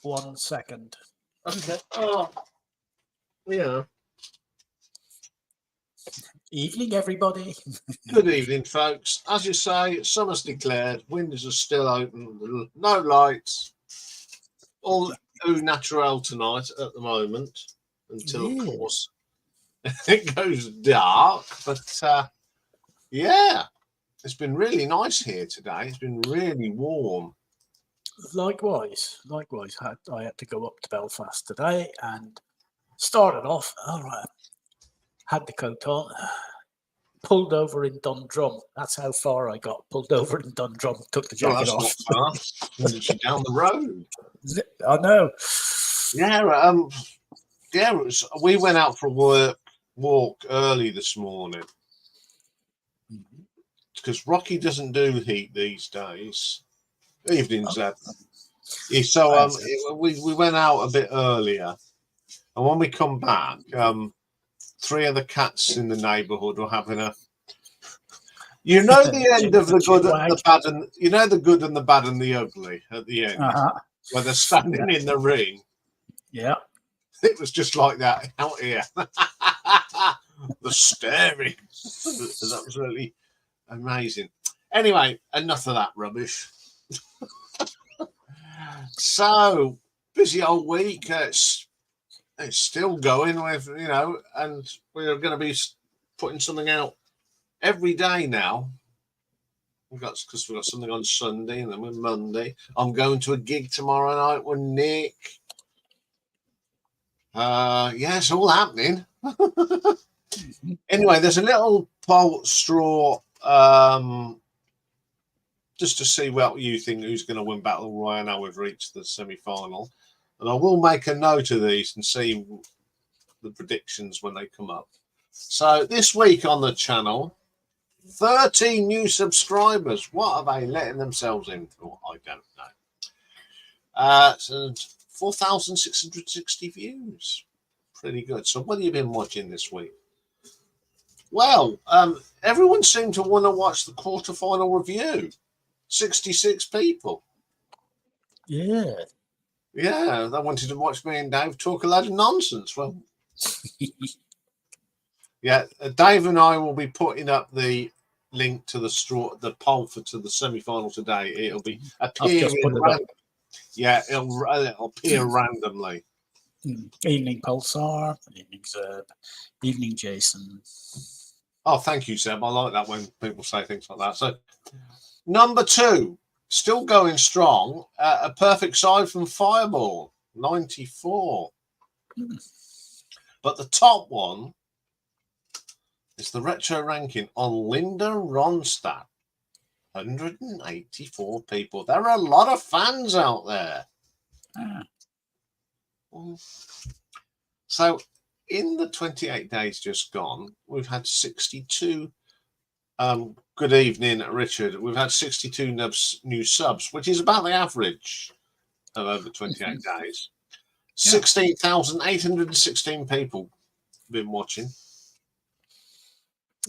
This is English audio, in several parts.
1 second. Okay. Oh, yeah. Evening, everybody. Good evening, folks. As you say, summer's declared. Windows are still open. No lights. All au naturel tonight at the moment, until of course it goes dark. But yeah, it's been really nice here today. It's been really warm. Likewise, I had to go up to Belfast today and started off. All right, had the coat on, pulled over in Dundrum. That's how far I got. Pulled over in Dundrum, took the jacket That's off. not far. Literally down the road. I know. Yeah, yeah. We went out for a walk early this morning because Rocky doesn't do heat these days. Evening, Zeb. So we went out a bit earlier, and when we come back, 3 of the cats in the neighbourhood were having a. You know the end of the good and the bad, and you know the good and the bad and the ugly at the end, where they're standing in the ring. Yeah, it was just like that out here. The staring was absolutely amazing. Anyway, enough of that rubbish. So busy old week. It's still going with, and we're going to be putting something out every day now. Because we've got something on Sunday and then with Monday. I'm going to a gig tomorrow night with Nick. Yeah, it's all happening. Anyway, there's a little poll straw just to see what you think who's going to win Battle Royale now we've reached the semi-final. And I will make a note of these and see the predictions when they come up. So this week on the channel, 13 new subscribers. What are they letting themselves in for? I don't know. So 4,660 views. Pretty good. So what have you been watching this week? Well, everyone seemed to want to watch the quarterfinal review. 66 people. Yeah. Yeah, they wanted to watch me and Dave talk a load of nonsense. Well, yeah, Dave and I will be putting up the link to the poll to the semi-final today. It'll be appearing random. Yeah, it'll appear randomly. Evening Pulsar, evening Zeb, evening Jason. Oh, thank you, Zeb. I like that when people say things like that. So, number 2, still going strong. A perfect side from Fireball, 94. But the top one is the retro ranking on Linda Ronstadt, 184 people. There are a lot of fans out there. So, in the 28 days just gone, we've had 62. Good evening, Richard. We've had 62 new subs, which is about the average of over 28 days. 16,816 people been watching.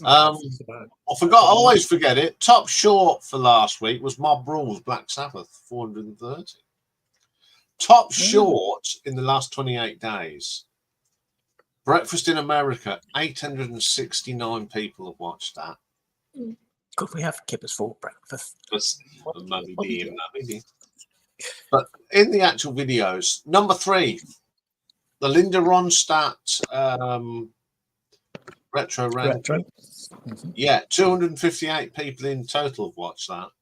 I always forget it. Top short for last week was Mob Rules Black Sabbath, 430. Top short in the last 28 days. Breakfast in America, 869 people have watched that. Could we have kippers for breakfast? Maybe. But in the actual videos, number 3, the Linda Ronstadt retro ranking. Yeah, 258 people in total have watched that.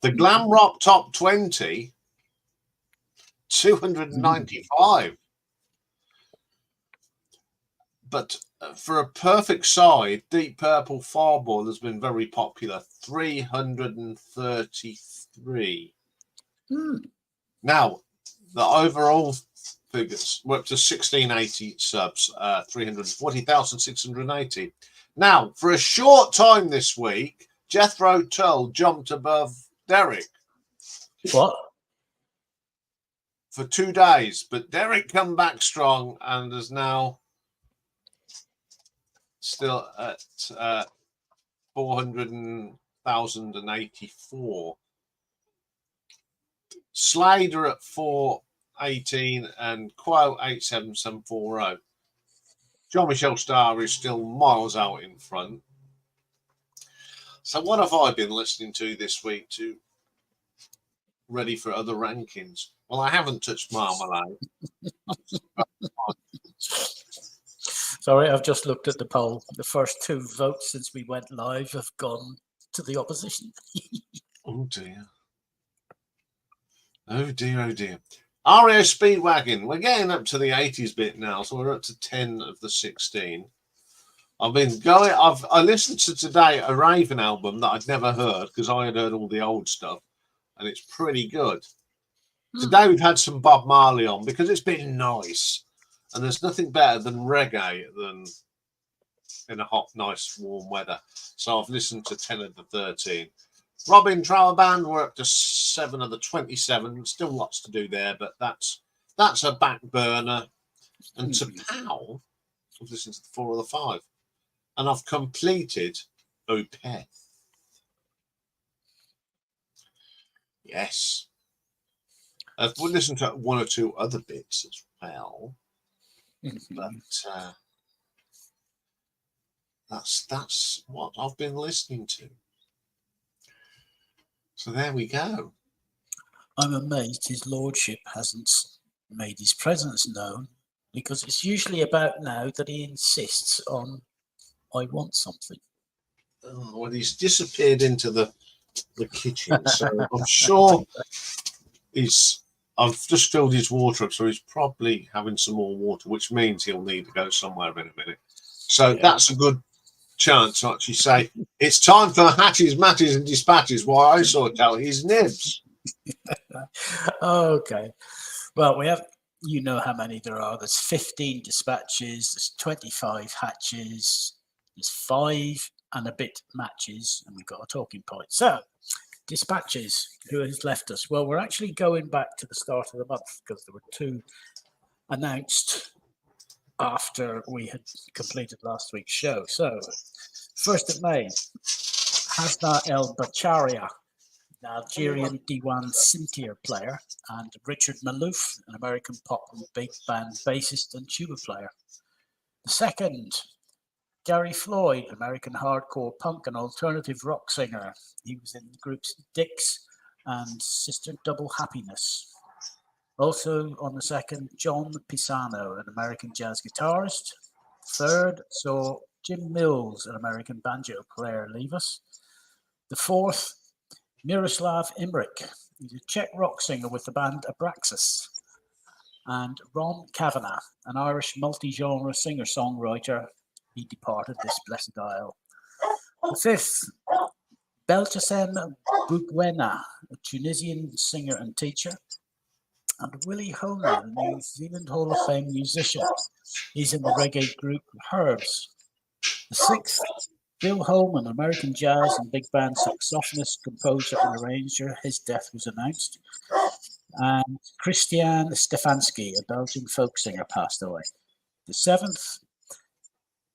The Glam Rock Top 20, 295. But for a perfect side, Deep Purple Fireball has been very popular, 333. Now, the overall figures were up to 1680 subs, 340,680. Now, for a short time this week, Jethro Tull jumped above Derek. What? For 2 days, but Derek come back strong and is now still at 400,084. Slader at 418 and Quo 87740. Jean-Michel Starr is still miles out in front. So what have I been listening to this week to ready for other rankings? Well, I haven't touched Marmalade. Sorry, I've just looked at the poll. The first 2 votes since we went live have gone to the opposition. Oh dear. Oh dear, oh dear. RAO Speedwagon. We're getting up to the 80s bit now, so we're up to 10 of the 16. I listened to today a Raven album that I'd never heard because I had heard all the old stuff, and it's pretty good. Today we've had some Bob Marley on because it's been nice, and there's nothing better than reggae than in a hot, nice, warm weather. So I've listened to 10 of the 13. Robin Trower Band, we're up to 7 of the 27. Still lots to do there, but that's a back burner. And to Powell, I've listened to 4 of the 5. And I've completed Opeth. Yes. I've listened to 1 or 2 other bits as well. But that's what I've been listening to. So there we go. I'm amazed his lordship hasn't made his presence known, because it's usually about now that he insists on, I want something. Oh, well, he's disappeared into the kitchen, so I'm sure I've just filled his water up, so he's probably having some more water, which means he'll need to go somewhere in a minute. So that's a good chance to actually say, it's time for hatches, matches and dispatches, while I sort out his nibs. Okay. Well, we have, you know how many there are. There's 15 dispatches, there's 25 hatches, there's 5 and a bit matches, and we've got a talking point. So, dispatches, who has left us? Well, we're actually going back to the start of the month because there were 2 announced after we had completed last week's show. So, 1st of May, Hasna El Bacharia, an Algerian Diwan Sintir player, and Richard Malouf, an American pop and big band bassist and tuba player. The 2nd, Gary Floyd, American hardcore punk and alternative rock singer. He was in the groups Dix and Sister Double Happiness. Also on the 2nd, John Pisano, an American jazz guitarist. 3rd saw Jim Mills, an American banjo player, leave us. The 4th, Miroslav Imrich. He's a Czech rock singer with the band Abraxas. And Ron Kavanagh, an Irish multi-genre singer-songwriter. He departed this blessed isle. The 5th, Belchacem Bukwena, a Tunisian singer and teacher. And Willie Homer, a New Zealand Hall of Fame musician. He's in the reggae group Herbs. The 6th, Bill Holman, American jazz and big band saxophonist, composer and arranger. His death was announced. And Christian Stefanski, a Belgian folk singer, passed away. The 7th,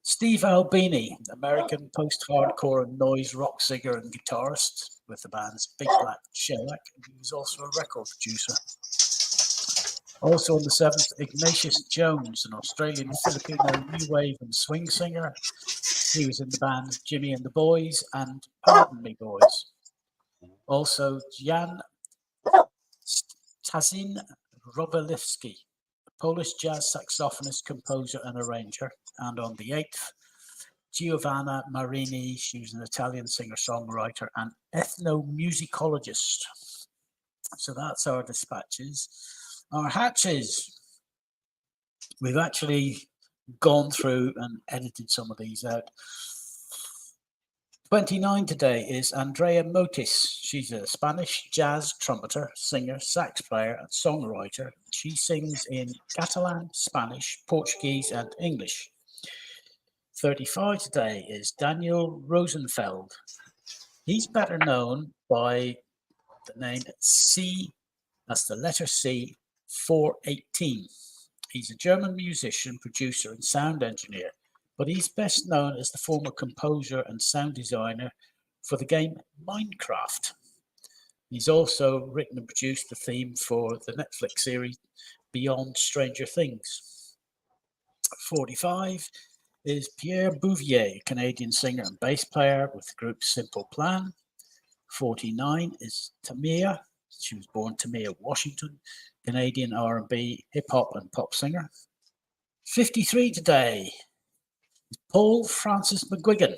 Steve Albini, American post-hardcore and noise rock singer and guitarist with the bands Big Black Shellac. He was also a record producer. Also on the 7th, Ignatius Jones, an Australian Filipino new wave and swing singer. He was in the bands Jimmy and the Boys and Pardon Me Boys. Also Jan Tazin Robalewski, a Polish jazz saxophonist, composer and arranger. And on the 8th, Giovanna Marini, she was an Italian singer-songwriter and ethnomusicologist. So that's our dispatches. Our hatches, we've actually gone through and edited some of these out. 29 today is Andrea Motis. She's a Spanish jazz trumpeter, singer, sax player, and songwriter. She sings in Catalan, Spanish, Portuguese, and English. 35 today is Daniel Rosenfeld. He's better known by the name C, that's the letter C, 418. He's a German musician, producer, and sound engineer, but he's best known as the former composer and sound designer for the game Minecraft. He's also written and produced the theme for the Netflix series Beyond Stranger Things. 45 is Pierre Bouvier, Canadian singer and bass player with the group Simple Plan. 49 is Tamia. She was born Tamia Washington, Canadian R&B, hip-hop and pop singer. 53 today is Paul Francis McGuigan.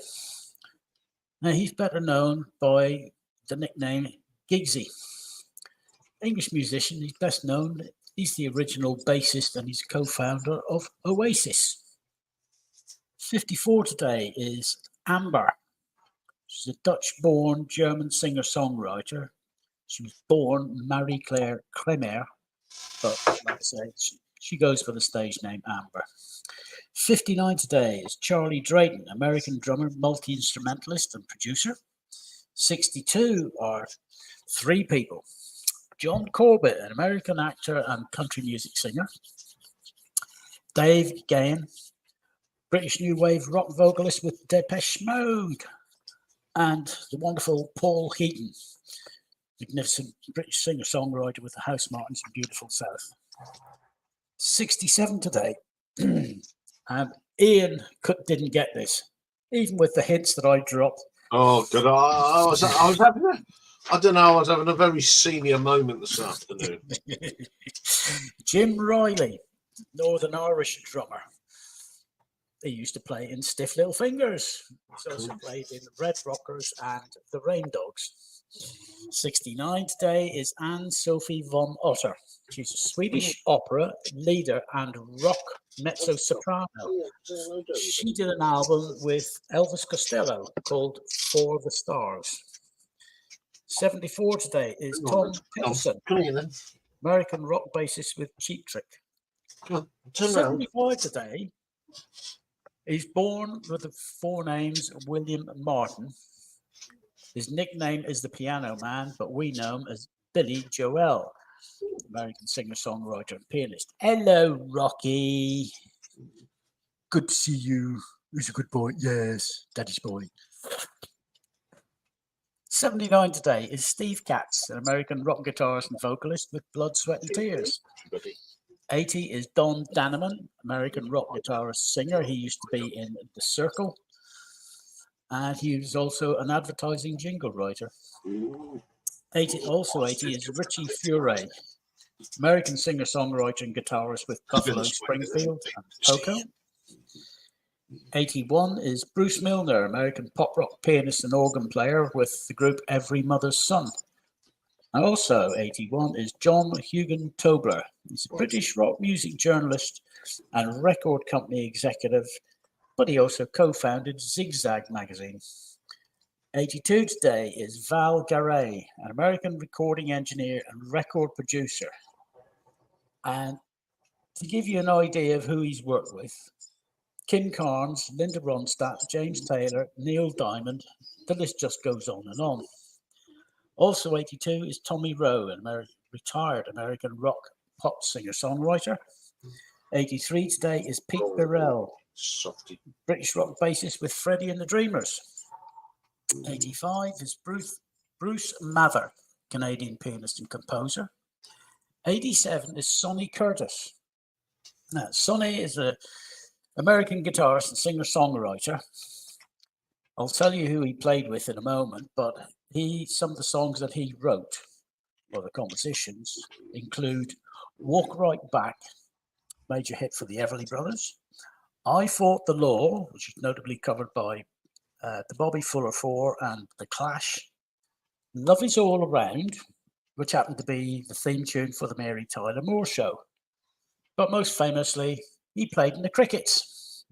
Now, he's better known by the nickname Giggsy. English musician, he's best known. He's the original bassist and he's co-founder of Oasis. 54 today is Amber. She's a Dutch-born German singer-songwriter. She was born Marie-Claire Kremer, but like I say, she goes for the stage name Amber. 59 today is Charlie Drayton, American drummer, multi-instrumentalist and producer. 62 are three people. John Corbett, an American actor and country music singer. Dave Gahan, British new wave rock vocalist with Depeche Mode. And the wonderful Paul Heaton, magnificent British singer-songwriter with the House Martins and Beautiful South. 67 today. And Iain didn't get this, even with the hints that I dropped. Oh, good. I was having I don't know, I was having a very senior moment this afternoon. Jim Riley, Northern Irish drummer. He used to play in Stiff Little Fingers. He's also played in Red Rockers and the Rain Dogs. 69 today is Anne-Sophie von Otter. She's a Swedish opera leader and rock mezzo-soprano. She did an album with Elvis Costello called For the Stars. 74 today is Tom Peterson, American rock bassist with Cheap Trick. 75 today. He's born with the four names William Martin. His nickname is the Piano Man, but we know him as Billy Joel, American singer-songwriter and pianist. Hello, Rocky. Good to see you. He's a good boy. Yes, daddy's boy. 79 today is Steve Katz, an American rock guitarist and vocalist with Blood, Sweat and Tears. 80 is Don Daneman, American rock guitarist, singer. He used to be in The Circle. And he was also an advertising jingle writer. 80 is Richie Furay, American singer-songwriter and guitarist with Buffalo Springfield and Poco. 81 is Bruce Milner, American pop rock pianist and organ player with the group Every Mother's Son. And also 81 is John Hugan Tobler. He's a British rock music journalist and record company executive, but he also co-founded Zigzag magazine. 82 today is Val Garay, an American recording engineer and record producer. And to give you an idea of who he's worked with, Kim Carnes, Linda Ronstadt, James Taylor, Neil Diamond, the list just goes on and on. Also 82 is Tommy Rowe, an retired American rock pop singer-songwriter. 83 today is Pete Burrell, British rock bassist with Freddie and the Dreamers. 85 is Bruce Mather, Canadian pianist and composer. 87 is Sonny Curtis. Now, Sonny is an American guitarist and singer-songwriter. I'll tell you who he played with in a moment, but some of the songs that he wrote, or the compositions, include Walk Right Back, major hit for the Everly Brothers. I Fought the Law, which is notably covered by the Bobby Fuller Four and The Clash. Love Is All Around, which happened to be the theme tune for the Mary Tyler Moore Show. But most famously, he played in the Crickets.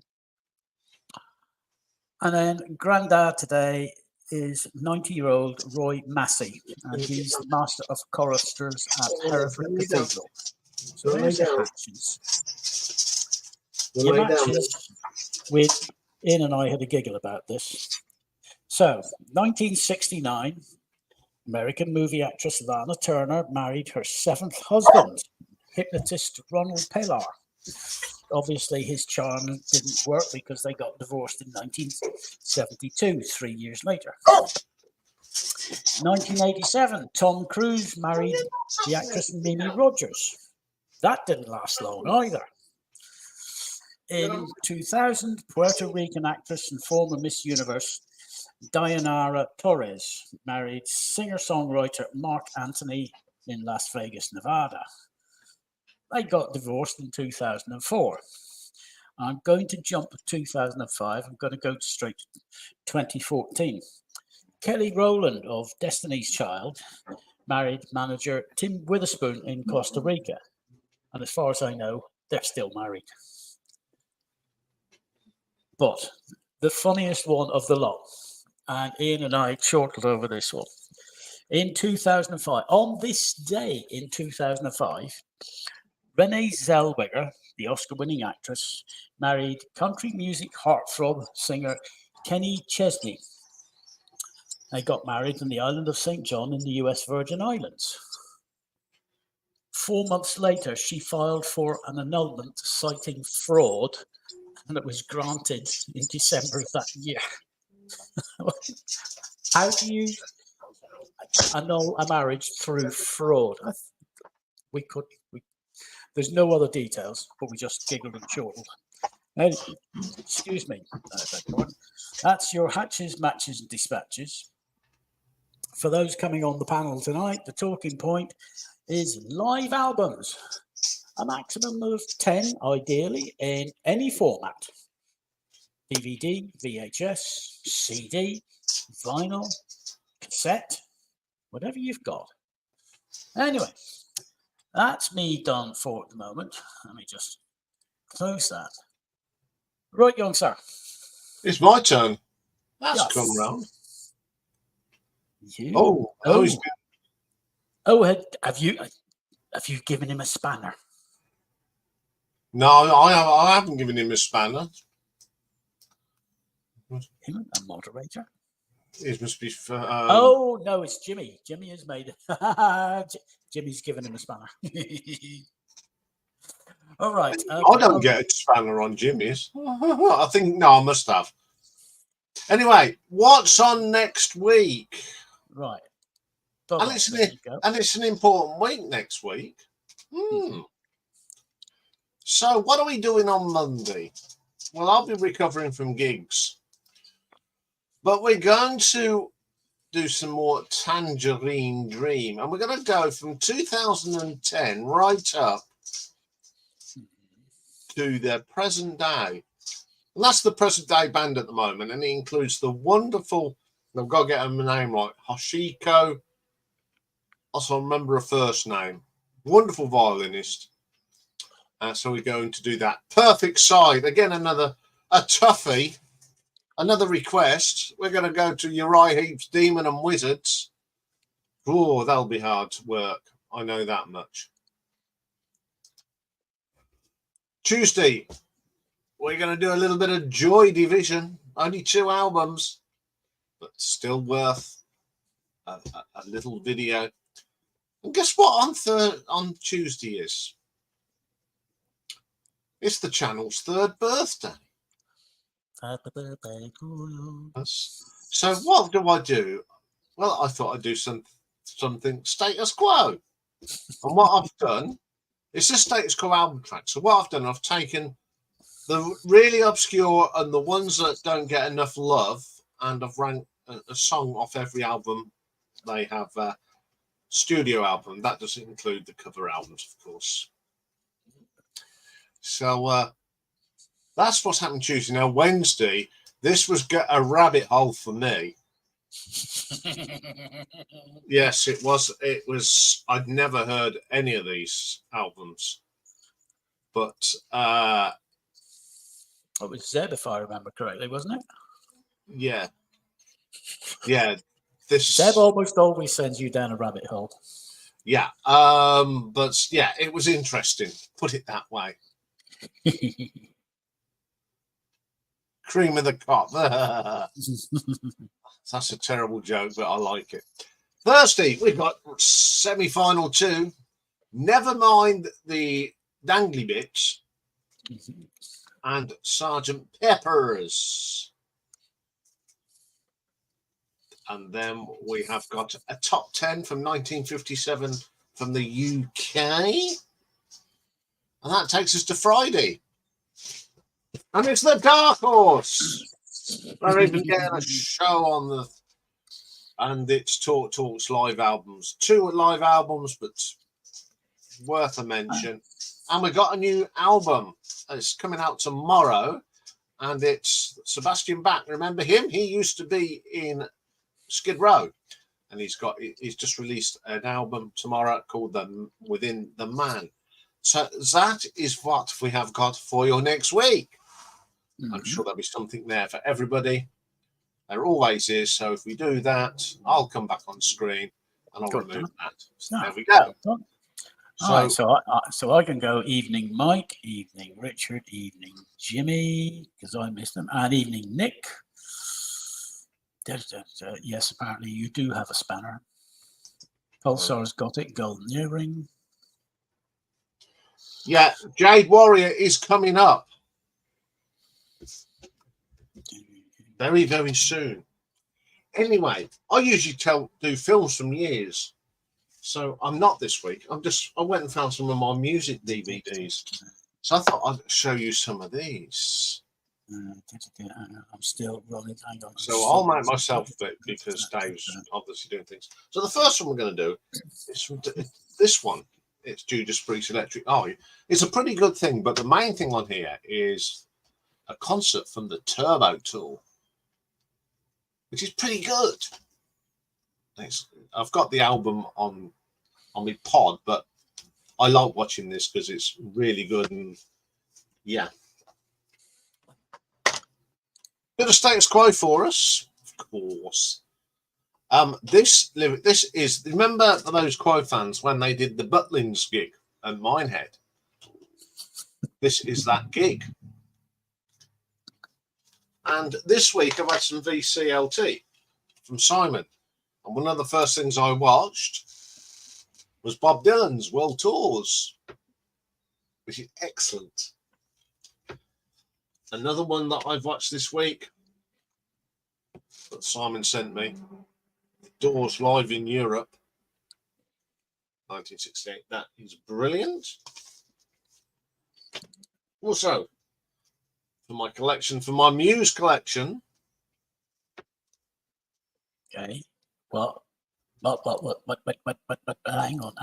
And then Grandad today is 90-year-old Roy Massey, and he's the Master of Choristers at Hereford Cathedral. So there's the hatches. Your matches with Iain and I had a giggle about this. So, 1969, American movie actress Lana Turner married her seventh husband, hypnotist Ronald Pellar. Obviously, his charm didn't work because they got divorced in 1972, 3 years later. 1987, Tom Cruise married the actress Mimi Rogers. That didn't last long either. In 2000, Puerto Rican actress and former Miss Universe Dayanara Torres married singer-songwriter Mark Anthony in Las Vegas, Nevada. They got divorced in 2004. I'm going to jump to 2005. I'm going to go straight to 2014. Kelly Rowland of Destiny's Child married manager Tim Witherspoon in Costa Rica. And as far as I know, they're still married. But the funniest one of the lot, and Ian and I chortled over this one. In 2005, on this day in 2005, Renee Zellweger, the Oscar-winning actress, married country music heartthrob singer Kenny Chesney. They got married on the island of St. John in the US Virgin Islands. 4 months later, she filed for an annulment citing fraud, and it was granted in December of that year. How do you annul a marriage through fraud? There's no other details, but we just giggled and chortled. Excuse me. That's your hatches, matches, and dispatches. For those coming on the panel tonight, the talking point is live albums. A maximum of 10, ideally, in any format. DVD, VHS, CD, vinyl, cassette, whatever you've got. Anyway, that's me done for the moment. Let me just close that. Right, young sir. It's my turn. That's Yes. come round. You? Have you given him a spanner? No, I haven't given him a spanner. Him, a moderator? It must be for. Oh no, it's Jimmy. Jimmy has made it. Jimmy's given him a spanner. All right. I don't get a spanner on Jimmy's. I think no, I must have. Anyway, what's on next week? Right. And it's an important week next week. So what are we doing on Monday? Well, I'll be recovering from gigs. But we're going to do some more Tangerine Dream. And we're going to go from 2010 right up to the present day. And that's the present day band at the moment. And it includes the wonderful, I've got to get her name right, Hoshiko. Also remember her first name. Wonderful violinist. So we're going to do that. Perfect Side. Again, a toughie. Another request. We're going to go to Uriah Heep's Demon and Wizards. Oh, that'll be hard to work. I know that much. Tuesday, we're going to do a little bit of Joy Division. Only 2 albums, but still worth a little video. And guess what on Tuesday is? It's the channel's 3rd birthday. So what do? Well, I thought I'd do something status quo. And what I've done, it's a status quo album track. So what I've done, I've taken the really obscure and the ones that don't get enough love, and I've ranked a song off every album they have. Studio album. That doesn't include the cover albums, of course. So that's what's happened Tuesday. Now, Wednesday, this was a rabbit hole for me. Yes, it was. I'd never heard any of these albums. But it was Zeb, if I remember correctly, wasn't it? Yeah. Zeb almost always sends you down a rabbit hole. Yeah. But yeah, it was interesting. Put it that way. Cream of the crop. That's a terrible joke, but I like it. Thursday, we've got semi-final 2. Never mind the dangly bits. And Sergeant Pepper's. And then we have got a top 10 from 1957 from the UK. And that takes us to Friday. And it's the Dark Horse. They're even getting a show on the... And it's Talks live albums. 2 live albums, but worth a mention. And we got a new album. It's coming out tomorrow. And it's Sebastian Bach. Remember him? He used to be in Skid Row. And he's just released an album tomorrow called Within the Man. So that is what we have got for you next week. I'm sure there'll be something there for everybody. There always is. So if we do that, I'll come back on screen and I'll remove that. So there we go. So I can go evening Mike, evening Richard, evening Jimmy, because I missed them, and evening Nick. Yes, apparently you do have a spanner. Pulsar's got it, golden earring. Yeah, Jade Warrior is coming up very, very soon. Anyway, I usually do films from years. So I'm not this week. I went and found some of my music DVDs. So I thought I'd show you some of these. I'm still running. Hang on. So I'll make myself fit because Dave's obviously doing things. So the first one we're going to do is from this one. It's Judas Priest Electric Eye. It's a pretty good thing, but the main thing on here is a concert from the Turbo Tool, which is pretty good. I've got the album on my pod, but I like watching this because it's really good. And yeah, bit of status quo for us, of course. This is, remember those Quo fans when they did the Butlins gig at Minehead? This is that gig. And this week I've had some VCLT from Simon. And one of the first things I watched was Bob Dylan's World Tours, which is excellent. Another one that I've watched this week that Simon sent me, Doors Live in Europe, 1968. That is brilliant. Also, for my collection, for my Muse collection. Okay. What? Hang on.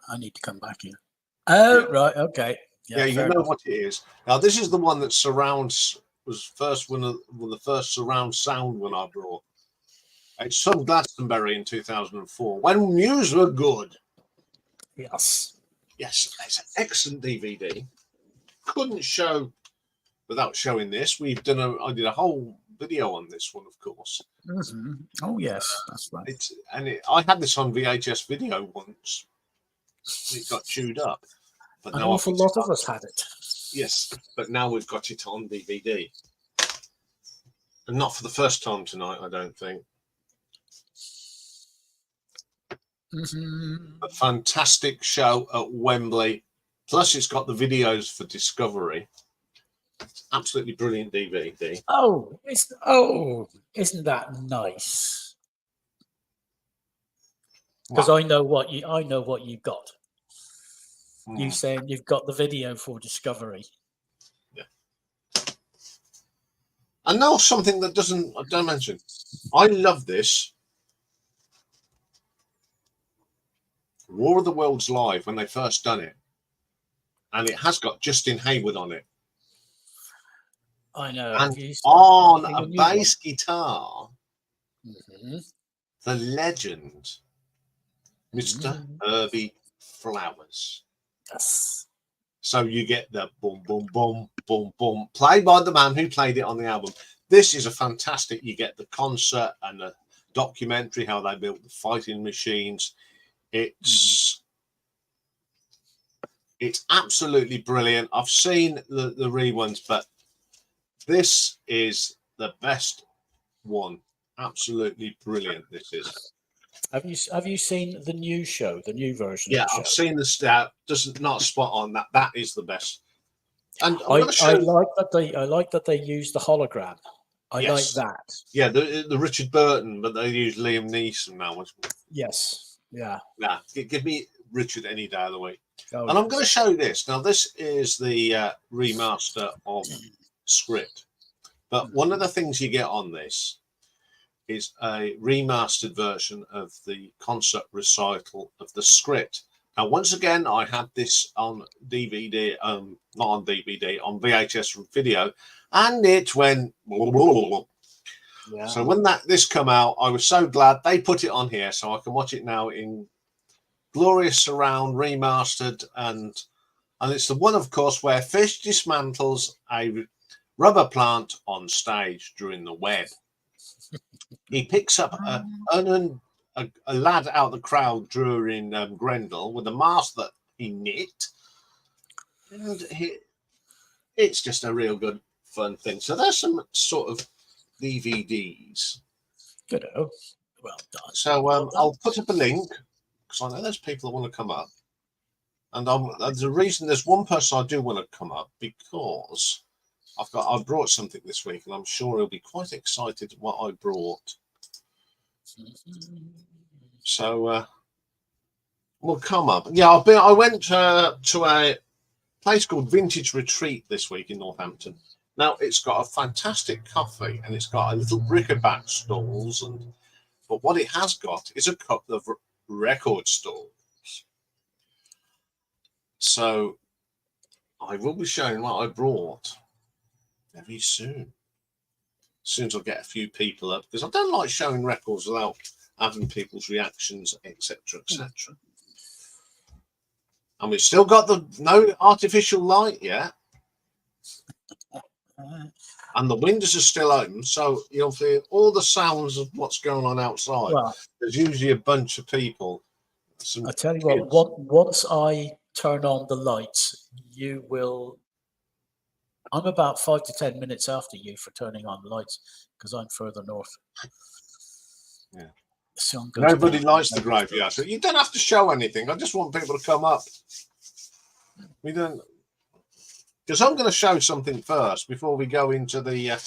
I need to come back here. Oh, right. Okay. Yeah, you know what it is. Now, this is the one that was one of the first surround sound one I brought. It's from Glastonbury in 2004, when Muse were good. Yes. Yes, it's an excellent DVD. Couldn't show without showing this. I did a whole video on this one, of course. Mm-hmm. Oh, yes, that's right. I had this on VHS video once. It got chewed up. But An awful lot of us had it. Yes, but now we've got it on DVD. And not for the first time tonight, I don't think. Mm-hmm. A fantastic show at Wembley. Plus, it's got the videos for Discovery. It's absolutely brilliant DVD. Isn't that nice? Because I know what you got. You saying you've got the video for Discovery. Yeah. And now something that I don't mention. I love this. War of the Worlds Live, when they first done it. And it has got Justin Hayward on it. I know. And on a bass guitar, the legend, Mr. Herbie Flowers. Yes. So you get the boom, boom, boom, boom, boom, played by the man who played it on the album. This is a fantastic. You get the concert and the documentary, how they built the fighting machines. It's absolutely brilliant. I've seen the reruns, but this is the best one. Absolutely brilliant. This is. Have you seen the new show, the new version? Yeah, of the show? I've seen the stat. Just not spot on that. That is the best. And I like that they use the hologram. I like Yes. that. Yeah, the Richard Burton, but they use Liam Neeson now. Yes. Yeah. Nah, give me Richard any day of the week. Oh, And I'm going to yes. show you this. Now, this is the remaster of Script. But one of the things you get on this is a remastered version of the concert recital of the Script. Now, once again, I had this on DVD, not on DVD, on VHS video, and it went. Yeah. So when this come out, I was so glad they put it on here, so I can watch it now in glorious surround, remastered, and it's the one, of course, where Fish dismantles a rubber plant on stage during the web. He picks up a lad out of the crowd during Grendel with a mask that he knit, and it's just a real good fun thing. So there's some sort of DVDs. Good. Well done. So Well done. I'll put up a link because I know there's people that want to come up, and there's a reason. There's one person I do want to come up because I brought something this week, and I'm sure he'll be quite excited what I brought. So we'll come up. Yeah, I went to a place called Vintage Retreat this week in Northampton. Now it's got a fantastic coffee and it's got a little bric-a-brac stalls, but what it has got is a couple of record stalls. So I will be showing what I brought very soon. As soon as I get a few people up, because I don't like showing records without having people's reactions, etc., etc. And we've still got no artificial light yet. And the windows are still open, so you'll feel all the sounds of what's going on outside. Well, there's usually a bunch of people. I tell you what, once I turn on the lights, you will. I'm about 5 to 10 minutes after you for turning on the lights because I'm further north. Yeah. The sun goes Nobody down likes the graveyard, so you don't have to show anything. I just want people to come up. We don't. Because I'm going to show something first before we go into the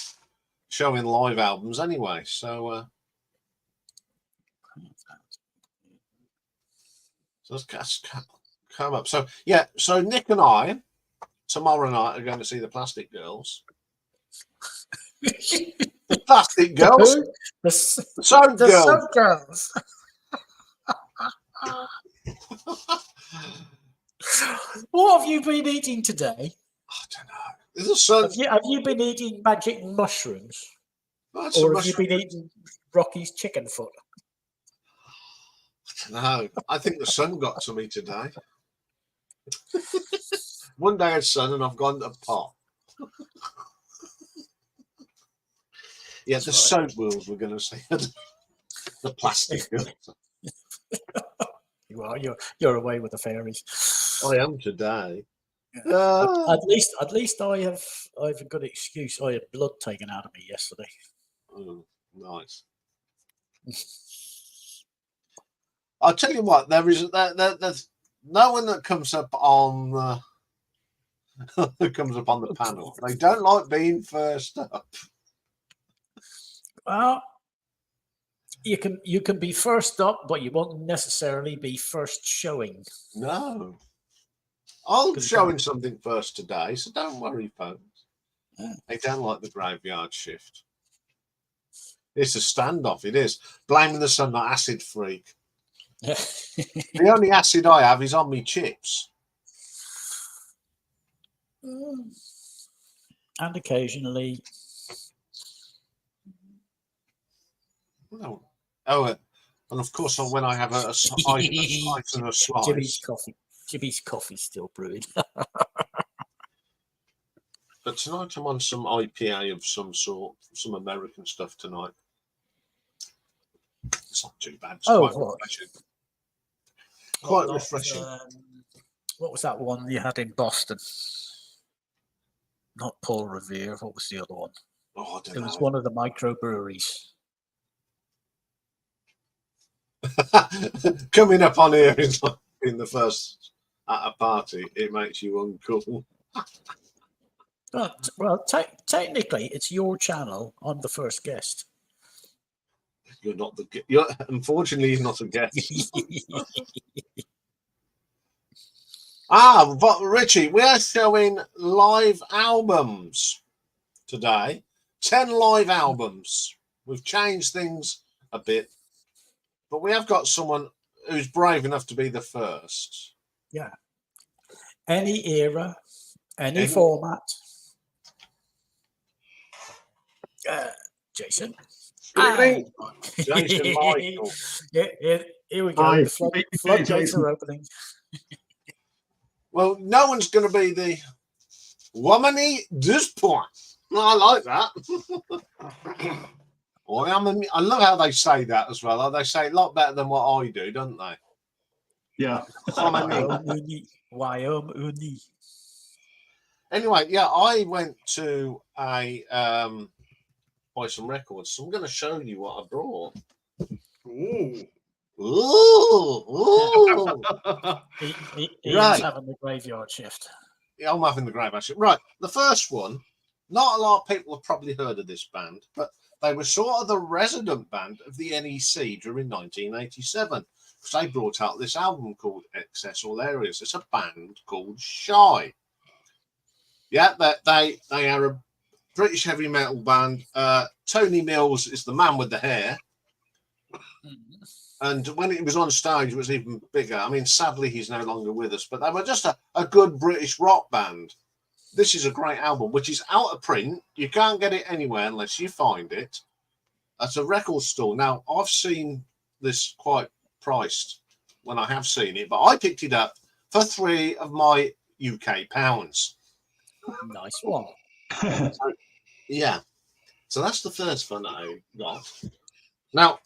showing live albums anyway. So, let's come up. So, yeah, so Nick and I, tomorrow night, are going to see the Plastic Girls. The Plastic Girls? The Soap Girls. Soap Girls. What have you been eating today? I don't know. There's a sun. Have you been eating magic mushrooms? Or have you been eating Rocky's chicken foot? No, I think the sun got to me today. One day it's sun and I've gone to pot. Yeah, the soap wheels we're going to see. The Plastic Girls. You're away with the fairies. I am today. At least I have a good excuse. I had blood taken out of me yesterday. Oh, nice. I'll tell you what. There's no one that comes up on the panel. They don't like being first up. Well, you can be first up, but you won't necessarily be first showing. No. I'm showing something first today, so don't worry, folks. Yeah. They don't like the graveyard shift. It's a standoff, it is. Blaming the sun, that acid freak. The only acid I have is on me chips. And occasionally. Oh, and of course, when I have a slice and a slice. Jimmy's coffee's still brewing. But tonight I'm on some IPA of some sort, some American stuff tonight. It's not too bad. It's quite refreshing. Quite refreshing. What was that one you had in Boston? Not Paul Revere. What was the other one? Oh, I don't know. It was one of the microbreweries. Coming up on here in the first at a party, it makes you uncool. Well, technically, it's your channel. I'm the first guest. You're not the. You're unfortunately he's not a guest. But Richie, we are showing live albums today. 10 live albums. We've changed things a bit, but we have got someone who's brave enough to be the first. Yeah. Any era, any format. Jason. Good evening, Jason Michael. Here we go. Hi. The floodgates are opening. Well, no one's going to be the womany this point. I like that. Well, I love how they say that as well. They say it a lot better than what I do, don't they? Yeah. Wyoming. Anyway, yeah, I went to buy some records, so I'm going to show you what I brought. Ooh. He's Right. having the graveyard shift. Yeah, I'm having the graveyard shift. Right, the first one, not a lot of people have probably heard of this band, but they were sort of the resident band of the NEC during 1987. Because they brought out this album called Excess All Areas. It's a band called Shy. Yeah, they are a British heavy metal band. Tony Mills is the man with the hair. And when it was on stage, it was even bigger. I mean, sadly, he's no longer with us, but they were just a good British rock band. This is a great album, which is out of print. You can't get it anywhere unless you find it at a record store. Now, I've seen this quite priced when I have seen it, but I picked it up for £3 of my UK pounds. Nice one. Yeah. So that's the first one that I got. Now,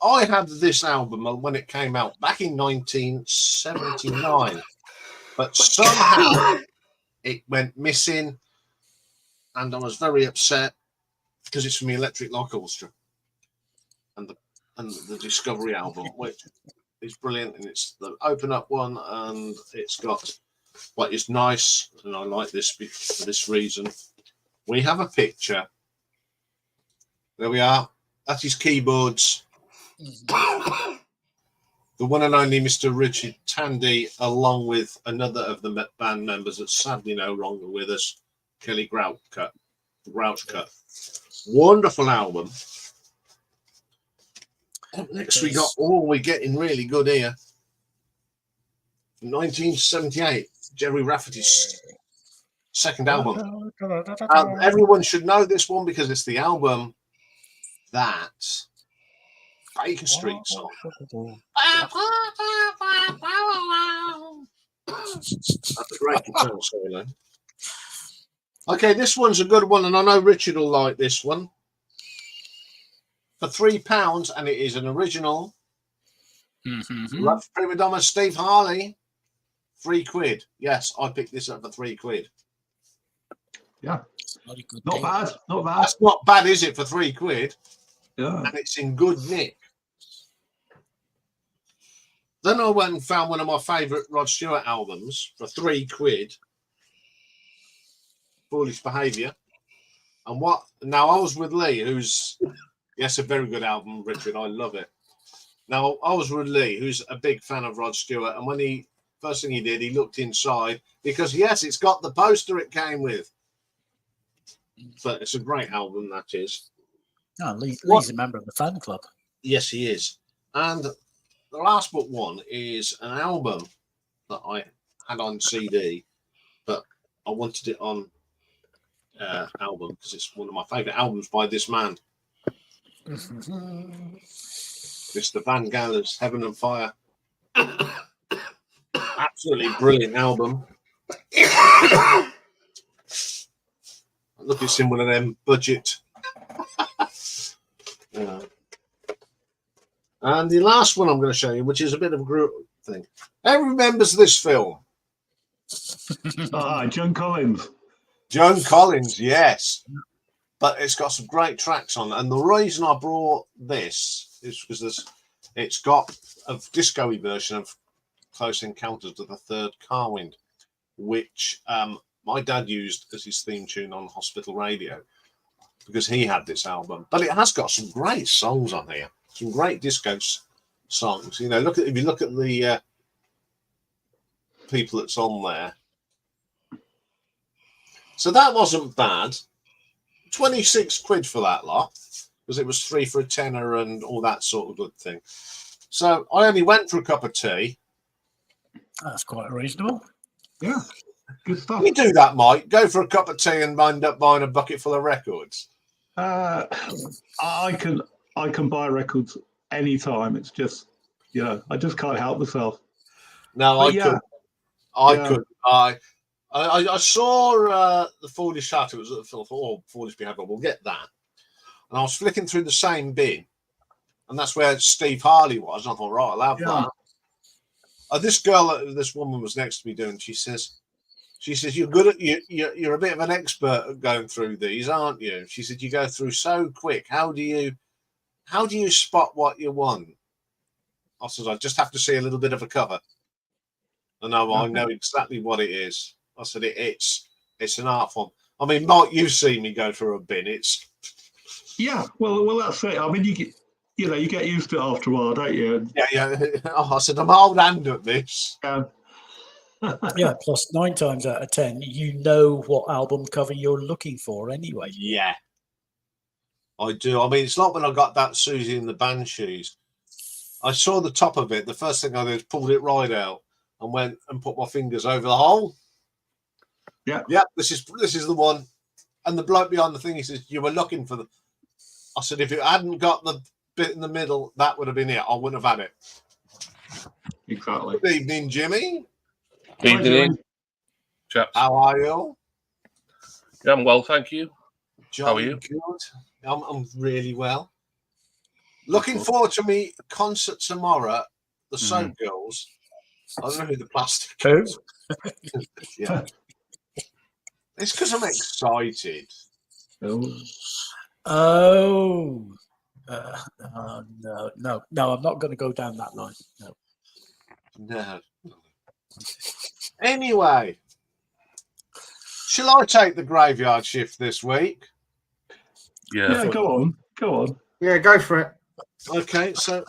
I had this album when it came out back in 1979, but somehow it went missing, and I was very upset because it's from the Electric Light Orchestra and the Discovery album, which is brilliant, and it's the open up one, and it's got what is nice, and I like this for this reason. We have a picture. There we are. That is keyboards. The one and only Mr. Richard Tandy, along with another of the band members that's sadly no longer with us, Kelly Grouchcut. Wonderful album. Up next, we got we're getting really good here. 1978, Jerry Rafferty's second album. Everyone should know this one because it's the album that Baker Street song. That's a great guitar solo. Okay, this one's a good one, and I know Richard will like this one. For £3, and it is an original. Rough prima donna Steve Harley. £3. Yes, I picked this up for £3. Yeah. Not bad. Not bad. That's not bad, is it, for £3? Yeah. And it's in good nick. Then I went and found one of my favourite Rod Stewart albums for £3. Foolish Behaviour. And what? Now I was with Lee, who's yes, a very good album, Richard. I love it. Now I was with Lee, who's a big fan of Rod Stewart, and when he first thing he did, he looked inside because yes, it's got the poster it came with. But it's a great album, that is. Oh, Lee's a member of the fan club. Yes, he is. And the last but one is an album that I had on CD, but I wanted it on album because it's one of my favourite albums by this man. Mr. Van Galler's Heaven and Fire. Absolutely brilliant album. Look, it's in one of them budget. And the last one I'm going to show you, which is a bit of a group thing. Who remembers this film? John Collins. John Collins, yes. But it's got some great tracks on. And the reason I brought this is because it's got a disco-y version of Close Encounters of the Third Carwind, which my dad used as his theme tune on hospital radio because he had this album. But it has got some great songs on here, some great disco songs. You know, if you look at the people that's on there. So that wasn't bad. 26 quid for that lot, because it was 3 for a tenner and all that sort of good thing. So I only went for a cup of tea. That's quite reasonable. Yeah, good stuff. You do that, Mike. Go for a cup of tea and end up buying a bucket full of records. I can buy records anytime. It's just, you know, I just can't help myself. No, But I yeah. couldn't. I couldn't. I saw the Foolish Hat. It was at the Foolish Behaviour. We'll get that. And I was flicking through the same bin, and that's where Steve Harley was. And I thought, right, I'll have that. This woman was next to me doing. She says, you're good at you're a bit of an expert at going through these, aren't you? She said, you go through so quick. How do you spot what you want? I said, I just have to see a little bit of a cover. And I know exactly what it is. I said, it's an art form. I mean, Mark, you've seen me go through a bin. Yeah, well, that's it. I mean, you get used to it after a while, don't you? Yeah. I said, I'm old hand at this. Yeah, plus 9 times out of 10, you know what album cover you're looking for anyway. Yeah, I do. I mean, it's like when I got that Susie and the Banshees. I saw the top of it. The first thing I did was pulled it right out and went and put my fingers over the hole. Yeah. This is the one. And the bloke behind the thing, he says, you were looking for the. I said, if it hadn't got the bit in the middle, that would have been it. I wouldn't have had it. Exactly. Good evening, Jimmy. Evening, chaps. How are you? Yeah, I'm well, thank you. Jolly How are you? Good. I'm really well. Looking forward to me concert tomorrow. The Soap Girls. I don't know who the plastic is. Yeah. It's because I'm excited. Oh. No, I'm not going to go down that line. No. Anyway, shall I take the graveyard shift this week? Yeah. Go on. Yeah, go for it. Okay, so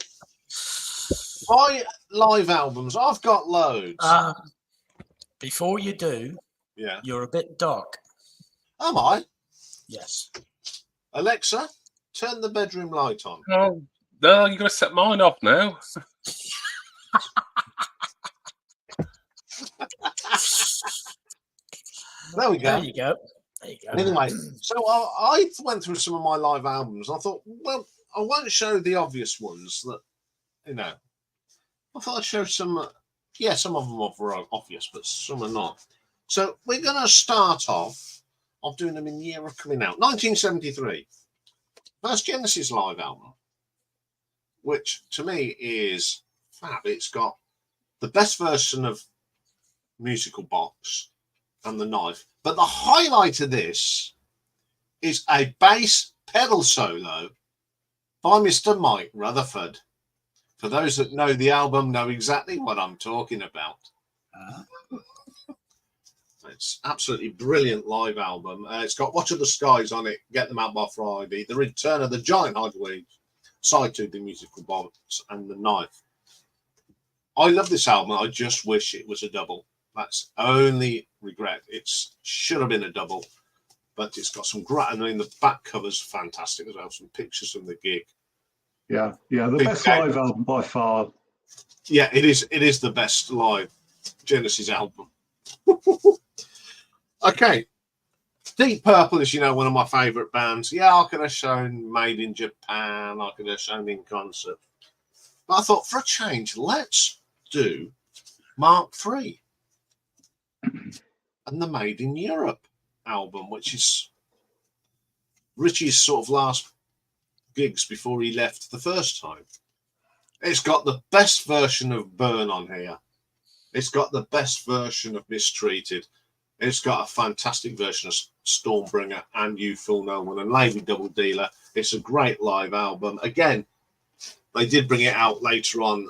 my live albums, I've got loads. Before you do, Yeah. you're a bit dark. Am I? Yes. Alexa, turn the bedroom light on. Oh, no, you've got to set mine off now. There we go. There you go. Anyway, so I went through some of my live albums. I thought, well, I won't show the obvious ones that, you know. I thought I'd show some. Yeah, some of them are obvious, but some are not. So we're going to start off doing them in the year of coming out, 1973. First Genesis live album, which to me is fab. It's got the best version of Musical Box and the Knife. But the highlight of this is a bass pedal solo by Mr. Mike Rutherford. For those that know the album, know exactly what I'm talking about. It's absolutely brilliant live album. It's got Watch of the Skies on it. Get them out by Friday. The Return of the Giant Hideaway, Side 2, the Musical Box, and the Knife. I love this album. I just wish it was a double. That's only regret. It should have been a double, but it's got some great. I mean, the back cover's fantastic as well. Some pictures from the gig. Yeah. The best live album by far. Yeah, it is. It is the best live Genesis album. Okay. Deep Purple is, one of my favourite bands. Yeah, I could have shown Made in Japan. I could have shown in concert. But I thought, for a change, let's do Mark III and the Made in Europe album, which is Richie's sort of last gigs before he left the first time. It's got the best version of Burn on here. It's got the best version of Mistreated. It's got a fantastic version of Stormbringer and You Fool No One and Lady Double Dealer. It's a great live album. Again, they did bring it out later on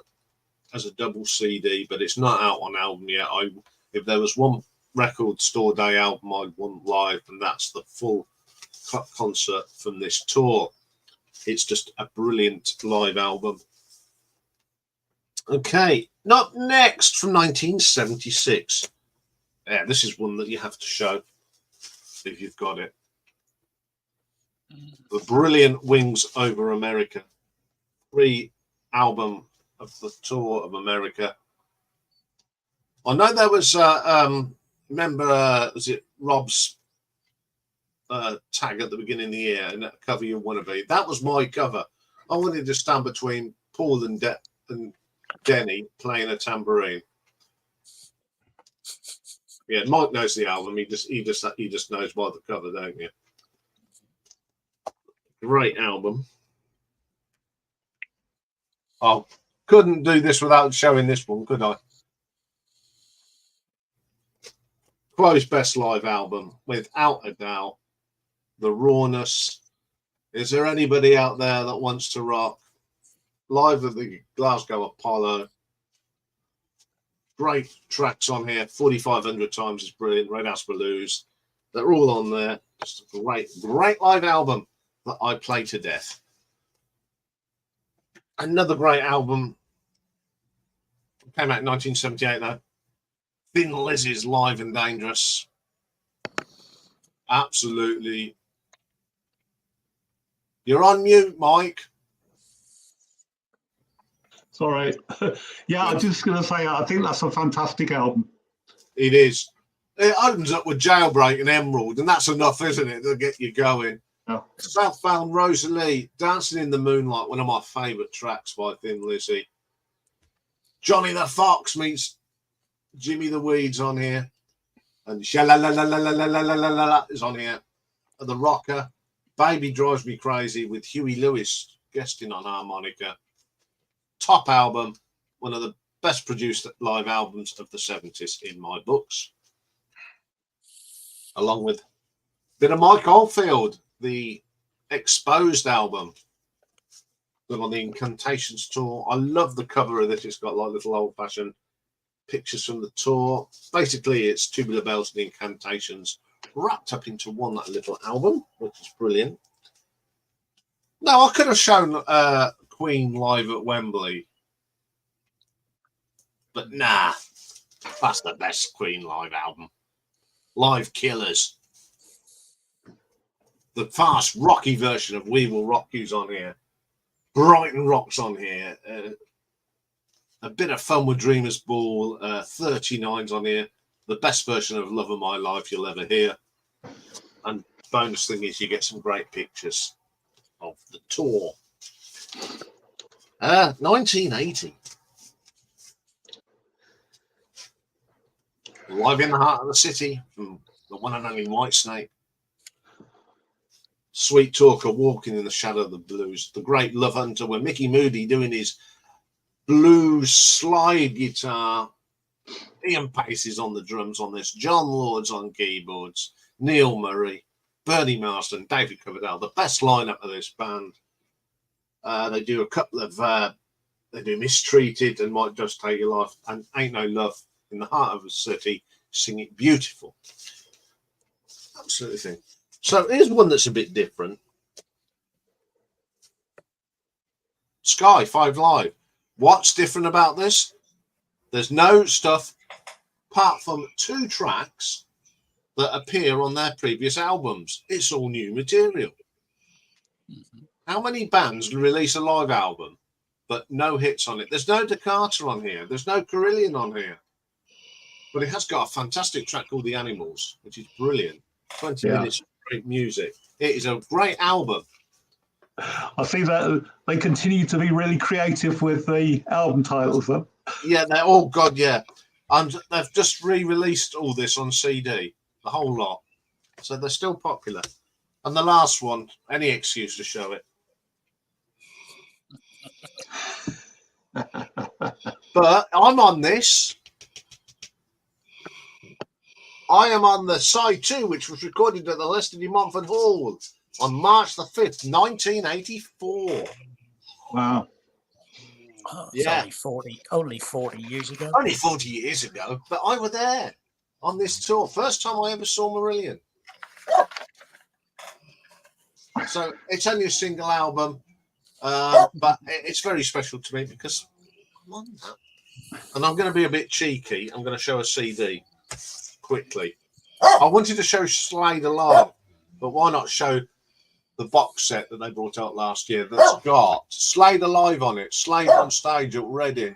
as a double CD, but it's not out on album yet. If there was one record store day album I'd want live, and that's the full concert from this tour. It's just a brilliant live album. Okay, not next from 1976. Yeah, this is one that you have to show if you've got it. The brilliant Wings Over America. Pre-album of the tour of America. I know there was, remember, was it Rob's tag at the beginning of the year and that cover you want to be? That was my cover. I wanted to stand between Paul and Denny playing a tambourine. Yeah, Mike knows the album. He just knows by the cover, don't you? Great album. I couldn't do this without showing this one, could I? Chloe's best live album, without a doubt. The rawness. Is there anybody out there that wants to rock? Live at the Glasgow Apollo. Great tracks on here. 4,500 Times is brilliant. Red House Blues. They're all on there. Just a great live album that I play to death. Another great album. Came out in 1978 though. Thin Lizzy's Live and Dangerous. Absolutely. You're on mute, Mike. Sorry. Yeah, I'm just going to say, I think that's a fantastic album. It is. It opens up with Jailbreak and Emerald, and that's enough, isn't it, to get you going? Oh. Southbound Rosalie, Dancing in the Moonlight, one of my favourite tracks by Thin Lizzy. Johnny the Fox meets Jimmy the Weeds on here. And Sha-la-la-la-la-la-la-la-la-la is on here. The Rocker, Baby Drives Me Crazy with Huey Lewis guesting on harmonica. Top album, one of the best produced live albums of the 70s in my books. Along with a bit of Mike Oldfield, the Exposed album. On the Incantations tour. I love the cover of this. It's got like little old-fashioned pictures from the tour. Basically, it's Tubular Bells and Incantations wrapped up into one little album, which is brilliant. Now, I could have shown Queen live at Wembley, but nah, that's the best Queen live album. Live Killers. The fast, rocky version of We Will Rock You's on here. Brighton Rock's on here. A bit of Fun with Dreamers Ball. 39's on here. The best version of Love of My Life you'll ever hear. And bonus thing is you get some great pictures of the tour. 1980. Live in the Heart of the City from the one and only Whitesnake. Sweet Talker, Walking in the Shadow of the Blues. The Great Love Hunter, where Mickey Moody doing his blues slide guitar. Ian Pacey's on the drums on this. John Lord's on keyboards. Neil Murray, Bernie Marsden, David Coverdale. The best lineup of this band. They do a couple of, they do Mistreated and Might Just Take Your Life and Ain't No Love in the Heart of the City. Sing it beautiful. Absolutely thing. So here's one that's a bit different. Sky 5 Live. What's different about this? There's no stuff apart from 2 tracks that appear on their previous albums. It's all new material. Mm-hmm. How many bands release a live album but no hits on it? There's no Dakota on here. There's no Carillion on here. But it has got a fantastic track called The Animals, which is brilliant. 20 minutes of great music. It is a great album. I see that they continue to be really creative with the album titles, though. Yeah, they're all God, yeah. And they've just re-released all this on CD, the whole lot. So they're still popular. And the last one, any excuse to show it. But I'm on this. I am on the side 2, which was recorded at the Leicester de Montfort Hall on March the 5th, 1984. Wow. Oh, it's only 40 years ago. Only 40 years ago, but I was there. on this tour. First time I ever saw Marillion. So it's only a single album, but it's very special to me because I'm on that. And I'm going to be a bit cheeky. I'm going to show a CD quickly. I wanted to show Slade Alive, but why not show the box set that they brought out last year that's got Slade Alive on it, Slade on stage at Reading,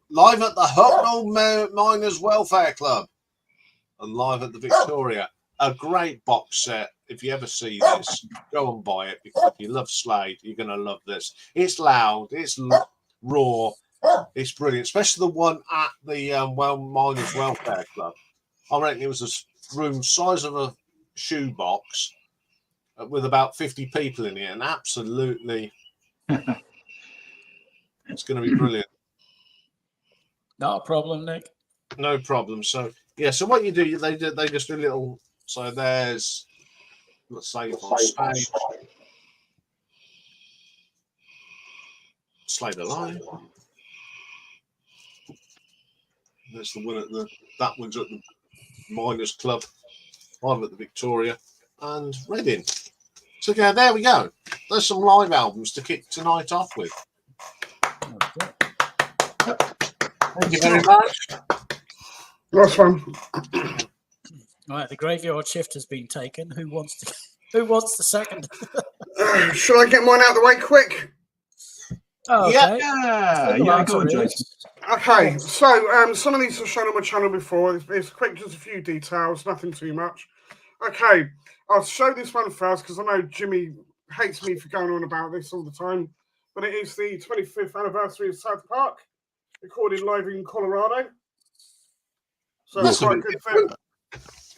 live at the Hucknall Miners Welfare Club, and live at the Victoria. A great box set. If you ever see this, go and buy it, because if you love Slade, you're going to love this. It's loud, it's raw, it's brilliant, especially the one at the Miners Welfare Club. I reckon it was a room size of a shoebox with about 50 people in it, and absolutely it's going to be brilliant. Not a problem, Nick. No problem. So yeah, so what you do, they just do a little. So there's, let's say, on stage, Slade Alive. There's the one at that one's at the Miners Club. I'm at the Victoria and Reading. So yeah, there we go. There's some live albums to kick tonight off with. Okay. Thank you very much. Last one. Right, the graveyard shift has been taken. Who wants the second? Shall I get mine out of the way quick? Oh, Yeah. okay. Yeah, go on, Jason. Okay, so some of these I've shown on my channel before. It's quick, just a few details, nothing too much. Okay, I'll show this one first because I know Jimmy hates me for going on about this all the time. But it is the 25th anniversary of South Park, recorded live in Colorado. So That's quite a a bit good thing.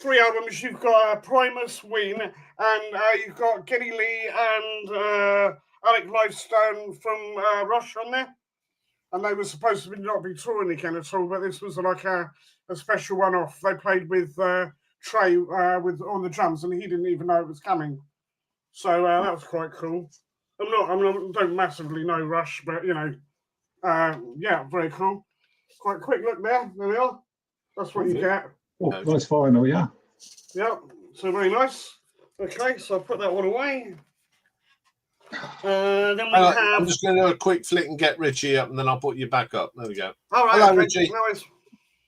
3 albums. You've got Primus, Ween, and you've got Geddy Lee and Alec Lifestone from Rush on there. And they were supposed to not be touring again at all, but this was like a special one-off. They played with Trey on the drums, and he didn't even know it was coming. So that was quite cool. I don't massively know Rush, but you know, yeah, very cool. Quite quick look there. There we are. That's what you get. Oh, nice final, yeah. Yep. So very nice. Okay, so I'll put that one away. Then we have. I'm just going to do a quick flick and get Richie up, and then I'll put you back up. There we go. All right. Hello, okay. Richie. No worries.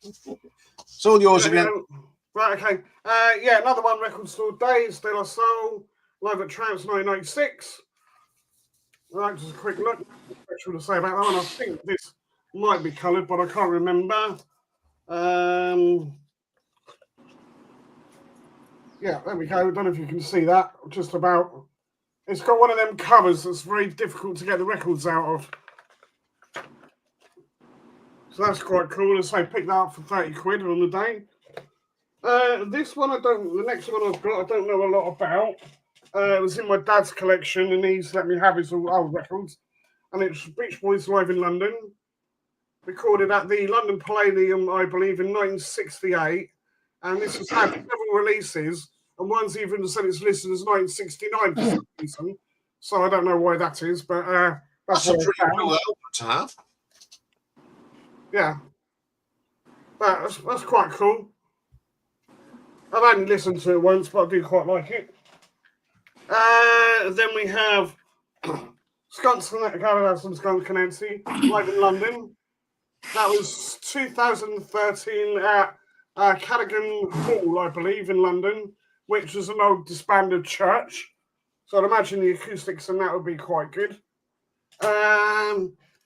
It's all yours There we again. go. Right. Okay. Yeah, another one. Record Store Days, De La Soul, live at Tramps 1996. Right, just a quick look. Special to say about that one. I think this might be coloured, but I can't remember. Yeah, there we go. I don't know if you can see that. Just about. It's got one of them covers that's very difficult to get the records out of. So that's quite cool. As I say, pick that up for 30 quid on the day. This one, the next one I've got, I don't know a lot about. It was in my dad's collection, and he's let me have his old records. And it's Beach Boys live in London, recorded at the London Palladium, I believe, in 1968. And this has had several releases, and one's even said it's listed as 1969 for some reason. So I don't know why that is, but That's a pretty cool album to have. Yeah, that's quite cool. I've only listened to it once, but I do quite like it. Then we have Skunk Nancy live in London. That was 2013 at Cadogan Hall, I believe, in London, which was an old disbanded church. So I'd imagine the acoustics and that would be quite good.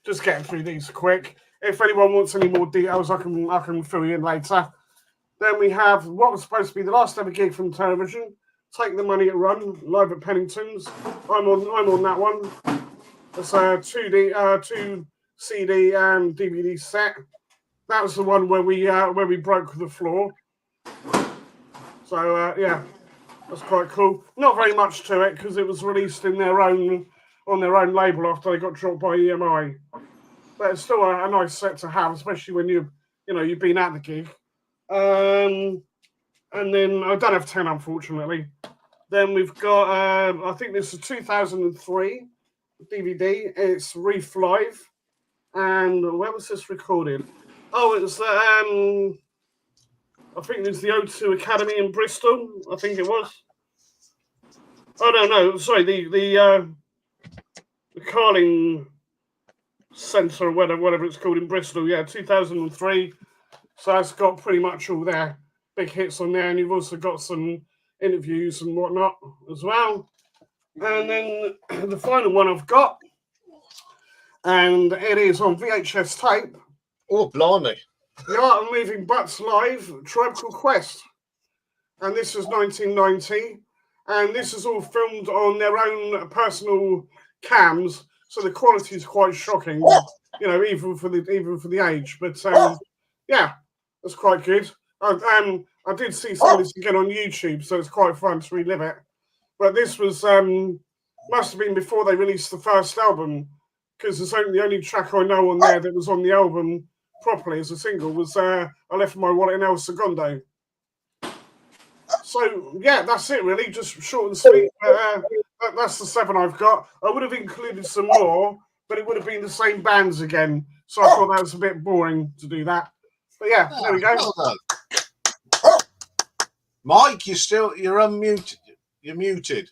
Just getting through these quick. If anyone wants any more details, I can fill you in later. Then we have what was supposed to be the last ever gig from television. Take the Money at Run, live at Pennington's. I'm on that one. It's a 2 CD and DVD set. That was the one where we broke the floor. So yeah, that's quite cool. Not very much to it because it was released on their own label after they got dropped by EMI. But it's still a nice set to have, especially when you've been at the gig. And then I don't have 10, unfortunately. Then we've got I think this is 2003 DVD. It's Reef Live. And where was this recorded? Oh, it's I think it was the O2 Academy in Bristol. I think it was. Oh no, sorry, the Carling Centre, or whatever it's called in Bristol. Yeah, 2003. So that's got pretty much all their big hits on there, and you've also got some interviews and whatnot as well. And then the final one I've got, and it is on VHS tape. Oh, blimey. The Art of Moving Butts Live, Tropical Quest. And this was 1990. And this is all filmed on their own personal cams. So the quality is quite shocking, you know, even for the age. But yeah, that's quite good. I did see some of this again on YouTube, so it's quite fun to relive it. But this was must have been before they released the first album, because it's only the only track I know on there that was on the album properly as a single was I Left My Wallet in El Segundo. So yeah, that's it really, just short and sweet. That's the 7 I've got. I would have included some more, but it would have been the same bands again. So I thought that was a bit boring to do that. But yeah, there we go. Well done. Mike, you're unmuted. You're muted.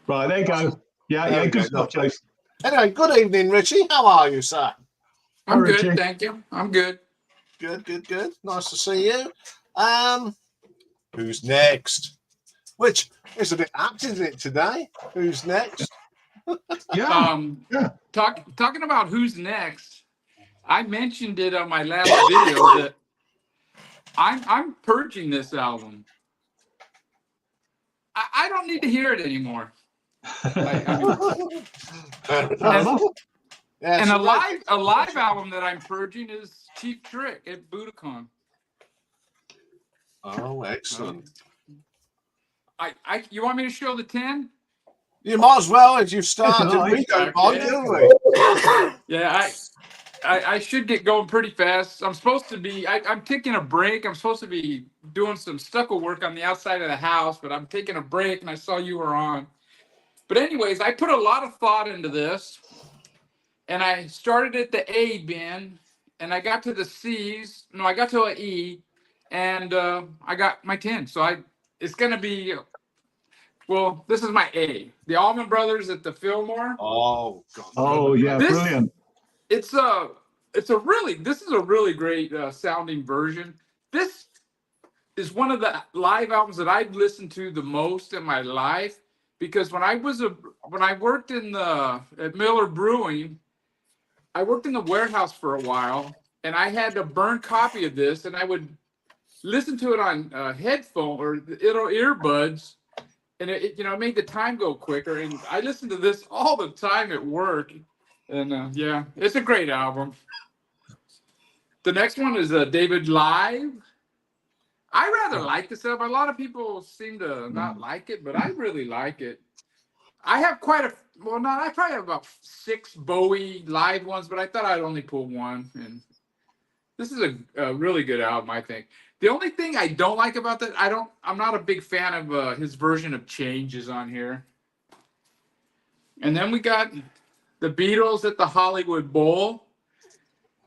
Right, there you go. Yeah, good stuff, Jason. Anyway, good evening, Richie. How are you, sir? I'm Hi, Richie. good, thank you. I'm good. Good. Nice to see you. Who's next? Which is a bit apt, isn't it, today? Who's next? Yeah. Talking about who's next, I mentioned it on my last video that I'm purging this album. I don't need to hear it anymore. Fair enough. And a live album that I'm purging is Cheap Trick at Budokan. Oh, excellent. You want me to show the 10? You might as well, as you've started. We don't mind, do we? Yeah, I should get going pretty fast. I'm supposed to be, I'm taking a break. I'm supposed to be doing some stucco work on the outside of the house, but I'm taking a break and I saw you were on. But anyways, I put a lot of thought into this and I started at the A bin and I got to the C's. No, I got to an E and I got my 10. So it's going to be, well, this is my A. The Allman Brothers at the Fillmore. Oh, God. Oh, yeah, brilliant. This is a really great sounding version. This is one of the live albums that I've listened to the most in my life, because when I worked at Miller Brewing, I worked in the warehouse for a while, and I had a burned copy of this, and I would listen to it on headphone or earbuds, and it made the time go quicker. And I listened to this all the time at work. And yeah, it's a great album. The next one is David Live. I rather like this album. A lot of people seem to not like it, but I really like it. I have I probably have about 6 Bowie live ones, but I thought I'd only pull one. And this is a really good album, I think. The only thing I don't like about that, I'm not a big fan of his version of Changes on here. And then we got the Beatles at the Hollywood Bowl.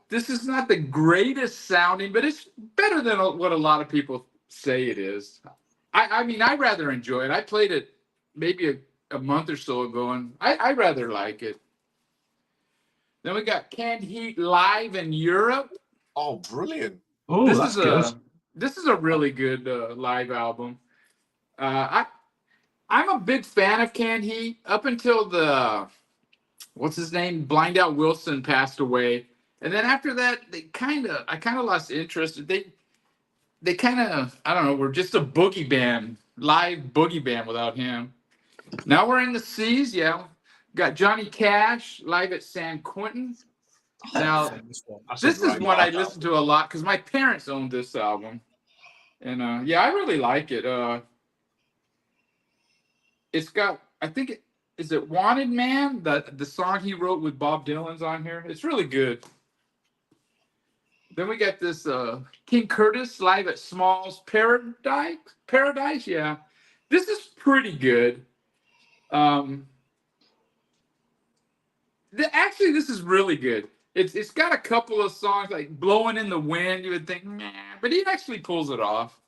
This is not the greatest sounding, but it's better than what a lot of people say it is. I mean, I rather enjoy it. I played it maybe a month or so ago, and I rather like it. Then we got Canned Heat live in Europe. Oh, brilliant. Oh, that's good. This is a really good live album. I'm a big fan of Canned Heat up until what's his name? Blind Out Wilson passed away. And then after that, I kind of lost interest. They kind of, I don't know, were just a boogie band, live boogie band without him. Now we're in the C's, yeah. Got Johnny Cash live at San Quentin. Now, this is one I listen to a lot because my parents owned this album. And yeah, I really like it. It's got, I think, is it Wanted Man? The song he wrote with Bob Dylan's on here. It's really good. Then we got this King Curtis live at Small's Paradise, yeah. This is pretty good. Actually, this is really good. It's got a couple of songs like "Blowing in the Wind." You would think, nah, but he actually pulls it off.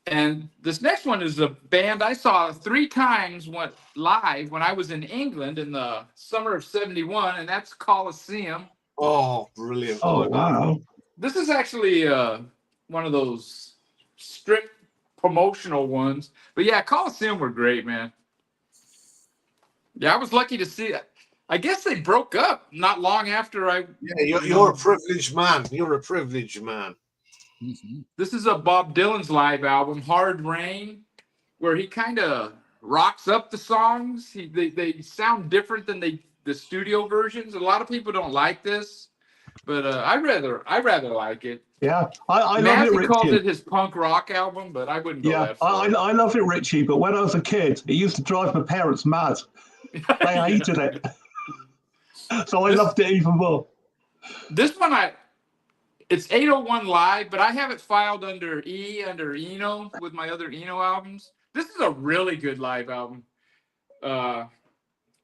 And this next one is a band I saw 3 times live when I was in England in the summer of '71, and that's Colosseum. Oh, brilliant! Oh, wow. This is actually one of those strict promotional ones. But yeah, Colosseum were great, man. Yeah, I was lucky to see it. I guess they broke up not long after I. Yeah, you're a privileged man. You're a privileged man. This is a Bob Dylan's live album, Hard Rain, where he kind of rocks up the songs. They sound different than the studio versions. A lot of people don't like this, but I rather like it. Yeah, I love it, Matthew Richie. calls it his punk rock album, but I wouldn't go that far. I love it, Richie. But when I was a kid, it used to drive my parents mad. They hated it, so I loved it even more. This one, it's 801 Live, but I have it filed under Eno with my other Eno albums. This is a really good live album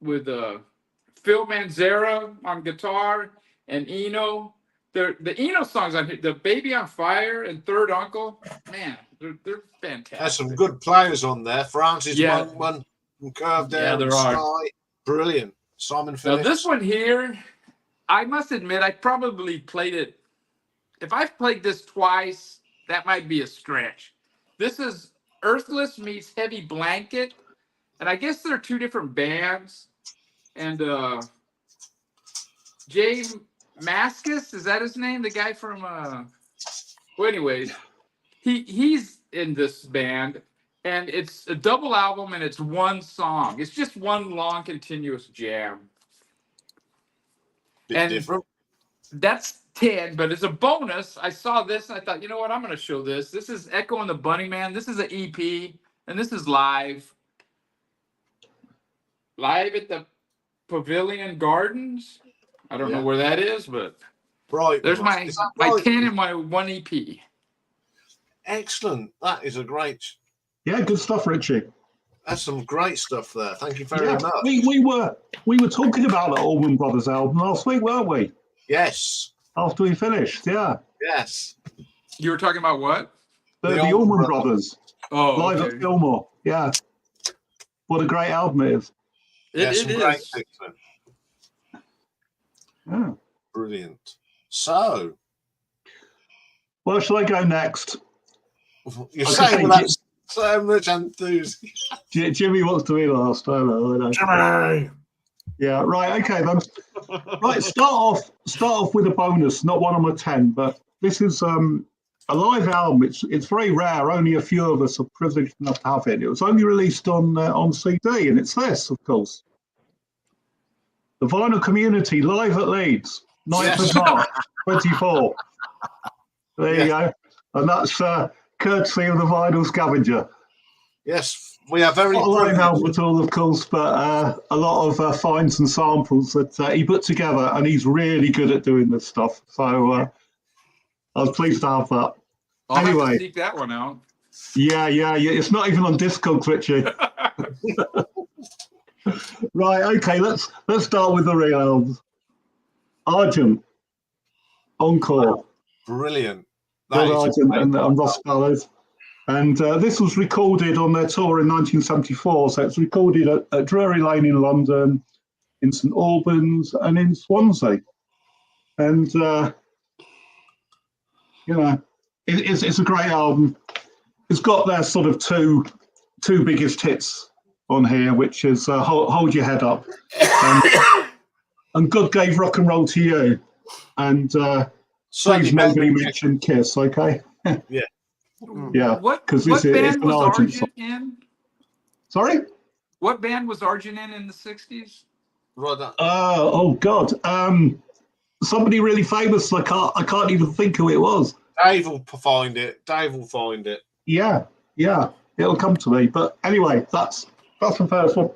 with Phil Manzara on guitar and Eno. The Eno songs on here, the Baby on Fire and Third Uncle, man, they're fantastic. There's some good players on there. Francis Monkman from Curved Air and Sky. Brilliant. Simon Phillips. Now this one here, I must admit, I probably played it. If I've played this twice, that might be a stretch. This is Earthless meets Heavy Blanket, and I guess they're 2 different bands. And Jay Mascis, is that his name? The guy from well, anyways, he's in this band, and it's a double album, and it's 1 song. It's just 1 long continuous jam. Bit different. That's 10, but as a bonus, I saw this and I thought, you know what, I'm going to show this. This is Echo and the Bunnyman. This is an EP, and this is live. Live at the Pavilion Gardens. I don't know where that is, but there's my 10 and my 1 EP. Excellent. That is a great. Yeah, good stuff, Richie. That's some great stuff there. Thank you very much. We were talking about the Allman Brothers album last week, weren't we? Yes. After we finished, yeah. Yes. You were talking about what? The Allman Brothers. Oh, live at Fillmore. Yeah. What a great album it is. It is. Great picture. Yeah. Brilliant. So. Where shall I go next? You're saying that so much enthusiasm. Jimmy wants to be last. I know. Jimmy! Yeah, right, okay then. Right, start off with a bonus, not one on my 10, but this is a live album. It's very rare. Only a few of us are privileged enough to have it. It was only released on CD, and it's this, of course. The Vinyl Community live at Leeds, 9th of March, 24. There you go. And that's courtesy of the Vinyl Scavenger. Yes, we are very not a live album at all, of course, but a lot of finds and samples that he put together, and he's really good at doing this stuff. So I was pleased to have that. I'll have to seek that one out. Yeah. It's not even on Discogs, Richie. Right, okay, let's start with the real albums. Argent, Encore. Brilliant. Argent and Ross Ballard. And this was recorded on their tour in 1974. So it's recorded at Drury Lane in London, in St Albans, and in Swansea. And, it's a great album. It's got their sort of two biggest hits on here, which is Hold Your Head Up and God Gave Rock and Roll to You. And please nobody mention Kiss, okay? Yeah. Yeah, because this is an Argent song. In? Sorry? What band was Argent in the 60s? Oh God. Somebody really famous. I can't even think who it was. Dave will find it. Yeah. It'll come to me. But anyway, that's the first one.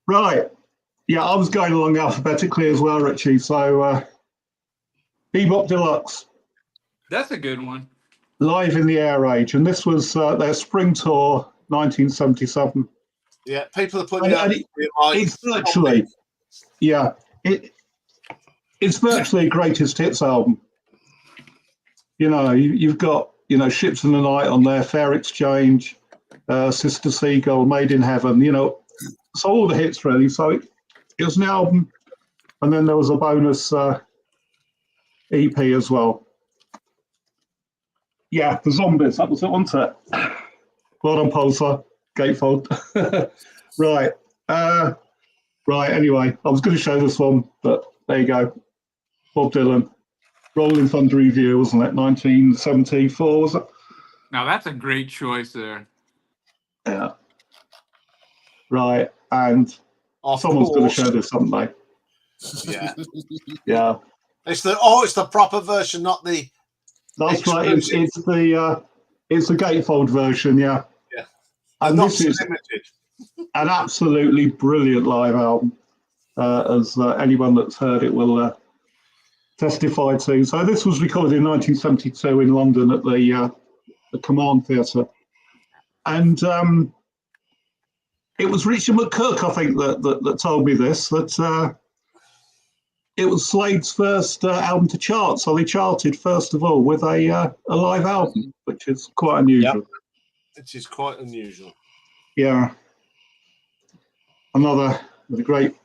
Right. Yeah, I was going along alphabetically as well, Richie. So Bebop Deluxe. That's a good one. Live in the Air Age. And this was their spring tour, 1977. Yeah, people are putting it it's virtually, yeah. it's virtually a greatest hits album. You've got Ships in the Night on there, Fair Exchange, Sister Seagull, Made in Heaven. So all the hits really. So it was an album, and then there was a bonus EP as well. Yeah, the Zombies. That was it, wasn't it? Well done, Pulsar. Gatefold. Right. Right. Anyway, I was going to show this one, but there you go. Bob Dylan. Rolling Thunder Review, wasn't it? 1974, was it? Now that's a great choice there. Yeah. Right. And Of someone's going to course. show this, haven't they? Yeah. Yeah. It's the proper version, not the. That's right. It's the gatefold version. Yeah. Yeah. And Not this is limited. an absolutely brilliant live album, as anyone that's heard it will testify to. So this was recorded in 1972 in London at the Command Theatre, and it was Richard McCook, I think, that told me this, that it was Slade's first album to chart. So they charted first of all with a live album, which is quite unusual. It is quite unusual. Yeah. Another great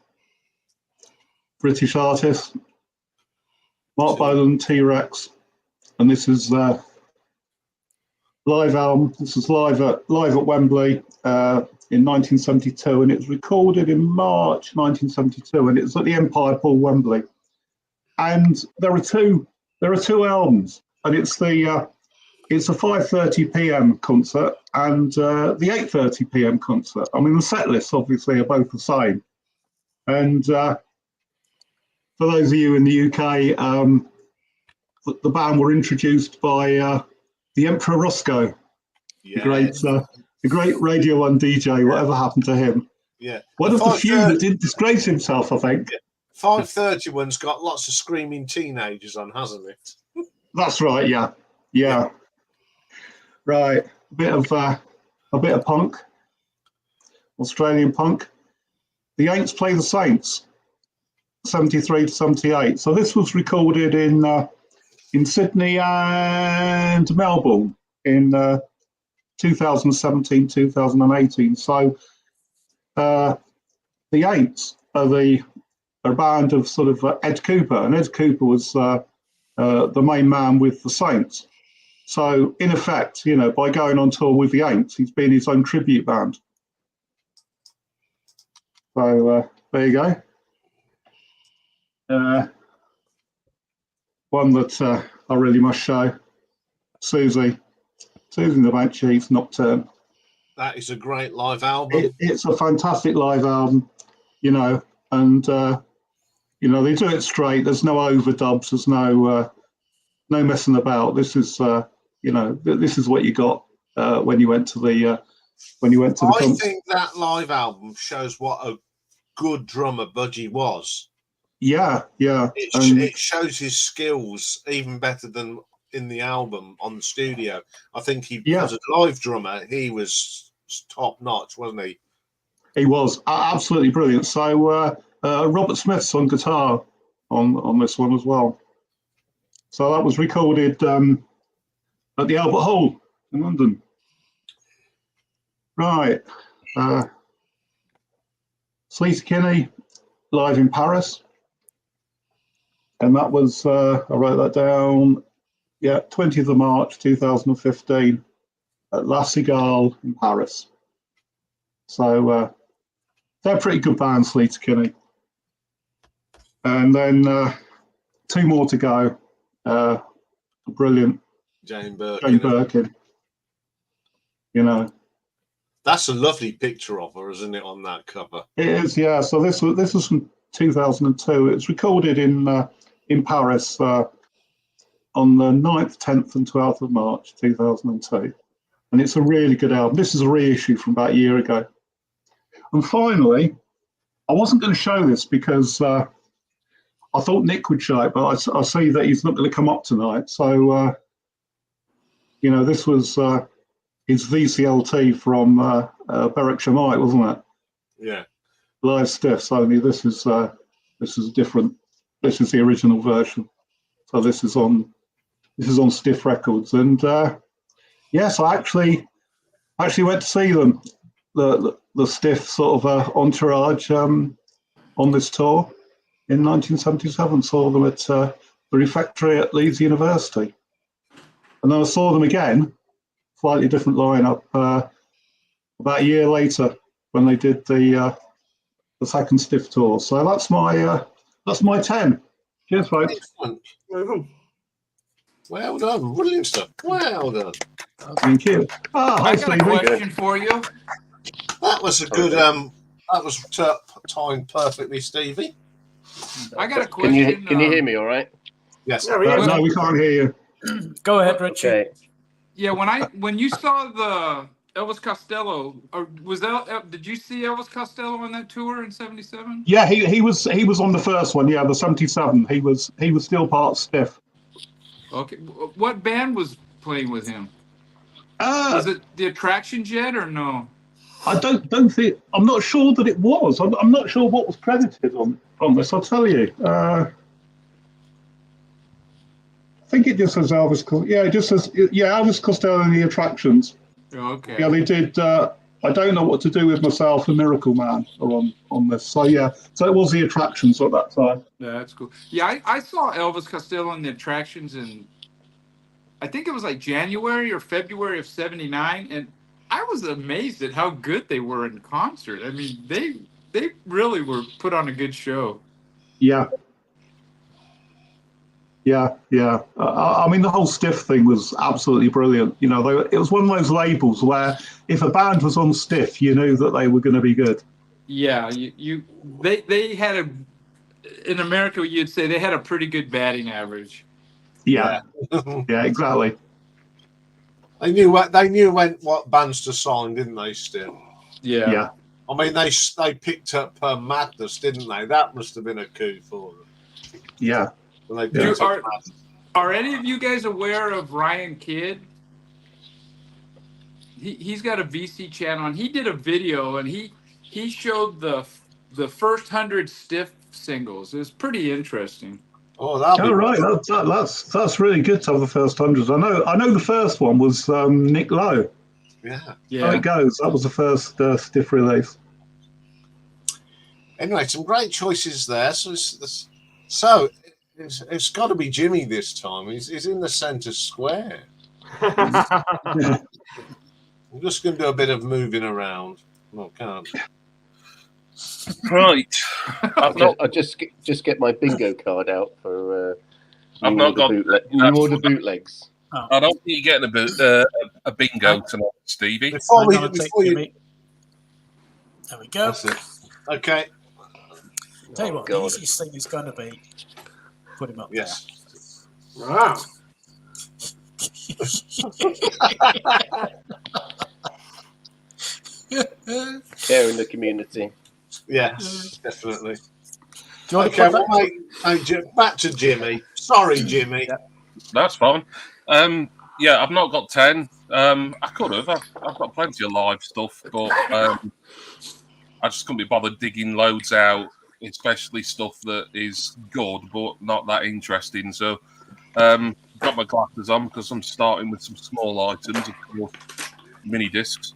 British artist, Mark Bolan, T-Rex, and this is live album. This is live at Wembley in 1972, and it was recorded in March 1972, and it was at the Empire Hall, Wembley. And there are two albums, and it's a 5:30 p.m. concert and the 8:30 p.m. concert. I mean, the set lists obviously are both the same. And for those of you in the UK, the band were introduced by the Emperor Roscoe, the great Radio 1 DJ. Whatever happened to him? Yeah, one of the few that didn't disgrace himself, I think. Yeah. 5:30 one's got lots of screaming teenagers on, hasn't it? That's right. Yeah. Right, a bit of punk, Australian punk. The Aints Play the Saints, 73 to 78. So this was recorded in Sydney and Melbourne in 2017, 2018. So the Aints are a band of sort of Ed Cooper, and Ed Cooper was the main man with the Saints. So, in effect, by going on tour with the Aints, he's been his own tribute band. So, there you go. One that I really must show. Susie and the Banshees, Nocturne. That is a great live album. It's a fantastic live album, and, they do it straight. There's no overdubs. There's no messing about. This is... this is what you got when you went to the concert. I think that live album shows what a good drummer Budgie was. Yeah. It shows his skills even better than in the album on the studio. I think as a live drummer, he was top notch, wasn't he? He was absolutely brilliant. So Robert Smith's on guitar on this one as well. So that was recorded at the Albert Hall in London. Right. Sleazy Kinney live in Paris. And that was, I wrote that down, 20th of March 2015 at La Cigale in Paris. So they're a pretty good band, Sleazy Kinney. And then two more to go. Brilliant. Jane Birkin. That's a lovely picture of her, isn't it, on that cover? It is, yeah. So this was from 2002. It was recorded in Paris on the 9th, 10th, and 12th of March 2002, and it's a really good album. This is a reissue from about a year ago. And finally, I wasn't going to show this because I thought Nick would show it, but I see that he's not going to come up tonight. So. This was his VCLT from Berwick Shamite, wasn't it? Yeah. Live stiffs. Only this is a different this is the original version. So this is on Stiff Records, and yes, I actually went to see them, the Stiff sort of entourage on this tour in 1977. Saw them at the refectory at Leeds University, and then I saw them again, slightly different lineup, about a year later when they did the second Stiff tour. So that's my 10. Cheers, folks. Excellent. Mhm. Well done. Brilliant stuff. Well done. Thank you. Hi, I got a Stevie. question for you. That was a good that was timed perfectly, Stevie. I got a Can you question. hear me all right? Yes. Yeah, yeah. No, we can't hear you. Go ahead, Richie. Okay. Yeah, when you saw the Elvis Costello, or was that? Did you see Elvis Costello on that tour in '77? Yeah, he was on the first one. Yeah, the 77. He was still part Stiff. Okay, what band was playing with him? Uh, Was it the Attractions yet or no? I don't think. I'm not sure that it was. I'm not sure what was credited on this. I'll tell you. I think it just says Elvis. Yeah, it just says Elvis Costello and the Attractions. Okay. Yeah, they did. I don't know what to do with myself and Miracle Man are on this. So yeah, so it was the Attractions at that time. Yeah, that's cool. Yeah, I saw Elvis Costello in the Attractions in, I think it was like January or February of '79, and I was amazed at how good they were in concert. I mean, they really were put on a good show. Yeah. I mean, the whole Stiff thing was absolutely brilliant. You know, it was one of those labels where if a band was on Stiff, you knew that they were going to be good. Yeah, they had in America you'd say they had a pretty good batting average. Yeah, yeah, exactly. They knew what bands to sign, didn't they? Still. Yeah. I mean, they picked up Madness, didn't they? That must have been a coup for them. Yeah. When they picked up Madness. Are any of you guys aware of Ryan Kidd? He's got a VC channel, and he did a video, and he showed the first 100 Stiff singles. It was pretty interesting. Oh, that'll be right. That's really good to have the first 100. I know the first one was Nick Lowe. Yeah. How it goes. That was the first Stiff release. Anyway, some great choices there. So it's got to be Jimmy this time. He's in the centre square. Yeah. I'm just going to do a bit of moving around. No, can't. Right. I'll just get my bingo card out for I've not got new order bootlegs. I don't think you're getting a bingo tonight, Stevie. Before Hang on a tick, you Jimmy. There we go. That's it. Okay. Tell you what, the God. easiest thing is going to be put him up Yes. Wow. Care in the community. Yes, definitely. Do you want Okay, to put well, back to Jimmy. Sorry, Jimmy. That's fine. Yeah, I've not got 10. I could have. I've got plenty of live stuff, but I just couldn't be bothered digging loads out, especially stuff that is good but not that interesting. So, got my glasses on because I'm starting with some small items, of course, mini discs.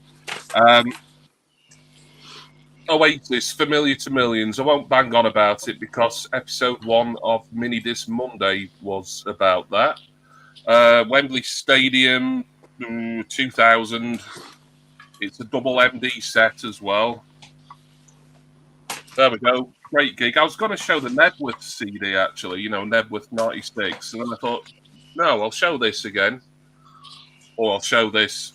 Oasis, Familiar to Millions. I won't bang on about it because episode 1 of Mini Disc Monday was about that. Wembley Stadium, 2000. It's a double MD set as well. There we go. Great gig. I was going to show the Nebworth CD, actually, Nebworth 96. And then I thought, no, I'll show this again. Or I'll show this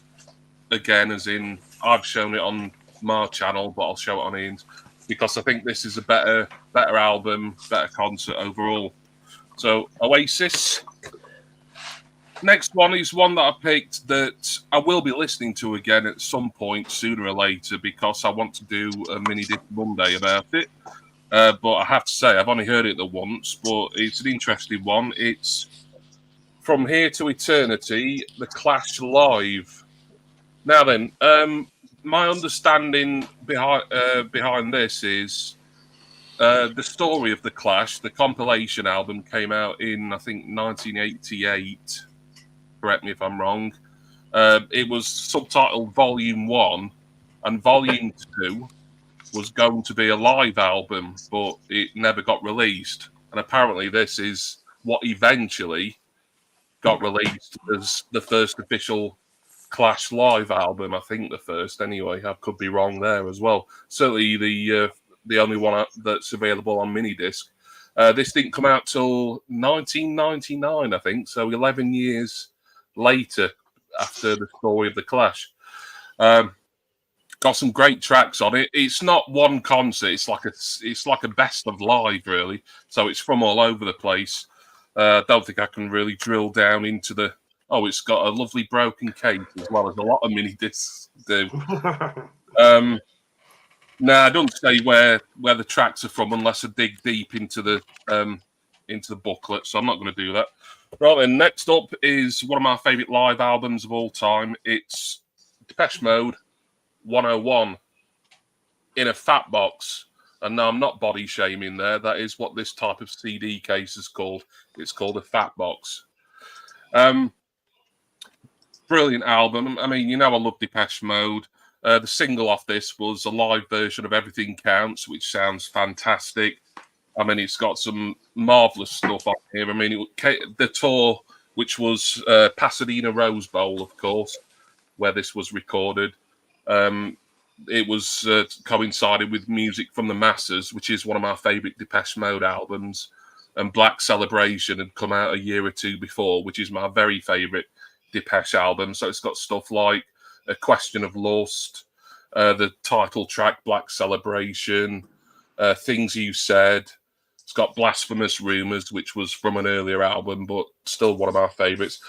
again, as in I've shown it on my channel, but I'll show it on Iain's, because I think this is a better album, better concert overall. So, Oasis. Next one is one that I picked that I will be listening to again at some point sooner or later because I want to do a mini disc Monday about it. But I have to say, I've only heard it the once, but it's an interesting one. It's From Here to Eternity, The Clash Live. Now then, my understanding behind this is The Story of the Clash, the compilation album, came out in, I think, 1988. Correct me if I'm wrong. It was subtitled Volume 1, and Volume 2 was going to be a live album, but it never got released. And apparently this is what eventually got released as the first official Clash live album. I think the first, anyway. I could be wrong there as well. Certainly the only one that's available on mini disc. This didn't come out till 1999, I think. So 11 years later, after the Story of the Clash. Got some great tracks on it. It's not one concert. It's like a best of live, really. So it's from all over the place. Don't think I can really drill down into the. Oh, it's got a lovely broken case as well as a lot of mini discs do. No, I don't say where the tracks are from unless I dig deep into the booklet. So I'm not going to do that. Right then, next up is one of my favourite live albums of all time. It's Depeche Mode 101 in a fat box. And no, I'm not body shaming there. That is what this type of CD case is called. It's called a fat box. Brilliant album. I mean, I love Depeche Mode. The single off this was a live version of Everything Counts, which sounds fantastic. I mean, it's got some marvellous stuff on here. I mean, the tour, which was Pasadena Rose Bowl, of course, where this was recorded. It was coincided with Music from the Masses, which is one of my favourite Depeche Mode albums. And Black Celebration had come out a year or two before, which is my very favourite Depeche album. So it's got stuff like A Question of Lust, the title track Black Celebration, Things You Said. It's got Blasphemous Rumours, which was from an earlier album, but still one of my favourites.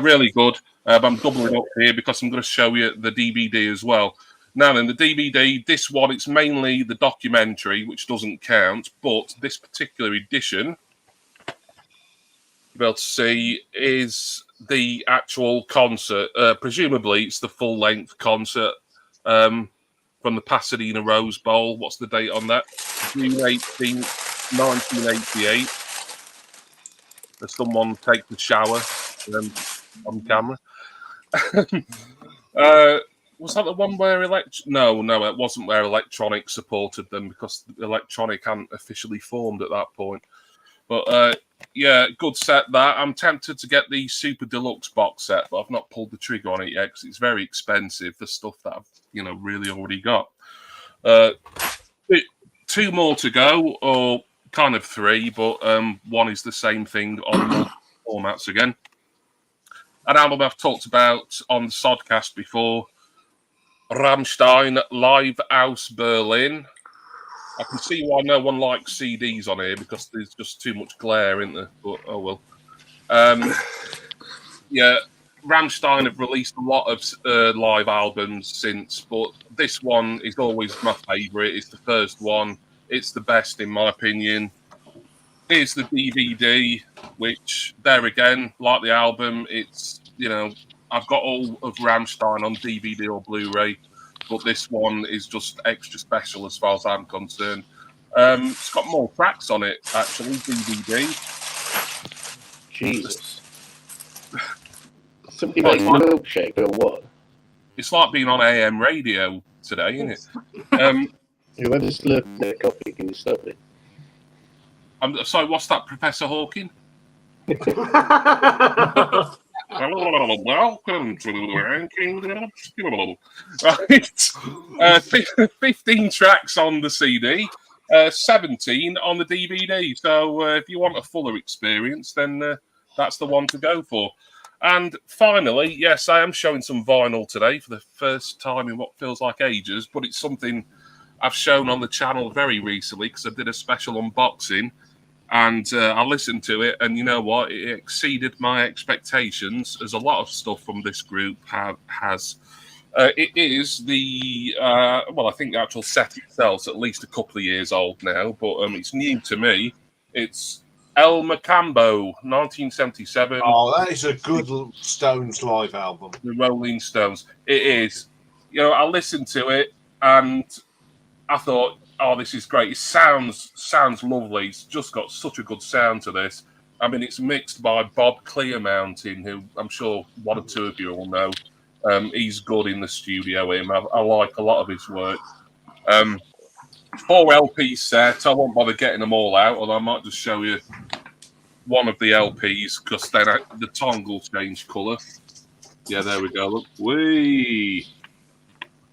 Really good. But I'm doubling up here because I'm going to show you the DVD as well. Now then, the DVD, this one, it's mainly the documentary, which doesn't count, but this particular edition, you'll be able to see, is the actual concert. Presumably, it's the full-length concert from the Pasadena Rose Bowl. What's the date on that? June 18th. 1988. There's someone take the shower on camera. Was that the one where No, it wasn't where Electronic supported them because Electronic hadn't officially formed at that point. But yeah, good set that. I'm tempted to get the Super Deluxe box set, but I've not pulled the trigger on it yet because it's very expensive for stuff that I've really already got. 2 more to go, or kind of 3, but one is the same thing on formats again. An album I've talked about on the Sodcast before, Rammstein Live Aus Berlin. I can see why no one likes CDs on here because there's just too much glare, isn't there? But oh well. Yeah, Rammstein have released a lot of live albums since, but this one is always my favourite. It's the first one. It's the best, in my opinion. Here's the DVD, which, there again, like the album, it's, I've got all of Rammstein on DVD or Blu-ray, but this one is just extra special as far as I'm concerned. It's got more tracks on it, actually, DVD. Jesus. Somebody making a milkshake or what? It's like being on AM radio today, isn't it? Whoever's slurping their coffee, can you stop it? I'm sorry, what's that, Professor Hawking? Welcome to the ranking. Right. 15 tracks on the CD, 17 on the DVD. So if you want a fuller experience, then that's the one to go for. And finally, yes, I am showing some vinyl today for the first time in what feels like ages, but it's something I've shown on the channel very recently because I did a special unboxing and I listened to it, and you know what? It exceeded my expectations, as a lot of stuff from this group has. It is the, well, I think the actual set itself is at least a couple of years old now, but it's new to me. It's El Macambo, 1977. Oh, that is a good Stones live album. The Rolling Stones. It is. I listened to it and I thought, oh, this is great. It sounds lovely. It's just got such a good sound to this. I mean, it's mixed by Bob Clearmountain, who I'm sure one or two of you will know. He's good in the studio. I like a lot of his work. 4 LP set. I won't bother getting them all out, although I might just show you one of the LPs because then the tongue will change colour. Yeah, there we go. Look, wee!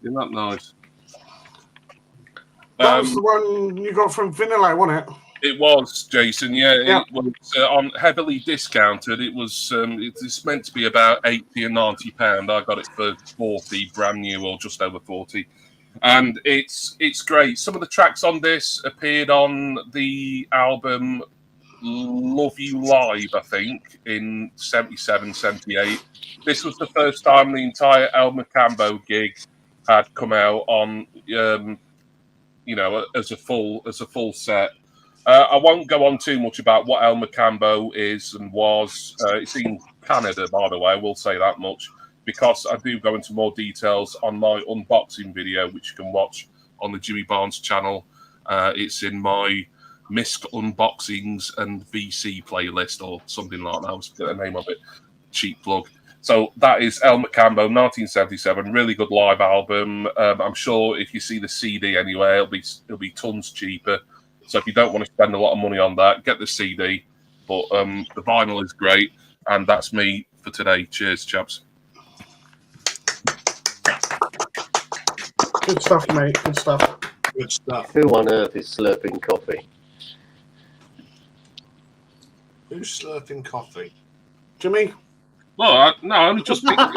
Isn't that nice? That was the one you got from Vanilla, wasn't it? It was, Jason. Yeah, Yeah. it was on heavily discounted. It was. It's meant to be about £80 and £90. I got it for 40, brand new, or just over 40. And it's great. Some of the tracks on this appeared on the album Love You Live, I think, in 77, 78. This was the first time the entire El Macambo gig had come out on, as a full set. I won't go on too much about what El Macambo is and was. It's in Canada, by the way. I will say that much because I do go into more details on my unboxing video, which you can watch on the Jimmy Barnes channel. It's in my Misc Unboxings and VC playlist or something like that. I was forget the name of it. Cheap plug. So that is El Macambo, 1977. Really good live album. I'm sure if you see the CD anyway, it'll be tons cheaper. So if you don't want to spend a lot of money on that, get the CD. But the vinyl is great, and that's me for today. Cheers, chaps. Good stuff, mate. Good stuff. Good stuff. Who on earth is slurping coffee? Who's slurping coffee? Jimmy? Well, no, I only just picked it.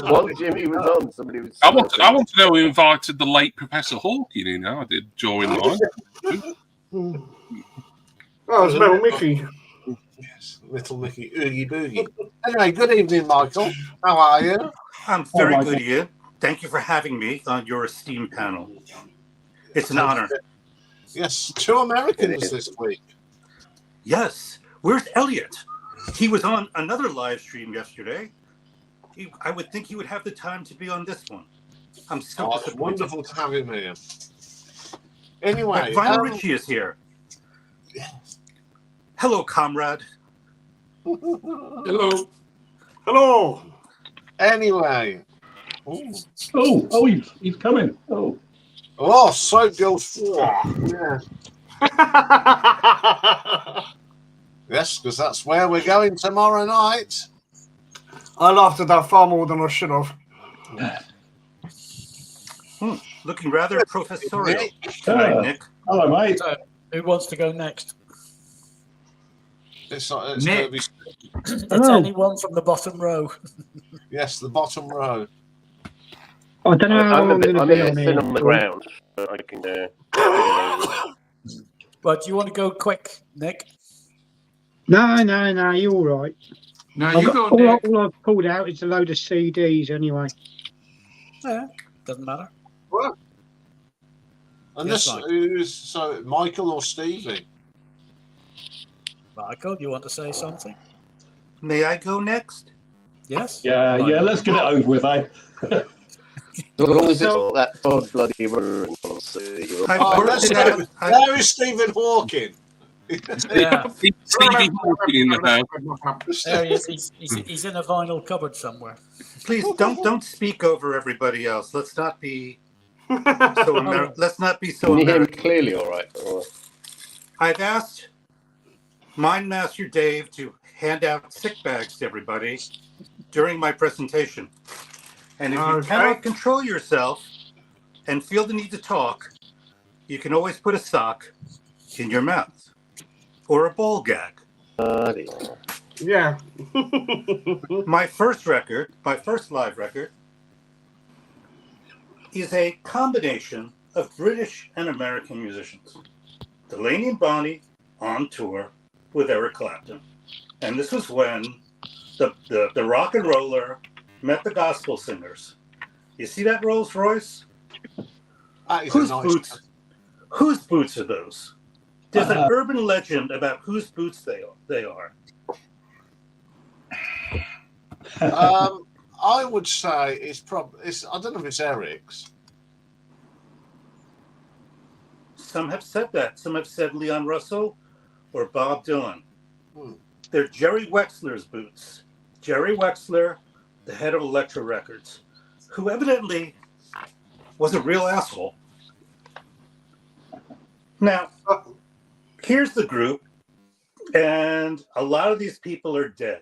While Jimmy was on, somebody was. I want to know who invited the late Professor Hawking in. I did during live. Oh, it's little Mickey. Yes, little Mickey, Oogie Boogie. Anyway, good evening, Michael. How are you? I'm very good, Iain. Thank you for having me on your esteemed panel. It's an honor. Yes, 2 Americans this week. Yes. Where's Elliot? He was on another live stream yesterday. I would think he would have the time to be on this one. I'm so It's disappointed. wonderful to have him here. Anyway, Vinyl Richie is here. Hello, comrade. Hello. Hello. Anyway. Oh, he's coming. Oh, Soap Girls 4. Yeah. Yes, because that's where we're going tomorrow night. I laughed at that far more than I should have. Looking rather professorial tonight, Nick. Hello, mate. So, who wants to go next? It's Nick. gonna be, It's anyone from the bottom row. yes, the bottom row. I don't know how I'm long a I'm bit, going to be on thin here. on the ground, but I can. But do you want to go quick, Nick? No, you're all right. No, you go, all, Nick. all I've pulled out is a load of CDs anyway. Yeah, doesn't matter. What? And Yes, this Mike. who's so Michael or Stevie? Michael, you want to say something? May I go next? Yes? Yeah, let's get it over with, eh? As long as it's not that odd bloody run. I've worked it out. There is Stephen Hawking. Yeah. Stevie Hawking in the house. There he is. He's in a vinyl cupboard somewhere. Please don't speak over everybody else. Let's not be so let's not be so Can you hear me American. clearly all right? Or- I've asked Mine Master Dave to hand out sick bags to everybody during my presentation. And if you Okay. cannot control yourself and feel the need to talk, you can always put a sock in your mouth or a ball gag. Yeah. My first live record, is a combination of British and American musicians. Delaney and Bonnie on tour with Eric Clapton. And this was when the rock and roller met the gospel singers. You see that Rolls Royce? That is Whose a nice boots? Whose boots are those? There's an urban legend about whose boots they are. I would say it's probably. I don't know if it's Eric's. some have said that. Some have said Leon Russell or Bob Dylan. Hmm. They're Jerry Wexler's boots. Jerry Wexler, the head of Elektra Records, who evidently was a real asshole. Now, here's the group, and a lot of these people are dead.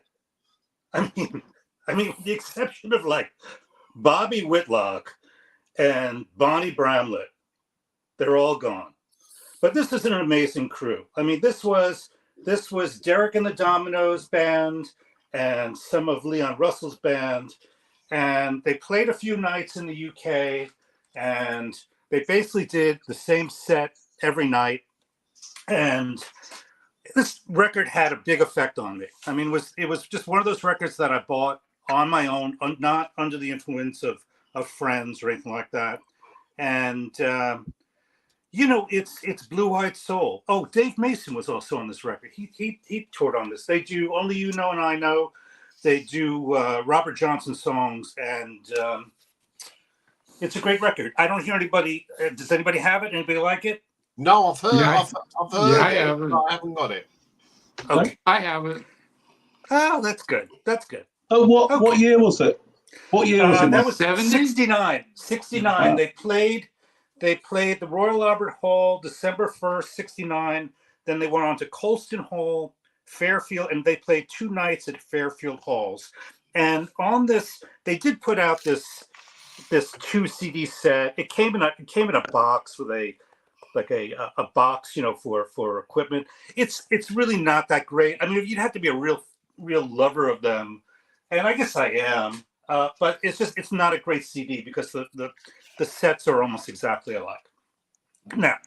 I mean, with the exception of like Bobby Whitlock and Bonnie Bramlett, they're all gone. But this is an amazing crew. I mean, this was Derek and the Dominoes band and some of Leon Russell's band, and they played a few nights in the UK, and they basically did the same set every night. And this record had a big effect on me. I mean, it was just one of those records that I bought on my own, not under the influence of friends or anything like that. And you know, it's Blue-Eyed Soul. Oh, Dave Mason was also on this record. He toured on this. They do Only You Know and I Know. They do Robert Johnson songs, and it's a great record. I don't hear anybody. Does anybody have it? Anybody like it? No, I've heard. Yeah, I've heard I it. haven't. But I haven't got it. Okay. I have it. Oh, that's good. That's good. Oh, what Okay. year was it? What year was it? That was 70? 69. 69. They played the Royal Albert Hall December 1st, 69. Then they went on to Colston Hall, Fairfield, and they played 2 nights at Fairfield Halls. And on this, they did put out this 2 CD set. It came in a box with a box, you know, for equipment. It's really not that great. I mean, you'd have to be a real lover of them, and I guess I am. But it's not a great CD because the sets are almost exactly alike. Now,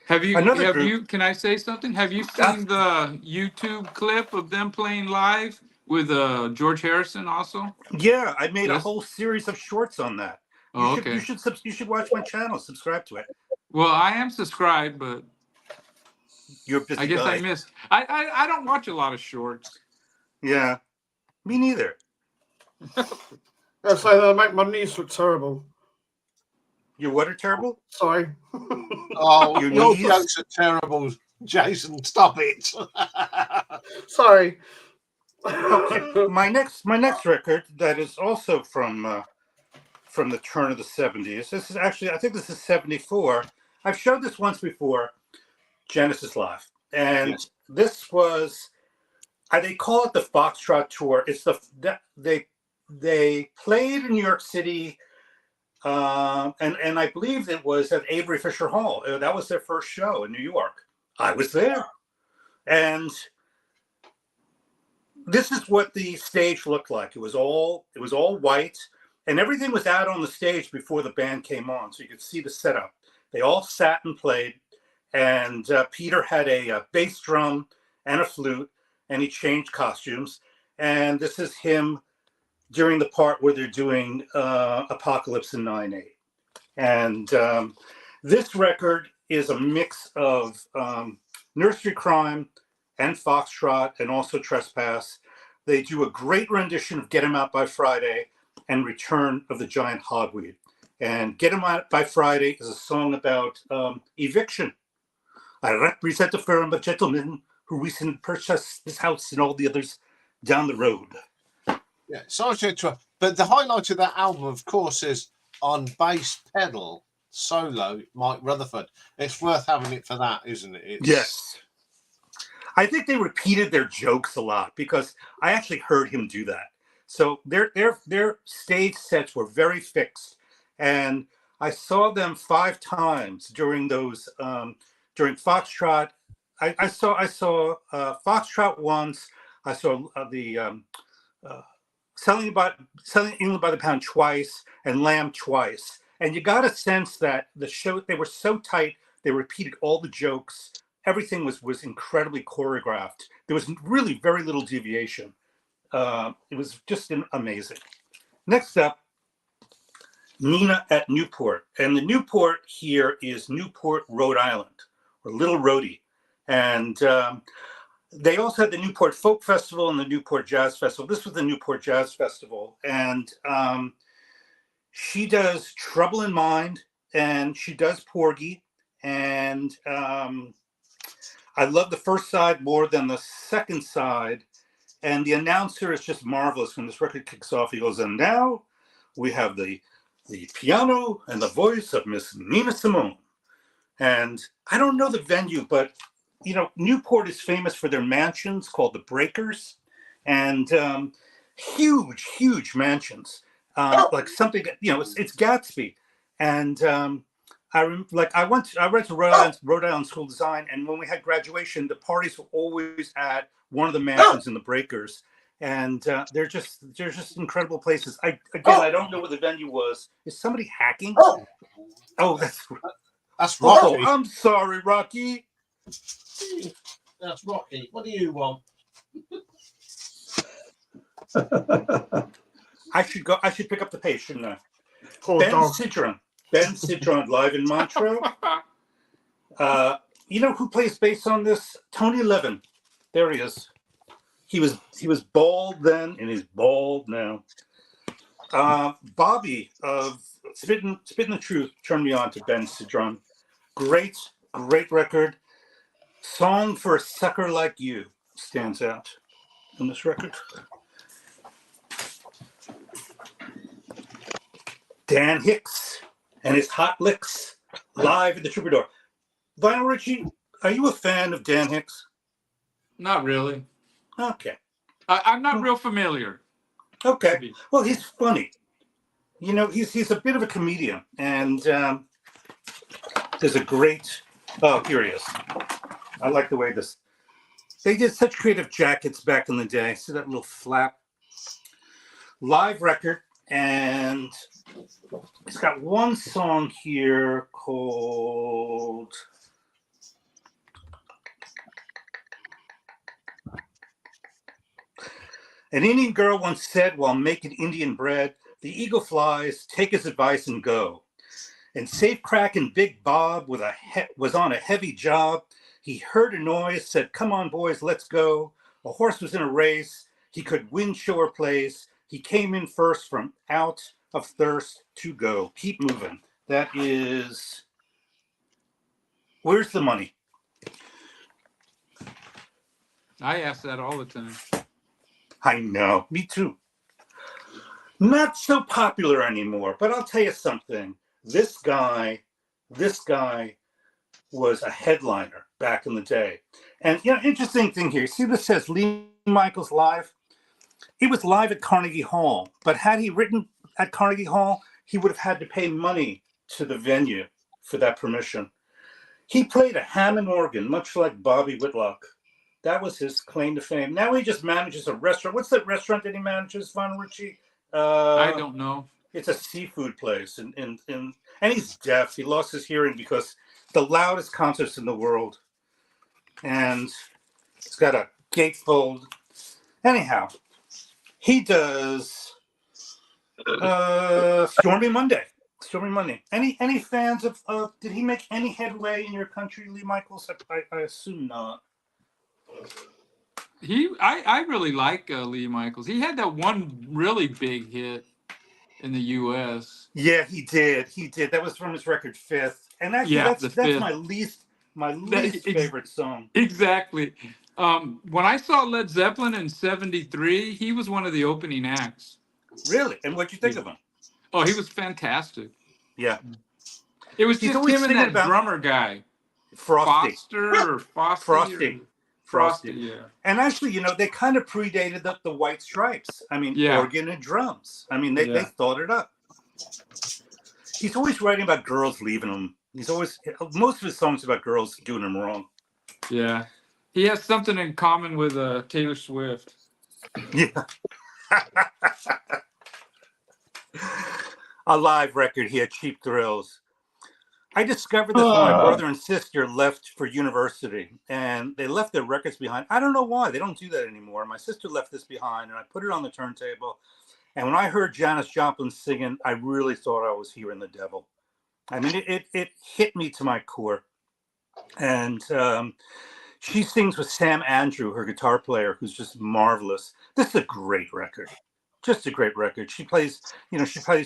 can I say something? Have you seen the YouTube clip of them playing live with George Harrison also? Yeah, I made a whole series of shorts on that. Okay. You should watch my channel, subscribe to it. Well, I am subscribed, but you're a busy I guess guy. I missed. I don't watch a lot of shorts. Yeah, me neither. That's like they make my knees look terrible. Your what are terrible? Sorry. Oh, Your your knees? jokes are terrible, Jason. Stop it. Sorry. Okay. My next record that is also from the turn of the 70s. This is actually, I think this is 74. I've showed this once before, Genesis Live. And Yes. this was, they call it the Foxtrot Tour. It's they played in New York City, and I believe it was at Avery Fisher Hall. That was their first show in New York. I was there. And this is what the stage looked like. It was all white. And everything was out on the stage before the band came on, so you could see the setup. They all sat and played, and Peter had a bass drum and a flute, and he changed costumes. And this is him during the part where they're doing Apocalypse in 9/8. And this record is a mix of Nursery Crime and Foxtrot and also Trespass. They do a great rendition of Get 'Em Out by Friday and Return of the Giant Hogweed. And Get 'Em Out by Friday is a song about eviction. I represent a firm of gentlemen who recently purchased this house and all the others down the road. Yeah, sorry to interrupt, but the highlight of that album, of course, is on bass pedal solo, Mike Rutherford. It's worth having it for that, isn't it? Yes. I think they repeated their jokes a lot because I actually heard him do that. So their stage sets were very fixed, and I saw them 5 times during those during Foxtrot. I saw Foxtrot once. I saw Selling England by the Pound twice, and Lamb twice. And you got a sense that the show, they were so tight. They repeated all the jokes. Everything was incredibly choreographed. There was really very little deviation. It was just amazing. Next up, Nina at Newport. And the Newport here is Newport, Rhode Island, or Little Rhodey. And they also had the Newport Folk Festival and the Newport Jazz Festival. This was the Newport Jazz Festival. And she does Trouble in Mind, and she does Porgy, and I love the first side more than the second side. And the announcer is just marvelous when this record kicks off. He goes, and now we have the piano and the voice of Miss Nina Simone. And I don't know the venue, but you know, Newport is famous for their mansions called the Breakers, and huge mansions, like something that, you know, it's Gatsby. And I went to Rhode Island School of Design, and when we had graduation, the parties were always at one of the mansions in the Breakers, and they're just incredible places. I don't know what the venue was. Is somebody hacking? Oh, that's Rocky. Oh, I'm sorry, Rocky. That's Rocky. What do you want? I should pick up the pace, shouldn't I? Poor Ben dog. Citron live in Montreux. You know who plays bass on this? Tony Levin. There he is. He was bald then, and he's bald now. Bobby of Spittin' the Truth turned me on to Ben Citron. Great record. Song for a Sucker Like You stands out on this record. Dan Hicks and his Hot Licks live at the Troubadour. Vinyl Richie, are you a fan of Dan Hicks? Not really. Okay. I'm not real familiar. Okay. Well, he's funny. You know, he's a bit of a comedian, and there's a great. Oh, here he is. I like the way this. They did such creative jackets back in the day. See that little flap? Live record, and it's got one song here called. An Indian girl once said while making Indian bread, the eagle flies, take his advice and go. And safe crack and Big Bob was on a heavy job. He heard a noise, said, come on, boys, let's go. A horse was in a race. He could win show or place. He came in first from out of thirst to go. Keep moving. That is, where's the money? I ask that all the time. I know, me too. Not so popular anymore, but I'll tell you something. This guy was a headliner back in the day. And, you know, interesting thing here. See, this says Lee Michaels live. He was live at Carnegie Hall, but had he written at Carnegie Hall, he would have had to pay money to the venue for that permission. He played a Hammond organ, much like Bobby Whitlock. That was his claim to fame. Now he just manages a restaurant. What's that restaurant that he manages, Von Ritchie? I don't know. It's a seafood place, and he's deaf. He lost his hearing because the loudest concerts in the world, and it's got a gatefold. Anyhow, he does Stormy Monday. Stormy Monday. Any fans of? Did he make any headway in your country, Lee Michaels? I assume not. I really like Lee Michaels. He had that one really big hit in the U.S. Yeah, he did. That was from his record Fifth, and actually, that's my least favorite song. Exactly. When I saw Led Zeppelin in '73, he was one of the opening acts. Really? And what'd you think of him? Oh, he was fantastic. Yeah. It was just him and that drummer guy, Frosty. Frosty, yeah. And actually, you know, they kind of predated the White Stripes. I mean, organ and drums. I mean, they thought it up. He's always writing about girls leaving him. Most of his songs about girls doing him wrong. Yeah. He has something in common with Taylor Swift. Yeah. A live record here, Cheap Thrills. I discovered this when my brother and sister left for university, and they left their records behind. I don't know why. They don't do that anymore. My sister left this behind, and I put it on the turntable. And when I heard Janis Joplin singing, I really thought I was hearing the devil. I mean, it hit me to my core. And she sings with Sam Andrew, her guitar player, who's just marvelous. This is a great record. Just a great record. She plays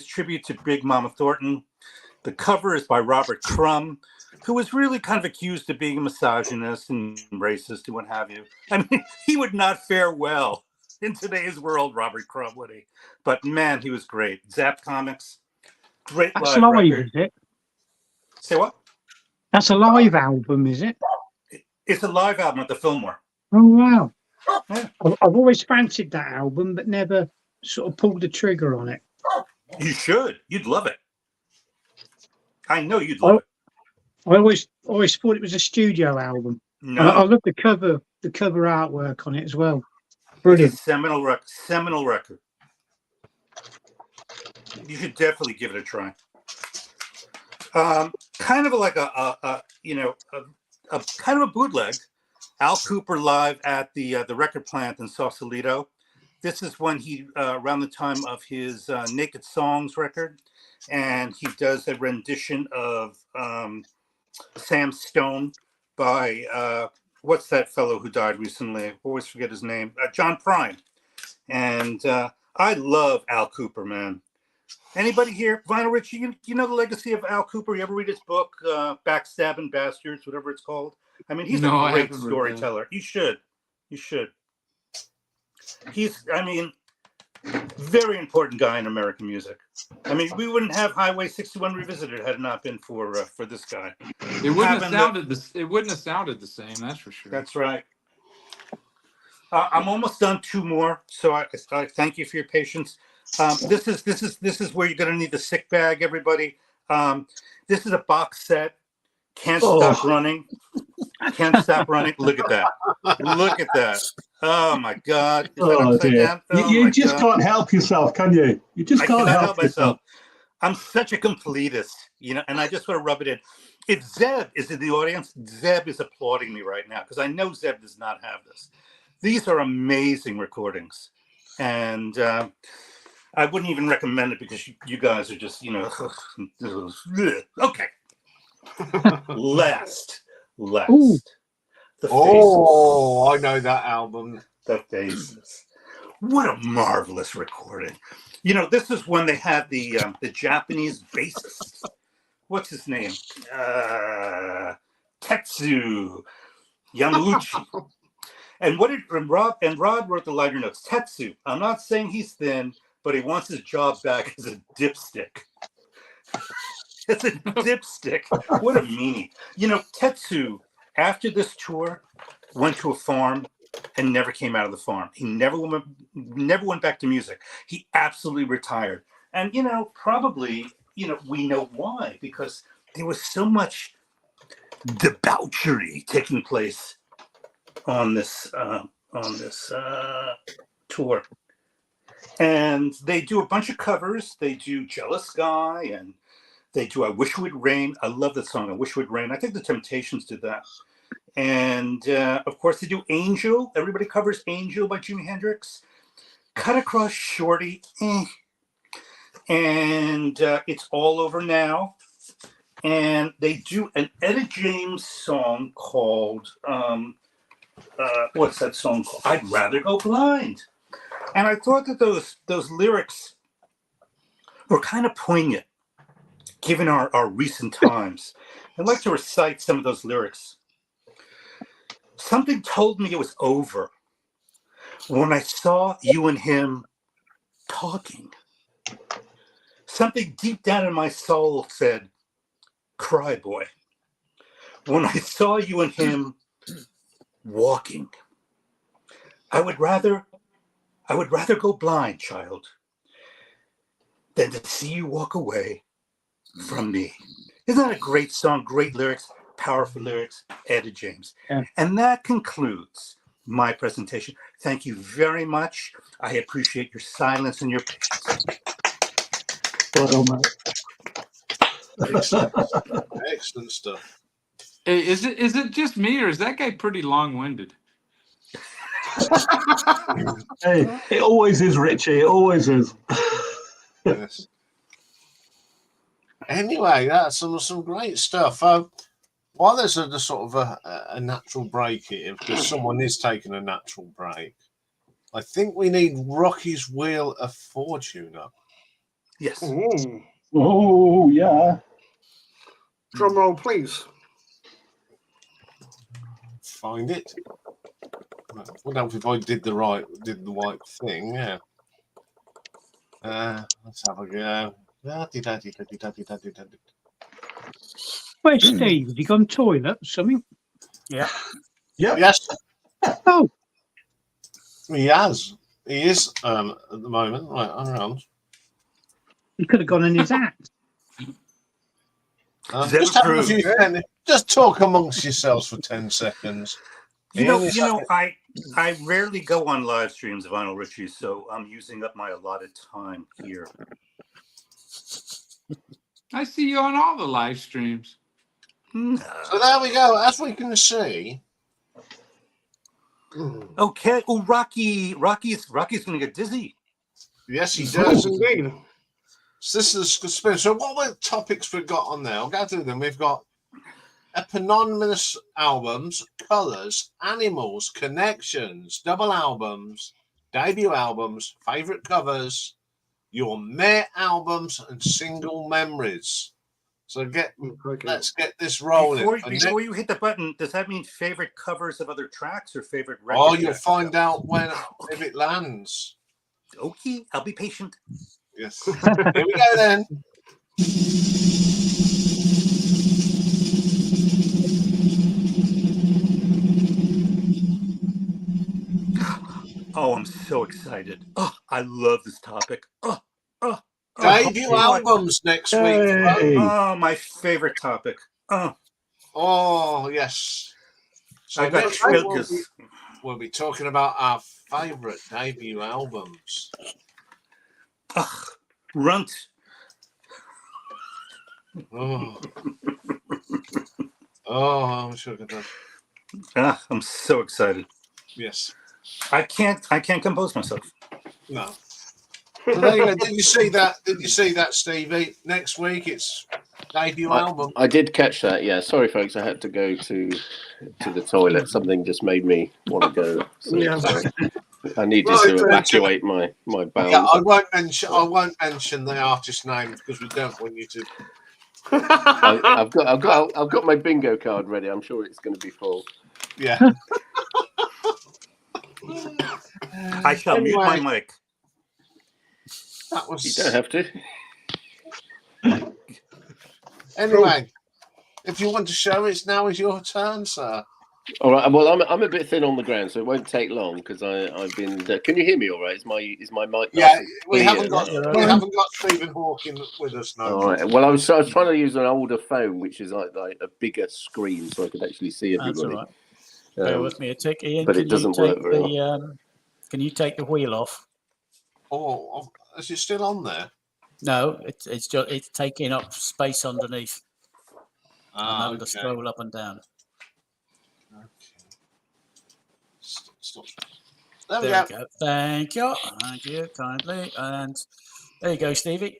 tribute to Big Mama Thornton. The cover is by Robert Crumb. who was really kind of accused of being a misogynist and racist and what have you. I mean, he would not fare well in today's world, Robert Crumb, would he? But man, he was great. Zap Comics, great That's live live, record. is it? Say what? That's a live album, is it? It's a live album at the Fillmore. Oh, wow. Yeah. I've always fancied that album, but never sort of pulled the trigger on it. You should. You'd love it. I know you'd love it. I always thought it was a studio album. No, I love the cover artwork on it as well. it's a Brilliant. seminal record. You should definitely give it a try. Kind of like a kind of a bootleg. Al Cooper live at the record plant in Sausalito. This is when he around the time of his Naked Songs record, and he does a rendition of Sam Stone by what's that fellow who died recently? I always forget his name. John Prine. And I love Al Cooper, man. Anybody here, Vinyl Richie? You know the legacy of Al Cooper? You ever read his book, Backstabbing Bastards, whatever it's called? I mean, he's No, a I great haven't read that. storyteller. You should. He's, I mean, very important guy in American music. I mean, we wouldn't have Highway 61 Revisited had it not been for this guy. It wouldn't have sounded the same. That's for sure. That's right. I'm almost done. Two more, so I thank you for your patience. This is where you're going to need the sick bag, everybody. This is a box set. Can't stop running. Can't stop running. Look at that. Look at that. Oh my God. Is that upside down? Oh, you my just God. can't help yourself, can you? You just I can't cannot help help myself. I'm such a completist, and I just want to rub it in. If Zeb is in the audience, Zeb is applauding me right now because I know Zeb does not have this. These are amazing recordings, and I wouldn't even recommend it because you guys are just, okay. Last. Ooh. The Faces. Oh, I know that album. The Faces. What a marvelous recording. This is when they had the Japanese bassist. What's his name? Tetsu Yamauchi. And Rod wrote the liner notes. Tetsu, I'm not saying he's thin, but he wants his job back as a dipstick. It's a dipstick. What a meanie. Tetsu, after this tour, went to a farm and never came out of the farm. He never went back to music. He absolutely retired. And, probably, we know why, because there was so much debauchery taking place on this tour. And they do a bunch of covers. They do Jealous Guy, and they do I Wish It Would Rain. I love that song, I Wish It Would Rain. I think the Temptations did that. And, of course, they do Angel. Everybody covers Angel by Jimi Hendrix. Cut Across Shorty. And It's All Over Now. And they do an Etta James song called, what's that song called? I'd Rather Go Blind. And I thought that those lyrics were kind of poignant, given our recent times. I'd like to recite some of those lyrics. Something told me it was over when I saw you and him talking. Something deep down in my soul said, cry, boy. When I saw you and him walking, I would rather go blind, child, than to see you walk away from me. Isn't that a great song? Great lyrics, powerful lyrics, Etta James. Yeah. And that concludes my presentation. Thank you very much. I appreciate your silence and your patience. Well done, Excellent. Excellent stuff. Hey, is it just me, or is that guy pretty long-winded? Hey, it always is, Richie. It always is. Yes. Anyway, that's some great stuff. While there's a sort of a natural break here, because someone is taking a natural break, I think we need Rocky's Wheel of Fortune up. Yes. Ooh. Oh, yeah. Drum roll, please. find it. Would help if I did the right thing. Yeah. Let's have a go. Where's Steve? Has he gone toilet or something? Yeah. Yep. Yes, Oh, he has. He is at the moment. Right, around. he could have gone in his act. Just have a few. Just talk amongst yourselves for 10 seconds. You know, I rarely go on live streams of Vinyl Richie, so I'm using up my allotted time here. I see you on all the live streams. So there we go. As we can see. Okay. Oh, Rocky's going to get dizzy. Yes, he does. Indeed. So this is the spirit. So what were the topics we've got on there? I'll go through them. We've got eponymous albums, colours, animals, connections, double albums, debut albums, favourite covers, your Met albums, and single memories. So let's get this rolling. Before you hit the button, does that mean favorite covers of other tracks or favorite records? Oh, you'll find out if it lands. Okay, I'll be patient. Yes. Here we go then. Oh, I'm so excited. Oh, I love this topic. Debut albums next week. Oh, my favorite topic. Oh, yes. So I got next week chills. we'll be talking about our favourite debut albums. Runt. Oh, I'm sure I can. I'm so excited. Yes. I can't compose myself. No. So there you go. Did you see that? Did you see that, Stevie? Next week it's debut album. I did catch that. Yeah, sorry, folks. I had to go to the toilet. Something just made me want to go. So, I needed to evacuate my bowels. Yeah, I won't mention the artist name because we don't want you to. I've got my bingo card ready. I'm sure it's going to be full. Yeah. I shall mute my mic. That was. You don't have to. Anyway, if you want to show it, now is your turn, sir. All right. Well, I'm a bit thin on the ground, so it won't take long because I've been. Can you hear me? All right? Is my mic? Yeah, we haven't got Stephen Hawking with us now. All right. Well, I was trying to use an older phone, which is like a bigger screen, so I could actually see everybody. That's all right. Bear with me a tick, Ian. But it doesn't work very well. Can you take the wheel off? Oh, is it still on there? No, it's taking up space underneath. I'm having to scroll up and down. Okay. Stop. There we go. Thank you kindly, and there you go, Stevie.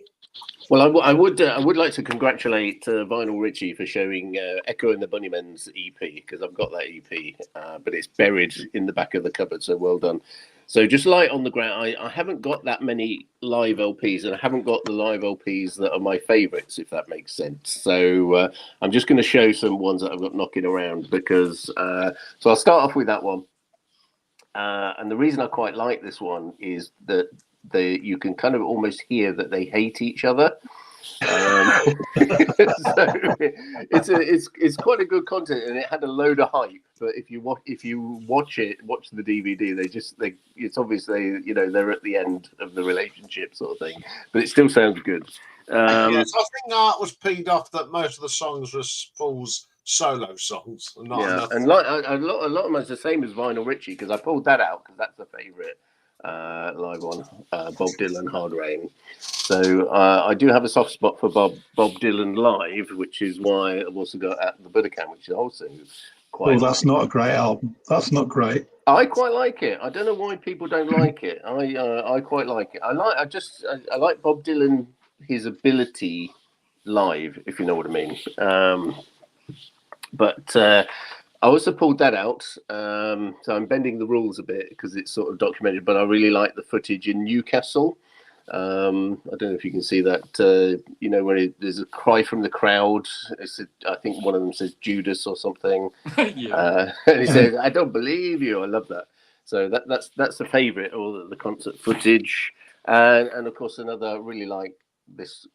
Well, I would like to congratulate Vinyl Richie for showing Echo and the Bunnymen's EP because I've got that EP, but it's buried in the back of the cupboard. So well done. So just light on the ground. I haven't got that many live LPs, and I haven't got the live LPs that are my favourites, if that makes sense. So I'm just going to show some ones that I've got knocking around because. So I'll start off with that one, and the reason I quite like this one is that you can kind of almost hear that they hate each other. So it's quite a good content, and it had a load of hype. But if you watch the DVD, it's obvious they're at the end of the relationship sort of thing. But it still sounds good. Yes, I think Art was peed off that most of the songs were Paul's solo songs. And not enough. And like a lot of them are the same as Vinyl Richie because I pulled that out because that's a favourite. Live one, Bob Dylan, Hard Rain. So I do have a soft spot for Bob Dylan live, which is why I've also got At the Budokan, which is also quite. Oh, that's not a great album. That's not great. I quite like it. I don't know why people don't like it. I quite like it. I like Bob Dylan, his ability live, if you know what I mean. But I also pulled that out, so I'm bending the rules a bit because it's sort of documented, but I really like the footage in Newcastle I don't know if you can see that. You know, where there's a cry from the crowd. I think one of them says Judas or something. Yeah. And he says, "I don't believe you." I love that. So that's a favourite, or the concert footage, and of course another really like this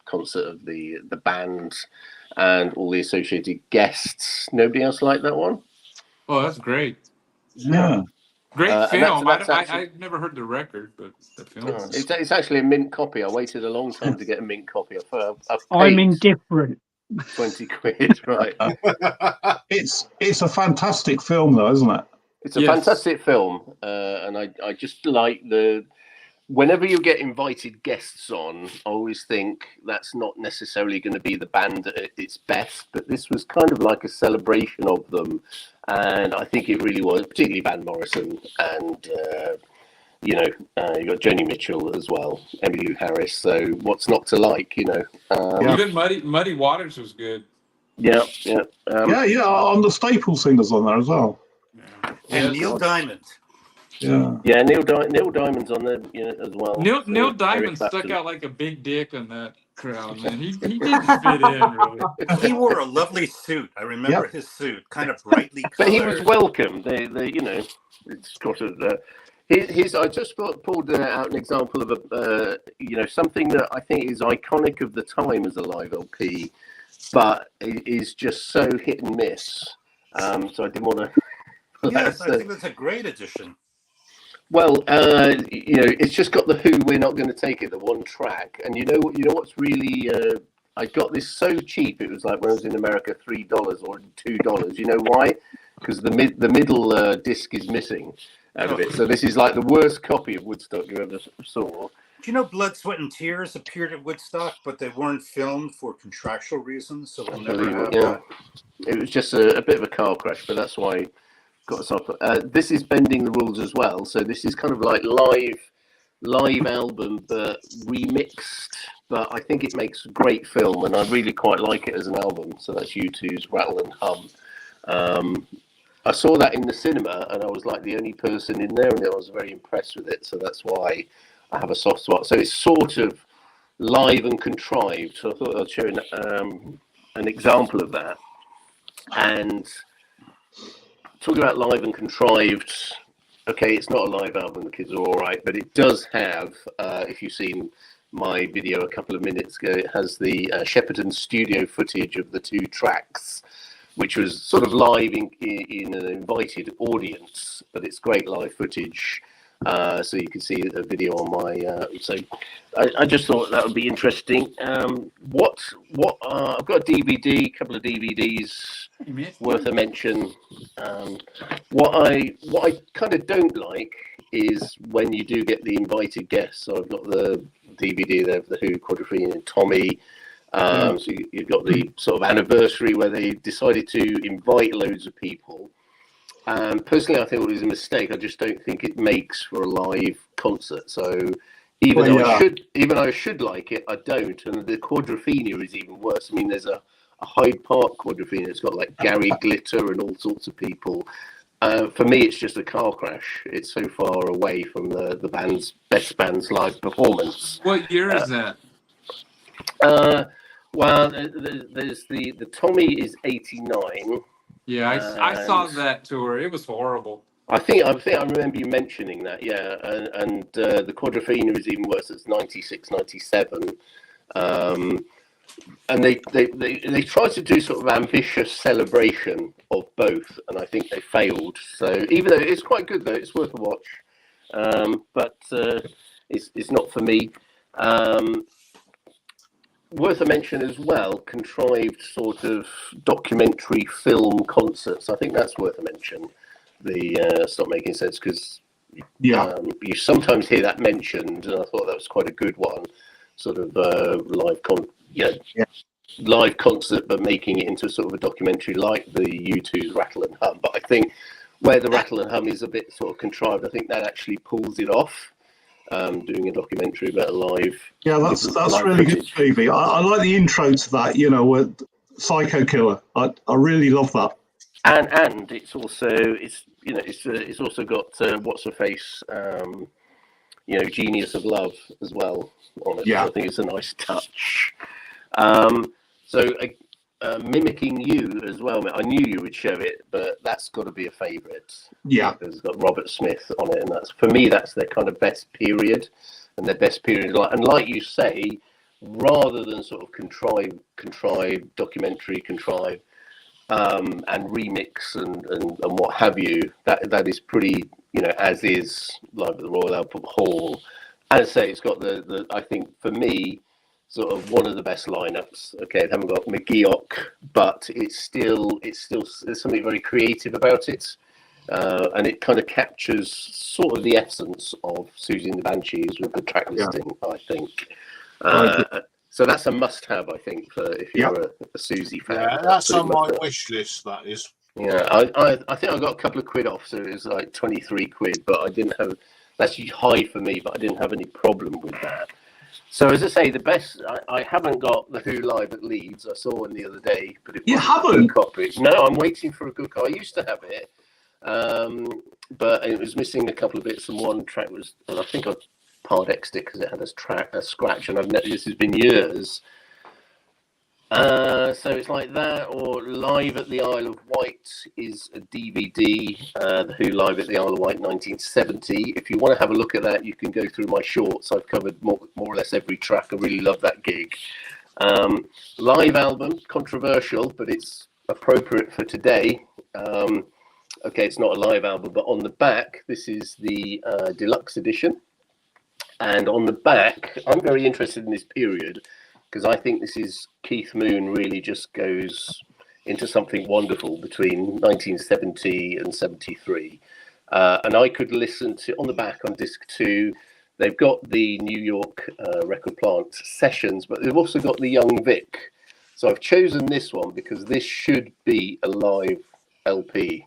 concert of the band and all the associated guests. Nobody else liked that one? Oh, that's great. Yeah. Great And film. that's I actually, I've never heard the record, but the film. it's actually a mint copy. I waited a long time to get a mint copy. I've I'm paid indifferent. 20 quid, right? It's a fantastic film, though, isn't it? It's a Yes. fantastic film, and I just like whenever you get invited guests on, I always think that's not necessarily going to be the band at its best, but this was kind of like a celebration of them, and I think it really was, particularly Van Morrison, and you know, you got Joni Mitchell as well, Emmylou Harris. So what's not to like, you know? Even Muddy Waters was good. Yeah. Yeah. On the staple singers on there as well. And Neil Diamond. Yeah. Yeah, Neil Diamond's on there, you know, as well. Neil So Diamond Eric stuck Clapton. out like a big dick on that crowd, man. He didn't fit in really. He wore a lovely suit. I remember his suit, kind of brightly colored. But he was welcome. They you know, it's got a. I just pulled out an example of you know, something that I think is iconic of the time as a live LP, but it is just so hit and miss. So I didn't want to. Yes, I think that's a great addition. Well, you know, it's just got the Who. We're Not Going to Take It, the one track, and you know what's really. I got this so cheap. It was like when I was in America, $3 or $2. You know why? Because the middle disc is missing out of it. So this is like the worst copy of Woodstock you ever saw. Do you know Blood, Sweat, and Tears appeared at Woodstock, but they weren't filmed for contractual reasons, so we'll never have that. It was just a bit of a car crash, but that's why I got us off. This is bending the rules as well. So this is kind of like live album, but remixed. But I think it makes a great film, and I really quite like it as an album. So that's U2's Rattle and Hum. I saw that in the cinema, and I was like the only person in there, and I was very impressed with it. So that's why I have a soft spot. So it's sort of live and contrived. So I thought I'd show an example of that. And talking about live and contrived, okay, it's not a live album, the kids are all right, but it does have, if you've seen my video a couple of minutes ago, it has the Shepperton studio footage of the 2 tracks, which was sort of live in an invited audience, but it's great live footage. So you can see a video on my. So I just thought that would be interesting. What I've got a DVD, a couple of DVDs worth a mention. What I kind of don't like is when you do get the invited guests. So I've got the DVD there of the Who, Quadrophenia, and Tommy. So you've got the sort of anniversary where they decided to invite loads of people. Personally, I think it was a mistake. I just don't think it makes for a live concert. So even though I should like it, I don't. And the Quadrophenia is even worse. I mean, there's a Hyde Park Quadrophenia. It's got like Gary Glitter and all sorts of people. For me, it's just a car crash. It's so far away from the best band's live performance. What year is that? Well, there's the Tommy is 89. Yeah, I saw that tour. It was horrible. I think I remember you mentioning that, yeah. And the Quadrophenia is even worse. It's 96, 97. And they tried to do sort of ambitious celebration of both, and I think they failed. So even though it's quite good, though, it's worth a watch. But it's not for me. Worth a mention as well, contrived sort of documentary film concerts. I think that's worth a mention. The Stop Making Sense, because you sometimes hear that mentioned, and I thought that was quite a good one. Sort of live concert, but making it into sort of a documentary like the U2's Rattle and Hum. But I think where the Rattle and Hum is a bit sort of contrived, I think that actually pulls it off. Doing a documentary about live. Yeah, that's really good, Stevie. I like the intro to that. You know, with Psycho Killer. I really love that. And it's also it's also got what's her face. Genius of Love as well on it. Yeah. I think it's a nice touch. Mimicking You as well. I knew you would show it, but that's got to be a favourite. Yeah. It's got Robert Smith on it, and that's, for me, that's their kind of best period, and their best period. And like you say, rather than sort of contrive, documentary, and remix and what have you, that is pretty, as is Live at the Royal Albert Hall. As I say, it's got the I think for me, sort of one of the best lineups. Okay, they haven't got McGeoch, but it's still there's something very creative about it, and it kind of captures sort of the essence of Susie and the Banshees with the track listing. I think. So that's a must-have, I think, for if you're a Susie fan. Yeah, that's on my wish list. That is. Yeah, I think I got a couple of quid off, so it was like 23 quid, but I didn't have. That's high for me, but I didn't have any problem with that. So as I say, the best. I haven't got the Who live at Leeds. I saw one the other day, but it You wasn't a haven't? good copy. No, I'm waiting for a good copy. I used to have it, but it was missing a couple of bits, and one track was. And I think I Pardexed it because it had a scratch, and I've noticed this has been years. So it's like that, or Live at the Isle of Wight is a DVD. The Who Live at the Isle of Wight 1970. If you want to have a look at that, you can go through my shorts. I've covered more or less every track. I really love that gig. Live album, controversial, but it's appropriate for today. Okay, it's not a live album, but on the back, this is the deluxe edition. And on the back, I'm very interested in this period because I think this is Keith Moon really just goes into something wonderful between 1970 and 73. And I could listen to, on the back on disc 2, they've got the New York Record Plant sessions, but they've also got the Young Vic. So I've chosen this one because this should be a live LP.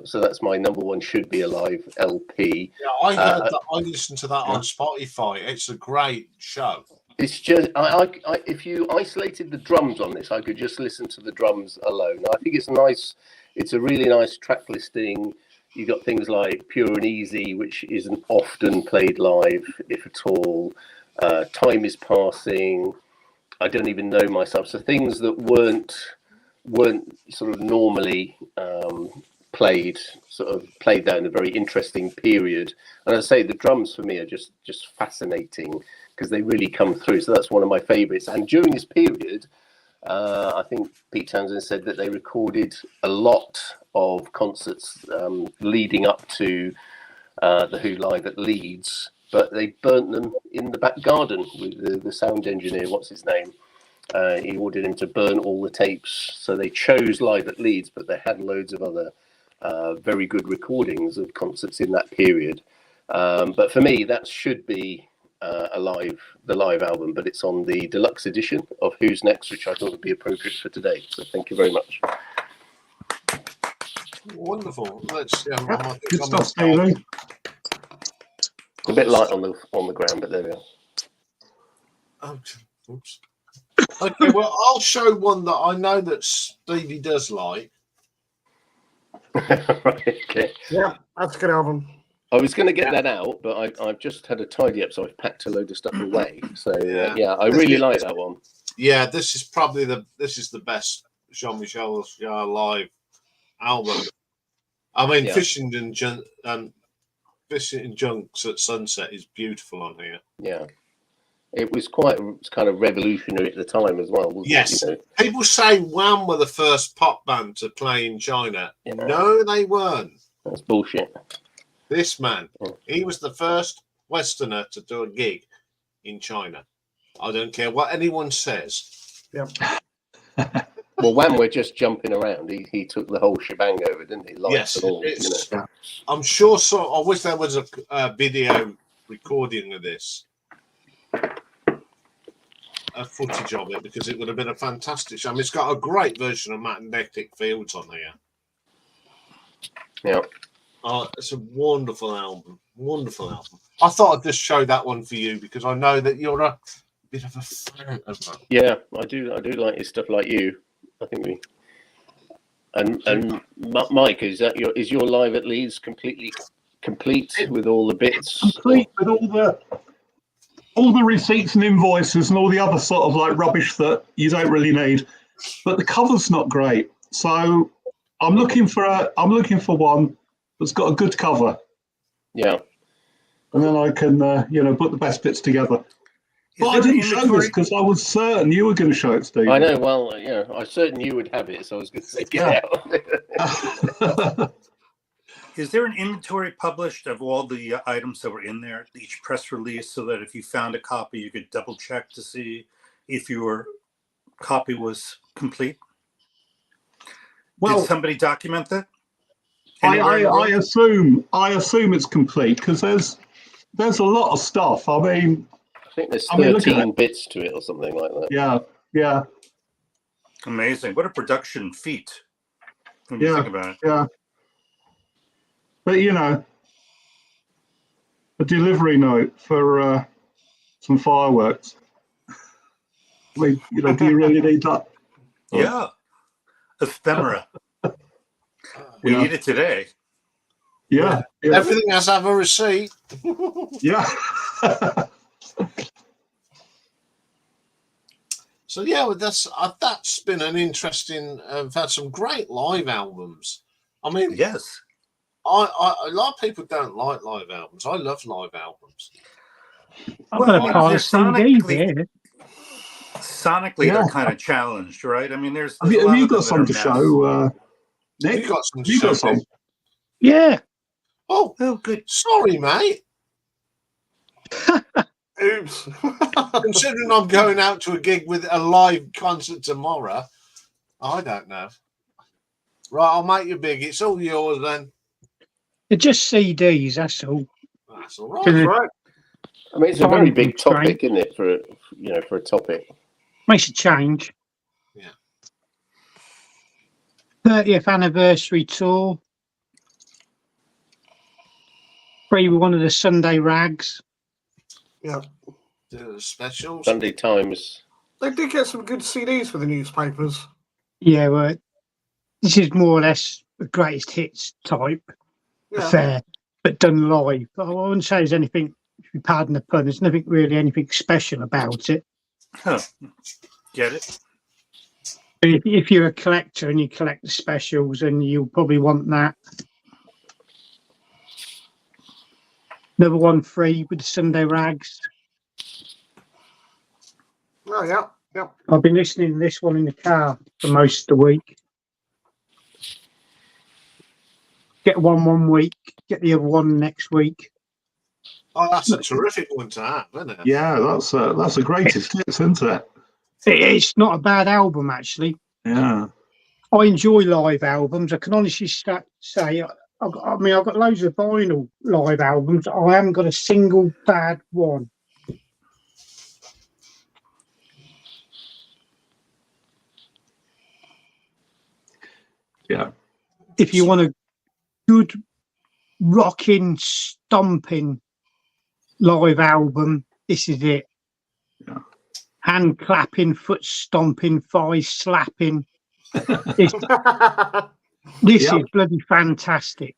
So that's my number one, should be a live LP. Yeah, I heard that. I listened to that on Spotify. It's a great show. It's just, if you isolated the drums on this, I could just listen to the drums alone. I think it's nice. It's a really nice track listing. You've got things like Pure and Easy, which isn't often played live, if at all. Time is Passing. I don't even know myself. So things that weren't sort of normally played that in a very interesting period. And I say the drums for me are just fascinating because they really come through. So that's one of my favorites. And during this period, I think Pete Townsend said that they recorded a lot of concerts leading up to the Who Live at Leeds, but they burnt them in the back garden with the sound engineer. What's his name? He ordered him to burn all the tapes. So they chose Live at Leeds, but they had loads of other very good recordings of concerts in that period. But for me, that should be the live album, but it's on the deluxe edition of Who's Next, which I thought would be appropriate for today. So thank you very much. Wonderful. Let's Good stuff, Stevie. A bit light on the ground, but there we are. Oh, oops. Okay, well, I'll show one that I know that Stevie does like. Right, okay. Yeah, that's a good album. I was going to get that out, but I've just had a tidy up, so I've packed a load of stuff away. So I really like that one. Yeah, this is probably the best Jean-Michel Jarre live album. I mean, Fishing in Junks at Sunset is beautiful on here. Yeah. It was kind of revolutionary at the time as well, wasn't it? You know? People say Wham were the first pop band to play in China. Yeah. No, they weren't. That's bullshit. This man, he was the first Westerner to do a gig in China. I don't care what anyone says. Yeah. Well, Wham were just jumping around. He took the whole shebang over, didn't he? Yes. And all, I'm sure. So I wish there was a video recording of this. A footage of it, because it would have been a fantastic show. I mean, it's got a great version of Magnetic Fields on here. Yeah. Oh, it's a wonderful album. Wonderful album. I thought I'd just show that one for you because I know that you're a bit of a fan of that. Yeah, I do like his stuff like you. I think we. And Mike, is your Live at Leeds completely complete with all the bits. Complete with all the receipts and invoices and all the other sort of like rubbish that you don't really need. But the cover's not great. So I'm looking for one that's got a good cover. Yeah. And then I can put the best bits together. But I didn't show this because I was certain you were going to show it, Steve. I know. Well, I certain you would have it, so I was going to say get out. Is there an inventory published of all the items that were in there, each press release, so that if you found a copy, you could double check to see if your copy was complete? Well, did somebody document that? I assume it's complete because there's a lot of stuff. I mean, I think there's 13 bits to it or something like that. Yeah. Amazing. What a production feat when you think about it. Yeah. But, a delivery note for some fireworks. I mean, do you really need that? Yeah. Ephemera. We need it today. Yeah. Everything has to have a receipt. Yeah. So that's been an interesting. We've had some great live albums. I mean, yes, a lot of people don't like live albums. I love live albums. I've got a pile of CDs here. Sonically, they're kind of challenged, right? I mean, there's have you got some to show, Nick? You got some to show, some? Yeah. Oh, good. Sorry, mate. Oops. Considering I'm going out to a gig with a live concert tomorrow, I don't know. Right, I'll make you big. It's all yours then. They're just CDs, that's all. That's all right. That's right. I mean, it's a very big topic, isn't it, for a topic? Makes a change. Yeah. 30th anniversary tour. Free with one of the Sunday rags. Yeah. The specials. Sunday Times. They did get some good CDs for the newspapers. Yeah, well, this is more or less the greatest hits type affair, but done live. I wouldn't say there's anything, if you pardon the pun, there's nothing really anything special about it. Huh. Get it? If you're a collector and you collect the specials, and you'll probably want that. Another one free with the Sunday rags. Oh, yeah. I've been listening to this one in the car for most of the week. Get one week, get the other one next week. Oh, that's a terrific one to have, isn't it? Yeah, that's a greatest hits, isn't it? It's not a bad album, actually. Yeah. I enjoy live albums. I can honestly say, I've got loads of vinyl live albums. I haven't got a single bad one. Yeah. If you want a good rocking, stomping live album, this is it. Yeah. Hand clapping, foot stomping, thigh slapping. This is bloody fantastic.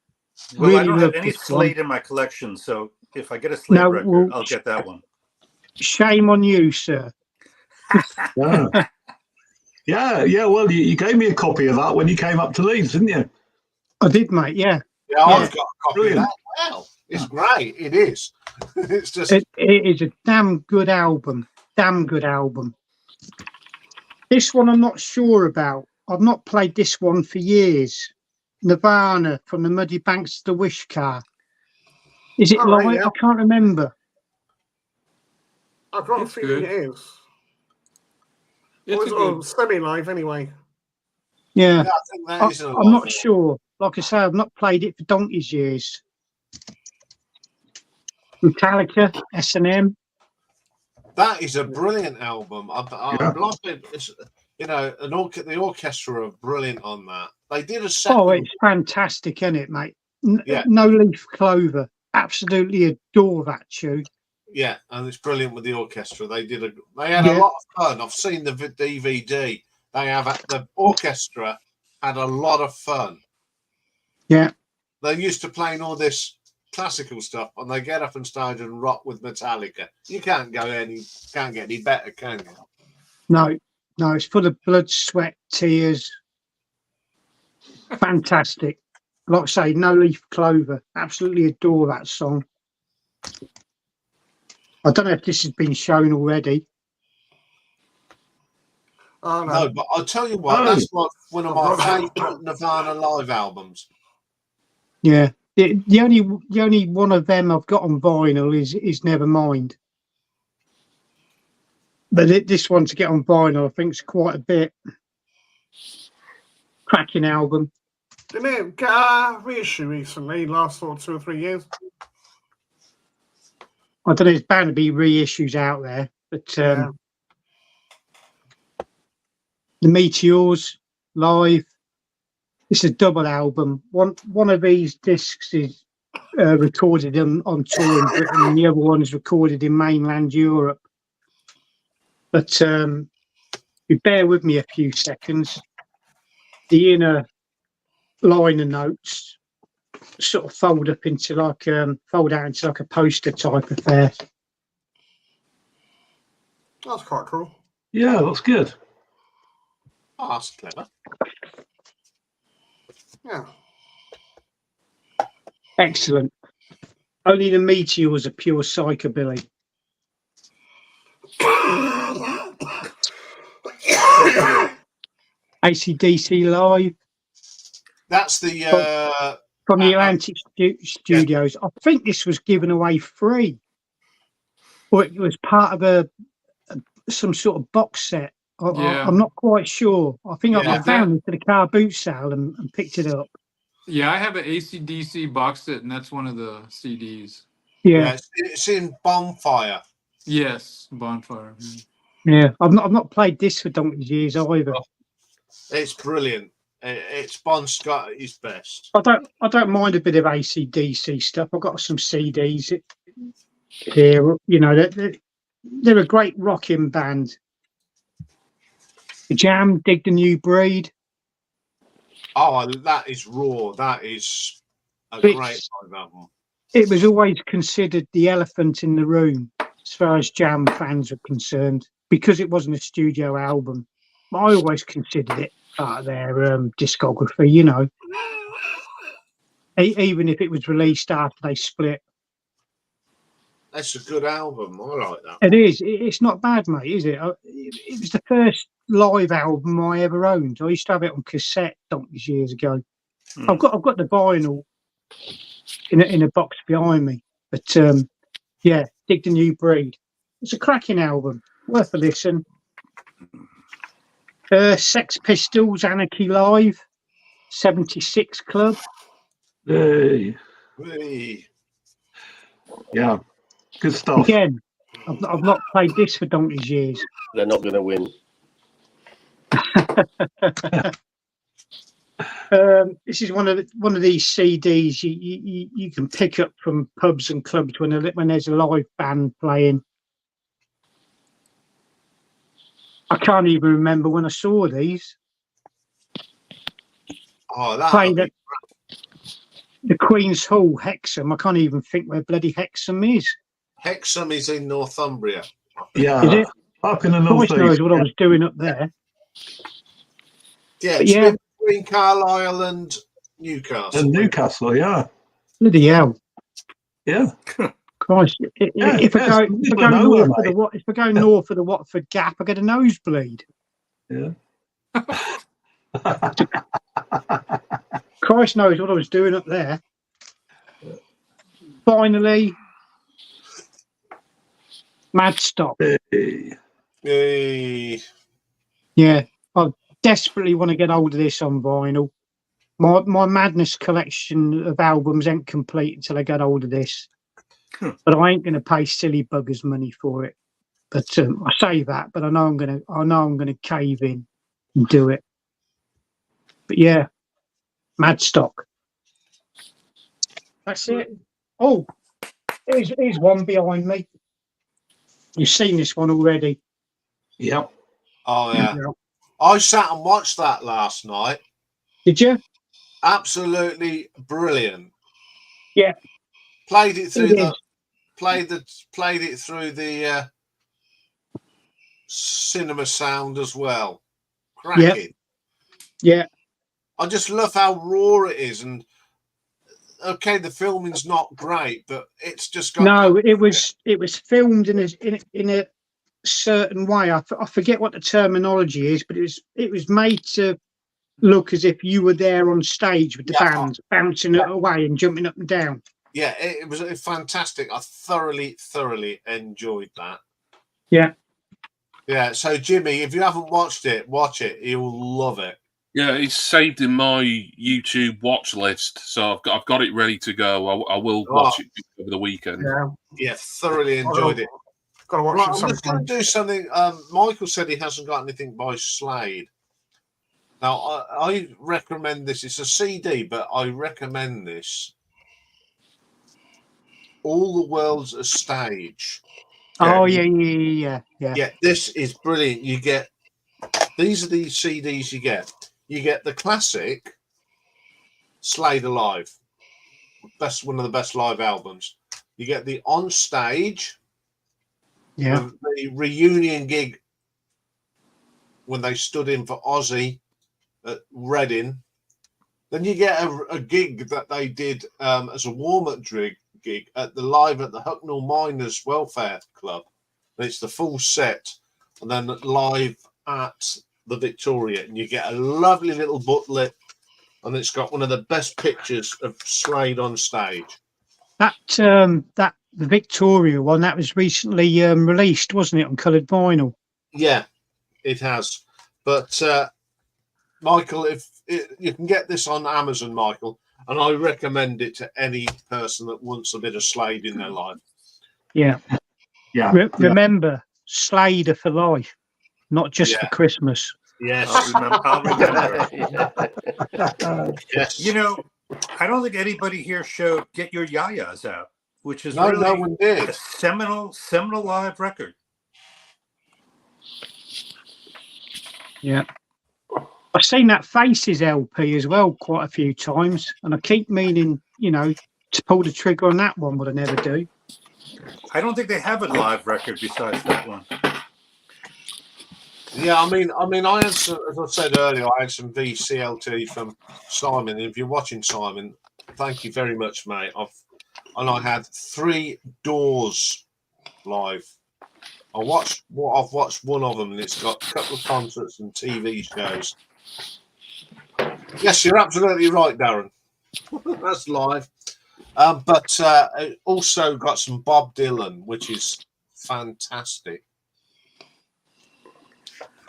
Well, really I don't have any this Slade one. in my collection, so if I get a Slade record, I'll get that one. Shame on you, sir. Yeah. Well, you gave me a copy of that when you came up to Leeds, didn't you? I did, mate. Yeah. Yeah, I've got a copy of that. Wow, it's great. It is. It's just. It is a damn good album. Damn good album. This one I'm not sure about. I've not played this one for years. Nirvana, From the Muddy Banks to the Wish Car. Is it live? Right, I can't remember. I've got a feeling it is. It's semi-live anyway. Yeah. I think that is I'm not sure. Like I say, I've not played it for donkey's years. Metallica, S&M. That is a brilliant album. I love it. It's, the orchestra are brilliant on that. They did a second. Oh, it's fantastic, isn't it, mate? Yeah. No Leaf Clover. Absolutely adore that tune. Yeah, and it's brilliant with the orchestra. They had a lot of fun. I've seen the DVD. The orchestra had a lot of fun. Yeah. They're used to playing all this classical stuff, and they get up on stage and rock with Metallica. You can't get any better, can you? No, no, it's full of blood, sweat, tears. Fantastic. Like I say, No Leaf Clover. Absolutely adore that song. I don't know if this has been shown already. Oh, No, but I'll tell you what, that's one of my favourite Nirvana live albums. Yeah. The only one of them I've got on vinyl is Nevermind. But this one to get on vinyl, I think, is quite a bit. Cracking album. Didn't it get a reissue recently, last sort of 2 or 3 years? I don't know, there's bound to be reissues out there, but Yeah. the Meteors live. It's a double album. One of these discs is recorded on tour in Britain, and the other one is recorded in mainland Europe. But you bear with me a few seconds. The inner liner notes sort of fold out into like a poster type affair. That's quite cool. Yeah, that's good. Oh, that's clever. Yeah. Excellent. Only the Meteors are pure psychobilly. AC/DC live. That's the From the Atlantic Studios. I think this was given away free, or it was part of some sort of box set. I'm not quite sure. I think I found it at a car boot sale and picked it up. Yeah, I have an AC/DC box set, and that's one of the CDs. Yeah, it's in Bonfire. Yes, Bonfire. Yeah, I've not played this for donkey's years either. It's brilliant. It's Bon Scott at his best. I don't mind a bit of AC/DC stuff. I've got some CDs here. You know, they're a great rocking band. The Jam, Dig the New Breed. Oh, that is raw. That is a great live album. It was always considered the elephant in the room as far as Jam fans are concerned, because it wasn't a studio album. I always considered it part of their discography, you know, even if it was released after they split. That's a good album. I like that. It is. It's not bad, mate, is it? It was the first live album I ever owned. I used to have it on cassette donkeys years ago. I've got the vinyl in a box behind me. But yeah, Dig the New Breed. It's a cracking album, worth a listen. Sex Pistols, Anarchy Live, 76 Club. Hey. Yeah, good stuff. Again, I've not played this for donkey's years. They're not going to win. This is one of these CDs you can pick up from pubs and clubs when there's a live band playing. I can't even remember when I saw these. Oh, that Played the Queen's Hall, Hexham. I can't even think where bloody Hexham is. Hexham is in Northumbria. Yeah, is it? Up in the Christ northeast. knows what I was doing up there. Yeah, it's between Carlisle and Newcastle. And Newcastle, yeah. Bloody hell. Yeah. Christ. If I go north of the Watford Gap, I get a nosebleed. Yeah. Christ knows what I was doing up there. Finally, Madstock. Hey. Yeah, I desperately want to get hold of this on vinyl. My Madness collection of albums ain't complete until I get hold of this. But I ain't going to pay silly buggers money for it. But I say that, but I know I'm going to cave in and do it. But yeah, Madstock. That's it. Oh, here's one behind me. You've seen this one already. Yep. Oh yeah. I sat and watched that last night. Did you? Absolutely brilliant. Yeah. Played it through It played it through the cinema sound as well. Cracking. Yeah. I just love how raw it is, and okay, the filming's not great, but it's just got No, it was filmed in a certain way. I forget what the terminology is, but it was made to look as if you were there on stage with the band bouncing it away and jumping up and down. Yeah, it was fantastic. I thoroughly enjoyed that. Yeah. Yeah, so Jimmy, if you haven't watched it, watch it. You'll love it. Yeah, it's saved in my YouTube watch list, so I've got it ready to go. I will watch it over the weekend. Yeah, thoroughly enjoyed it. Got to watch Right, it I'm just going to do something. Michael said he hasn't got anything by Slade. Now, I recommend this. It's a CD, but I recommend this. All the World's a Stage. Oh, yeah. Yeah, this is brilliant. You get, these are the CDs you get. You get the classic Slade Alive, one of the best live albums. You get the On Stage, the reunion gig when they stood in for Ozzy at Reading. Then you get a gig that they did as a warm-up gig at the Hucknall Miners Welfare Club. And it's the full set, and then live at the Victoria, and you get a lovely little booklet, and it's got one of the best pictures of Slade on stage. That the Victoria one that was recently released, wasn't it, on coloured vinyl? Yeah, it has. But Michael, you can get this on Amazon, Michael, and I recommend it to any person that wants a bit of Slade in their life. Yeah. Remember, Slade for life, not just for Christmas. Yes. I'll remember. Yes. You know, I don't think anybody here showed Get Your Yayas Out, which is no really one did. a seminal live record. Yeah. I've seen that Faces LP as well quite a few times, and I keep meaning, to pull the trigger on that one, but I never do. I don't think they have a live record besides that one. Yeah, I mean, I had some, as I said earlier, I had some VCLT from Simon. If you're watching, Simon, thank you very much, mate. I had 3 Doors live. I've watched one of them, and it's got a couple of concerts and TV shows. Yes, you're absolutely right, Darren. That's live. But also got some Bob Dylan, which is fantastic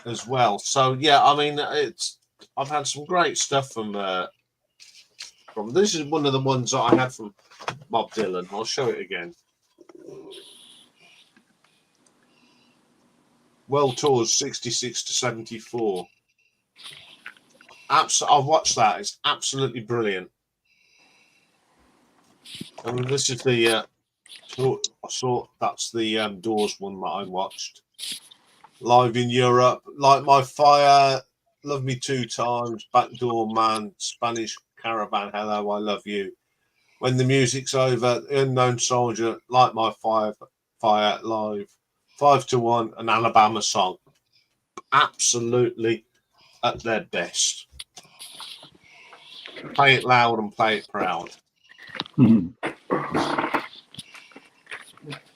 as well. So yeah, I mean, I've had some great stuff from this is one of the ones that I had from Bob Dylan. I'll show it again. World Tours 66 to 74. I've watched that. It's absolutely brilliant. I mean, this is the that's the Doors one that I watched live in Europe. Light My Fire, Love Me 2 Times, Backdoor Man, Spanish Caravan, Hello, I Love You. When the Music's Over, Unknown Soldier, Light My Fire live, 5 to 1, an Alabama Song. Absolutely at their best. Play it loud and play it proud.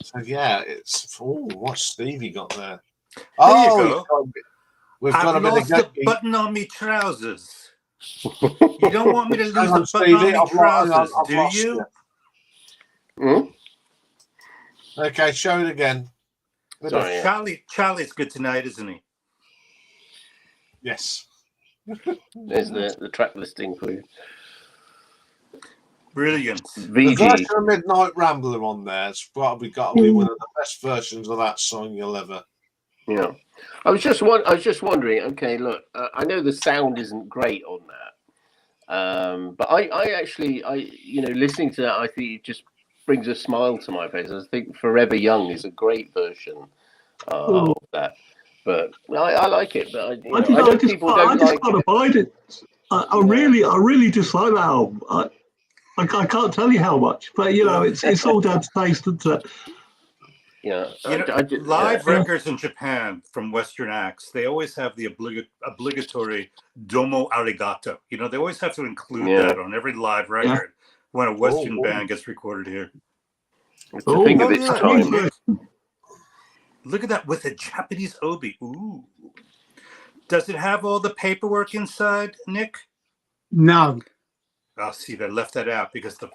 So yeah, it's what's Stevie got there? There you go. We've got a bit lost of the button on me trousers. You don't want me to lose the button Stevie, on me trousers, do lost you? Okay, show it again. Sorry, Charlie's good tonight, isn't he? Yes. There's the track listing for you. Brilliant. The version of Midnight Rambler on there. It's probably got to be one of the best versions of that song you'll ever. Yeah, I was just wondering. Okay, look, I know the sound isn't great on that, but I actually, listening to that, I think it just brings a smile to my face. I think "Forever Young" is a great version of that. But I like it. But I just can't abide it. I really dislike that album. I can't tell you how much, but you know, it's all down to taste, isn't it? Yeah, You know, live records in Japan from Western acts, they always have the obligatory domo arigato. You know, they always have to include that on every live record when a Western band gets recorded here. It's a thing of its time. Nick. Look at that with a Japanese obi. Ooh. Does it have all the paperwork inside, Nick? No. Oh, see, they left that out because the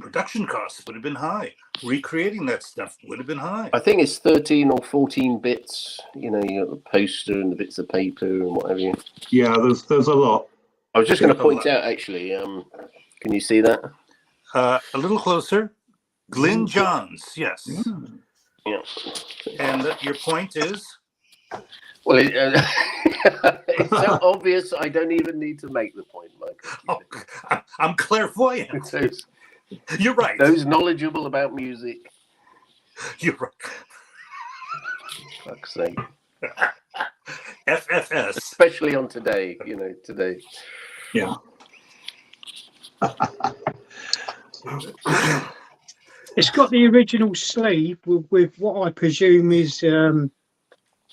production costs would have been high. Recreating that stuff would have been high. I think it's 13 or 14 bits. You know, you got the poster and the bits of paper and what have you. Yeah, there's a lot. I was just going to point out, actually, can you see that? A little closer. Glyn Johns, yes. Yeah. And your point is? Well, it's so obvious I don't even need to make the point, Michael. Oh, I'm clairvoyant. You're right. Those knowledgeable about music. You're right. Fuck's sake. FFS. Especially on today, you know, today. Yeah. It's got the original sleeve with what I presume is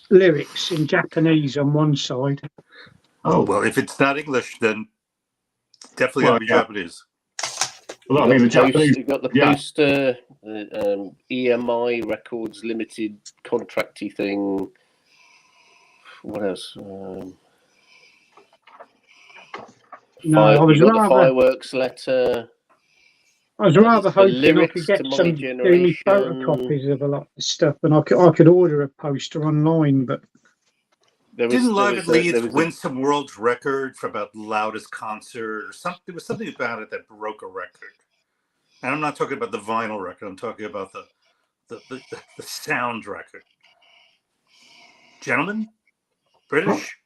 lyrics in Japanese on one side. Oh, well, if it's not English, then definitely going to be Japanese. Well, I mean, the Japanese. You've got the poster, EMI Records Limited contracty thing. What else? The fireworks letter. I was rather hoping I could get some photocopies of a lot of stuff, and I could order a poster online. But didn't Live at Leeds win some world record for about loudest concert or something? There was something about it that broke a record. And I'm not talking about the vinyl record. I'm talking about the sound record. Gentlemen, British,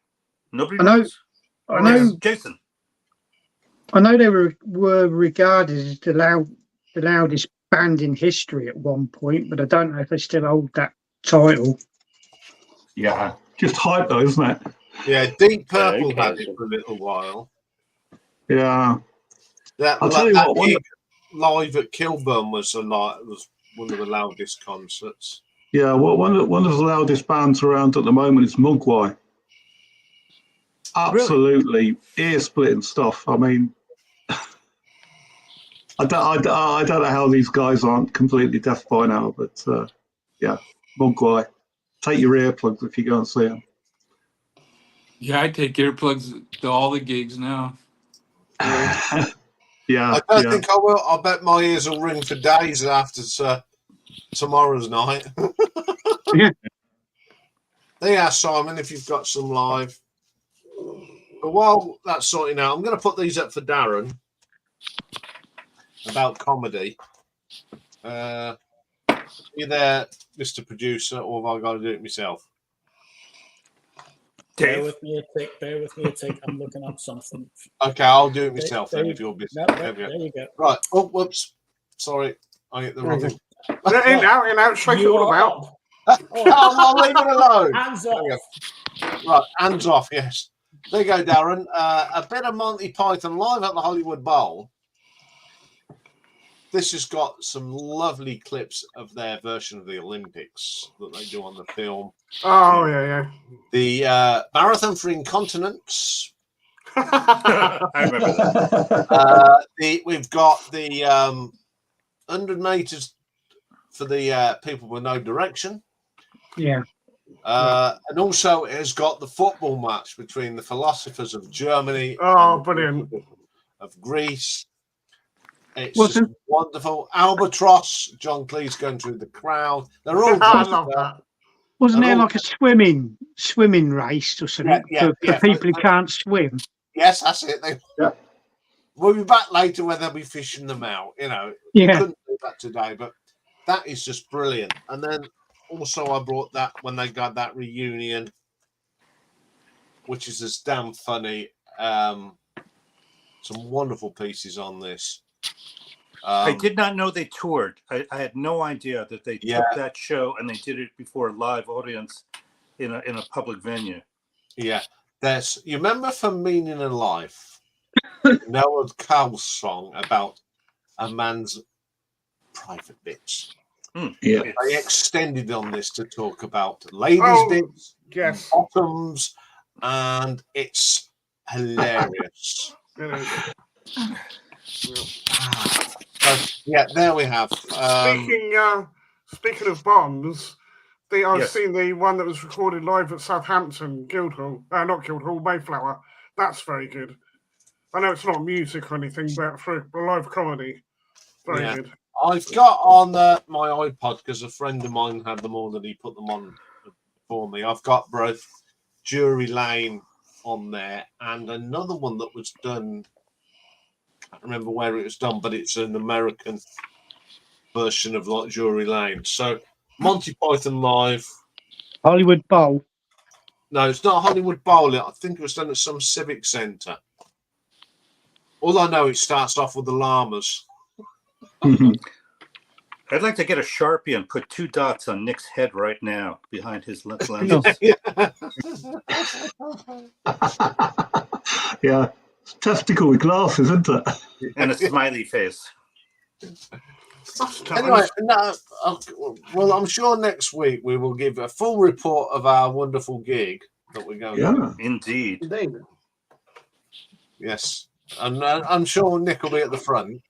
nobody knows. I know, Jason. I know they were regarded as the loudest band in history at one point, but I don't know if they still hold that title. Yeah, just hype though, isn't it? Yeah, Deep Purple had it for a little while. Yeah. I'll tell you what. Live at Kilburn was one of the loudest concerts. Yeah, well, one of the loudest bands around at the moment is Mogwai. Absolutely ear-splitting stuff. I mean, I don't know how these guys aren't completely deaf by now, but yeah, Mogwai. Take your earplugs if you go and see them. Yeah, I take earplugs to all the gigs now. Yeah, I don't think I will. I bet my ears will ring for days after tomorrow's night. Yeah, Simon, if you've got some live. But while that's sorting out, I'm going to put these up for Darren about comedy. Are you there, Mr. Producer, or have I got to do it myself? Bear with me a tick. I'm looking up something. Okay, I'll do it myself then if you're busy. No, there you go. Right. Oh, whoops. Sorry. I hit the wrong thing. Out. Straight it all about. I'll leave it alone. Hands off. Right, hands off, yes. There you go, Darren. A bit of Monty Python live at the Hollywood Bowl. This has got some lovely clips of their version of the Olympics that they do on the film. Oh, yeah. The Marathon for Incontinence. I remember that. We've got the 100 meters for the people with no direction. Yeah. And also it has got the football match between the philosophers of Germany and brilliant. Of Greece. It's just wonderful. Albatross, John Cleese going through the crowd. They're all I love that. Wasn't there like a swimming race or something for people who can't swim? Yes, that's it. We'll be back later where they'll be fishing them out. You know, yeah. Couldn't do that today, but that is just brilliant. And then also I brought that when they got that reunion, which is just damn funny. Some wonderful pieces on this. I did not know they toured. I had no idea that they took that show and they did it before a live audience in a public venue. Yeah. You remember from Meaning of Life, Noah Cowell's song about a man's private bits. Yeah. They extended on this to talk about ladies' Oh, bits, yes. bottoms, and it's hilarious. It is. So, yeah, there we have. Speaking of bombs, I've Yes. seen the one that was recorded live at Southampton, Guildhall. Not Guildhall, Mayflower. That's very good. I know it's not music or anything, but for a live comedy, very Yeah. good. I've got on my iPod, because a friend of mine had them all and he put them on for me. I've got both Drury Lane on there and another one that was done. I can't remember where it was done, but it's an American version of like Drury Lane. So Monty Python Live. Hollywood Bowl. No, it's not Hollywood Bowl. I think it was done at some civic centre. All I know, it starts off with the llamas. I'd like to get a Sharpie and put 2 dots on Nick's head right now behind his lenses. Yeah. Testicle with glasses, isn't it? And a smiley face. Anyway, well, I'm sure next week we will give a full report of our wonderful gig that we're going to. Indeed. Indeed. And I'm sure Nick will be at the front.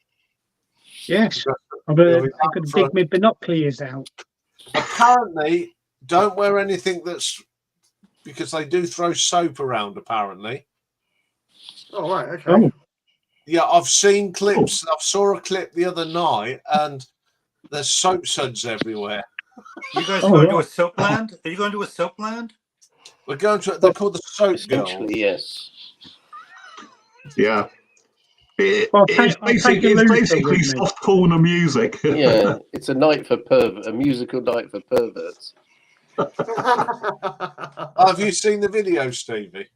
Yes. I'm going to dig my binoculars out. Apparently, don't wear anything that's because they do throw soap around. Apparently. Oh right, okay. Oh. Yeah, I've seen clips. I saw a clip the other night, and there's soap suds everywhere. You guys going to a soap land? Are you going to a soap land? We're going to. They're called the Soap Girls. Yes. Yeah. Well, It's basically soft corner music. Yeah, it's a night for a musical night for perverts. Have you seen the video, Stevie?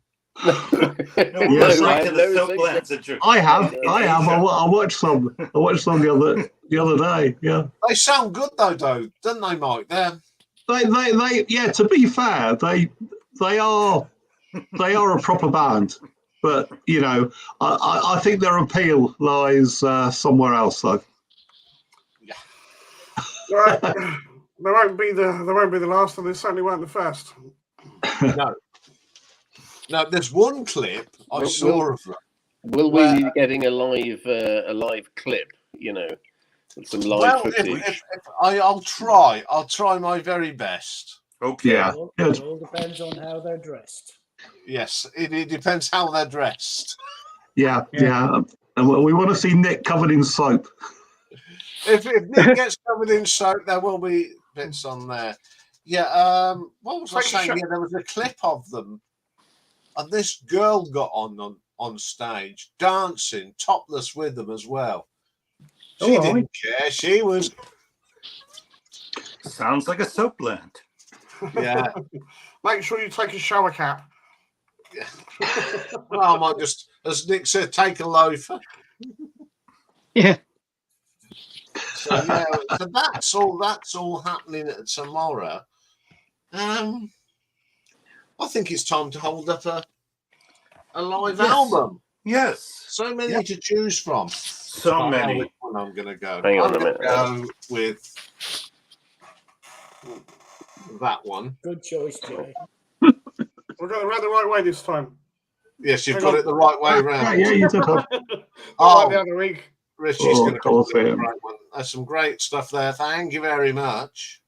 Yes, I have. I watched some. I watched some the other day. Yeah. They sound good though, don't they, Mike? They. Yeah. To be fair, they are a proper band. But you know, I think their appeal lies somewhere else, though. Yeah. Right. They won't be the last, and they certainly weren't the first. No. No, there's one clip I saw of them. Will we be getting a live clip? You know, some live footage. I'll try. I'll try my very best. Okay. Yeah. It all depends on how they're dressed. Yes, it depends how they're dressed. Yeah. And we want to see Nick covered in soap. If Nick gets covered in soap, there will be bits on there. Yeah. What was I saying? Yeah, there was a clip of them, and this girl got on stage dancing topless with them as well. She didn't care. She was. Sounds like a soap land. Yeah. Make sure you take a shower cap. Yeah. Well, I might just, as Nick said, take a loaf. Yeah. So yeah, so that's all happening tomorrow. I think it's time to hold up a live album. Yes. So many to choose from. So many. Which one I'm going to go? Hang on I'm a going to minute. go with that one. Good choice, Jay. We've got it around the right way this time. Yes, you've got it the right way around. Yeah, you did. Not like the other week. Richie's going to come with a great one. There's some great stuff there. Thank you very much.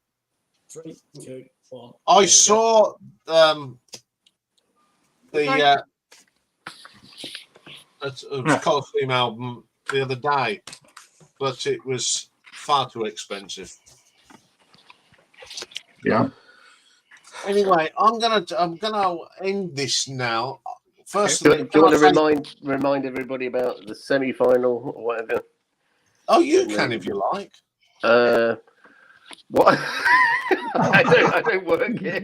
3, 2, 1. I saw the Coliseum album the other day, but it was far too expensive. Yeah. Anyway, I'm gonna end this now. First, Do you want to remind everybody about the semi-final or whatever? Oh, you can if you like. What? I don't work here.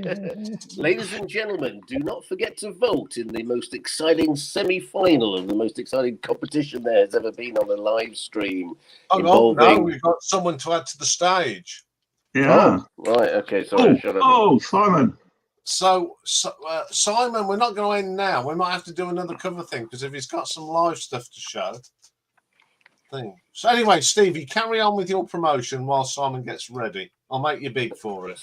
Ladies and gentlemen, do not forget to vote in the most exciting semi-final of the most exciting competition there has ever been on a live stream. Oh no, we've got someone to add to the stage. Yeah. Oh, right. Okay. Sorry. Simon. So Simon, we're not going to end now. We might have to do another cover thing because if he's got some live stuff to show. thing. So anyway, Stevie, carry on with your promotion while Simon gets ready. I'll make you big for it.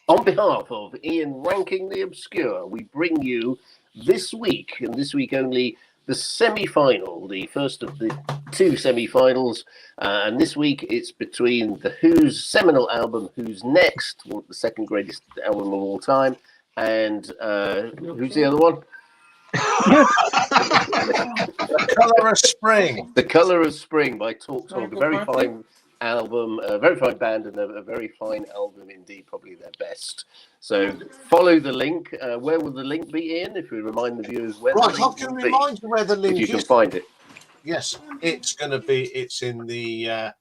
On behalf of Iain Ranking the Obscure, we bring you this week, and this week only, the semi-final, the first of the two semi-finals. And this week it's between The Who's seminal album, Who's Next, the second greatest album of all time, and who's the other one? The Colour of Spring. The Colour of Spring by Talk Talk, a very fine album, a very fine band, and a very fine album indeed, probably their best. So follow the link. Where will the link be, Ian, if we remind the viewers where Right, the I link can will remind you where the be, link if you is. can find it. Yes, it's in the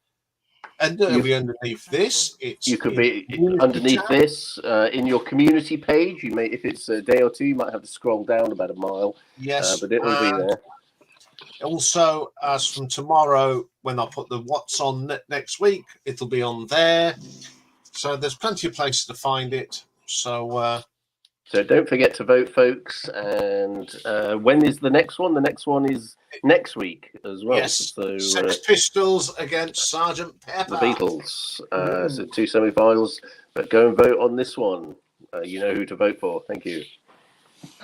and it'll be underneath this. You could be underneath tab. this in your community page. You may, if it's a day or two, you might have to scroll down about a mile. Yes, but it'll be there. Also, as from tomorrow, when I put the what's on next week, it'll be on there. So there's plenty of places to find it. So don't forget to vote, folks. And when is the next one? The next one is next week as well. yes, So Sex Pistols against Sergeant Pepper. the Beatles. So two semi-finals. But go and vote on this one. You know who to vote for. Thank you.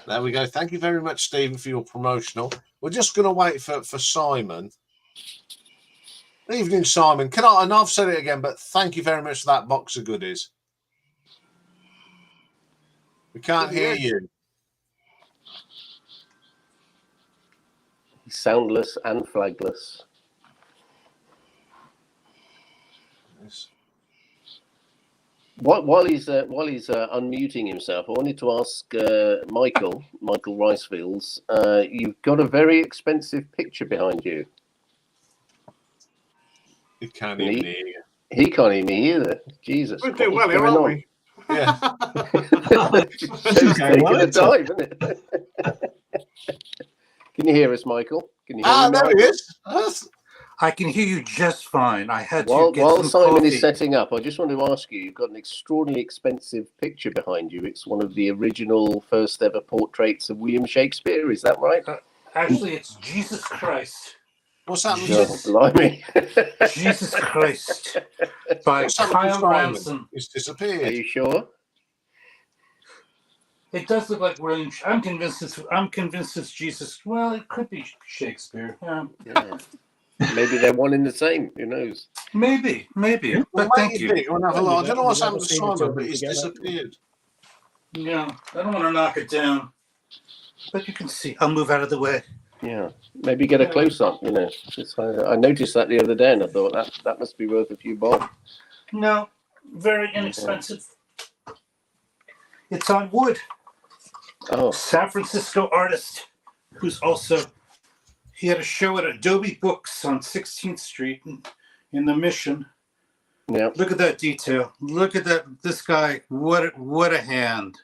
There we go. Thank you very much, Stephen, for your promotional. We're just going to wait for Simon. Evening, Simon. And I've said it again, but thank you very much for that box of goodies. We can't hear you. Soundless and flagless. Yes. While he's unmuting himself, I wanted to ask Michael Ricefields. You've got a very expensive picture behind you. He can't even hear you. He can't even hear either. Jesus. We're doing well here, aren't we? Yeah. Show's taking a dive, isn't it? Can you hear us, Michael? Can you hear me, there Michael? he is. I can hear you just fine. I had to While get some Simon coffee. is setting up, I just want to ask you, you've got an extraordinarily expensive picture behind you. It's one of the original first ever portraits of William Shakespeare. Is that right? Actually, it's Jesus Christ. What's that? Blimey. Jesus Christ. By What's happened to Kyle Simon? Ransom. It's Are disappeared. you sure? It does look like William. I'm convinced it's Jesus. Well, it could be Shakespeare. Yeah. Maybe they're one in the same. Who knows? Maybe. Well, But thank you. I don't know what's happened to We've never seen Simon, each but he's other disappeared. Yeah, I don't want to knock it down. But you can see. I'll move out of the way. Yeah. Maybe get a close up. You know, I noticed that the other day, and I thought that must be worth a few bob. No, very inexpensive. It's on wood. Oh, San Francisco artist who's also, he had a show at Adobe Books on 16th Street in the Mission. yeah. Look at that detail. Look at that. This guy, what a hand.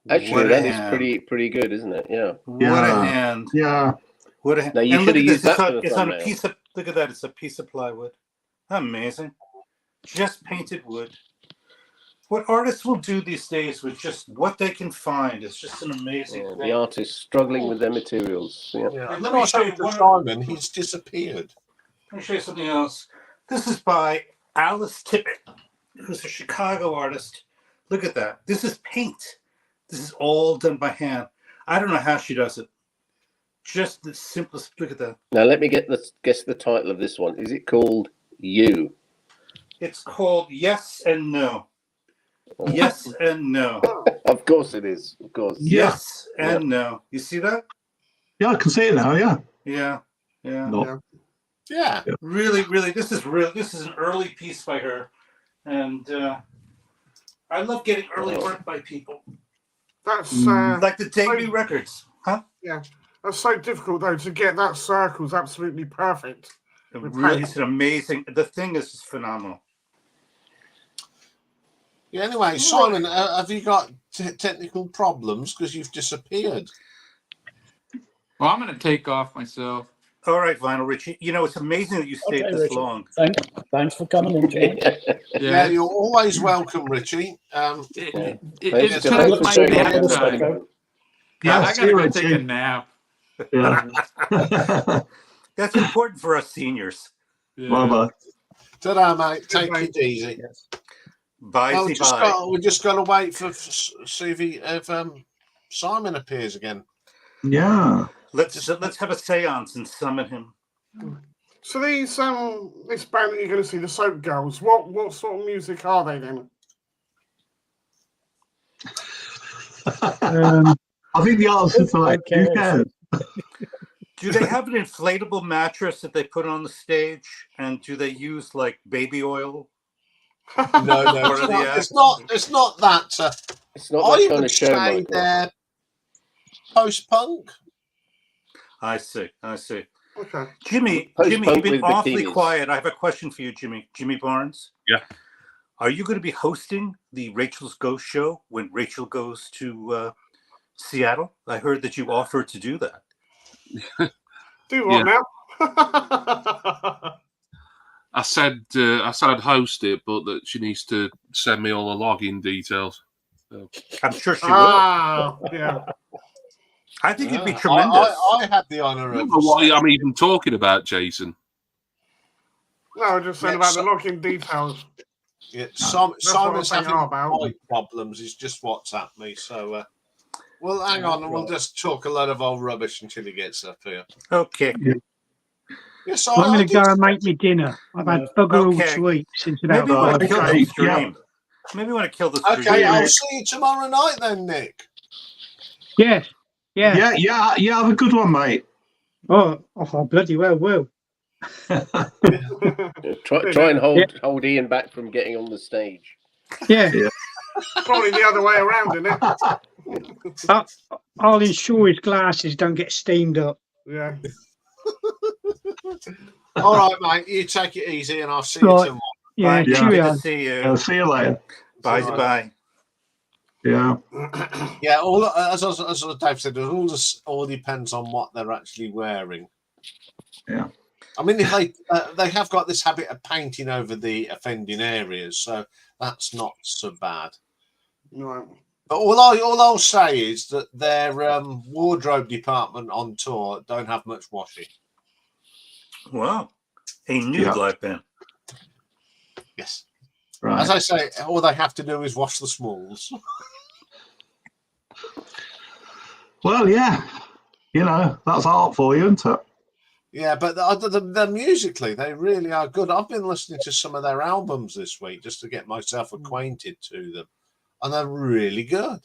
Actually, What a that is hand. pretty good, isn't it? Yeah. What a Yeah. hand. Yeah. What a hand. Now, you And should look have at used this. that for the It's on a thumbnail. piece of, look at that. It's a piece of plywood. Amazing. Just painted wood. What artists will do these days with just what they can find is just an amazing Yeah, thing. the artists struggling with their materials. Yeah. Yeah. I Let don't know me what's show happened you to one- Simon. He's disappeared. Let me show you something else. This is by Alice Tippett, who's a Chicago artist. Look at that. This is paint. This is all done by hand. I don't know how she does it. Just the simplest. Look at that. Now, let me guess the title of this one. Is it called You? It's called Yes and No. Yes and No. Of course it is. Of course. Yes and no. You see that? Yeah, I can see it now. Yeah. Yeah. Yeah. No. Yeah. Really, this is an early piece by her. And I love getting early work by people. That's Like the debut records. Huh? that's so difficult though to get that circle's absolutely perfect. It really is amazing. The thing is phenomenal. Yeah. Anyway, Simon, have you got technical problems because you've disappeared? Well, I'm going to take off myself. All right, Vinyl Richie. You know, it's amazing that you stayed Okay, this Richard. long. Thanks for coming in, John. Yeah, you're always welcome, Richie. It's so kind thanks of for my showing nap us, time. Yeah, I see gotta go you, take a Richie. nap. Yeah. That's important for us seniors. Bye-bye. Ta-da, mate. Take mate. it easy. Bye, Well, bye. we just got to wait for see if Simon appears again. Yeah. Let's have a séance and summon him. So these this band that you're going to see, the Soap Girls, what sort of music are they then? I think the answer to that, who cares? Do they have an inflatable mattress that they put on the stage? And do they use like baby oil? No, it's not that. It's not I that kind would of show, say Michael. they're post-punk. I see. Okay. Jimmy, Post-punk you've been with awfully bikinis. quiet. I have a question for you, Jimmy Barnes. Yeah. Are you going to be hosting the Rachel's Ghost Show when Rachel goes to Seattle? I heard that you offered to do that. Do what now? I said I'd host it, but that she needs to send me all the login details. So. I'm sure she will. Yeah. I think it'd be tremendous. I had the honour I don't of. know what I'm even talking about, Jason. No, I just said about the login details. Yeah, That's what Simon's I'm thinking having about. mic problems. He's just WhatsApp me. So, well, hang on, and we'll just talk a lot of old rubbish until he gets up here. Okay. Yes, I'm going to go and make me dinner. I've had bugger all sweet since about Maybe you want to kill Okay, the stream. Maybe you want to kill the stream. Okay, I'll see you tomorrow night then, Nick. Yes. Yeah. Yeah. Have a good one, mate. Oh, bloody well will. Try and hold Ian back from getting on the stage. Yeah. Probably the other way around, isn't it? I'll ensure his glasses don't get steamed up. Yeah. All right, mate. You take it easy, and I'll see you Right. tomorrow. Yeah, Good cheerio. to see you. I'll see you later. Bye. Yeah. Yeah, all as Dave said, all depends on what they're actually wearing. Yeah. I mean, if they have got this habit of painting over the offending areas, so that's not so bad. Right. But all I'll say is that their wardrobe department on tour don't have much washing. Wow. A nude live band. Yes. Right. As I say, all they have to do is wash the smalls. Well, yeah. That's art for you, isn't it? Yeah, but the musically, they really are good. I've been listening to some of their albums this week just to get myself acquainted to them, and they're really good.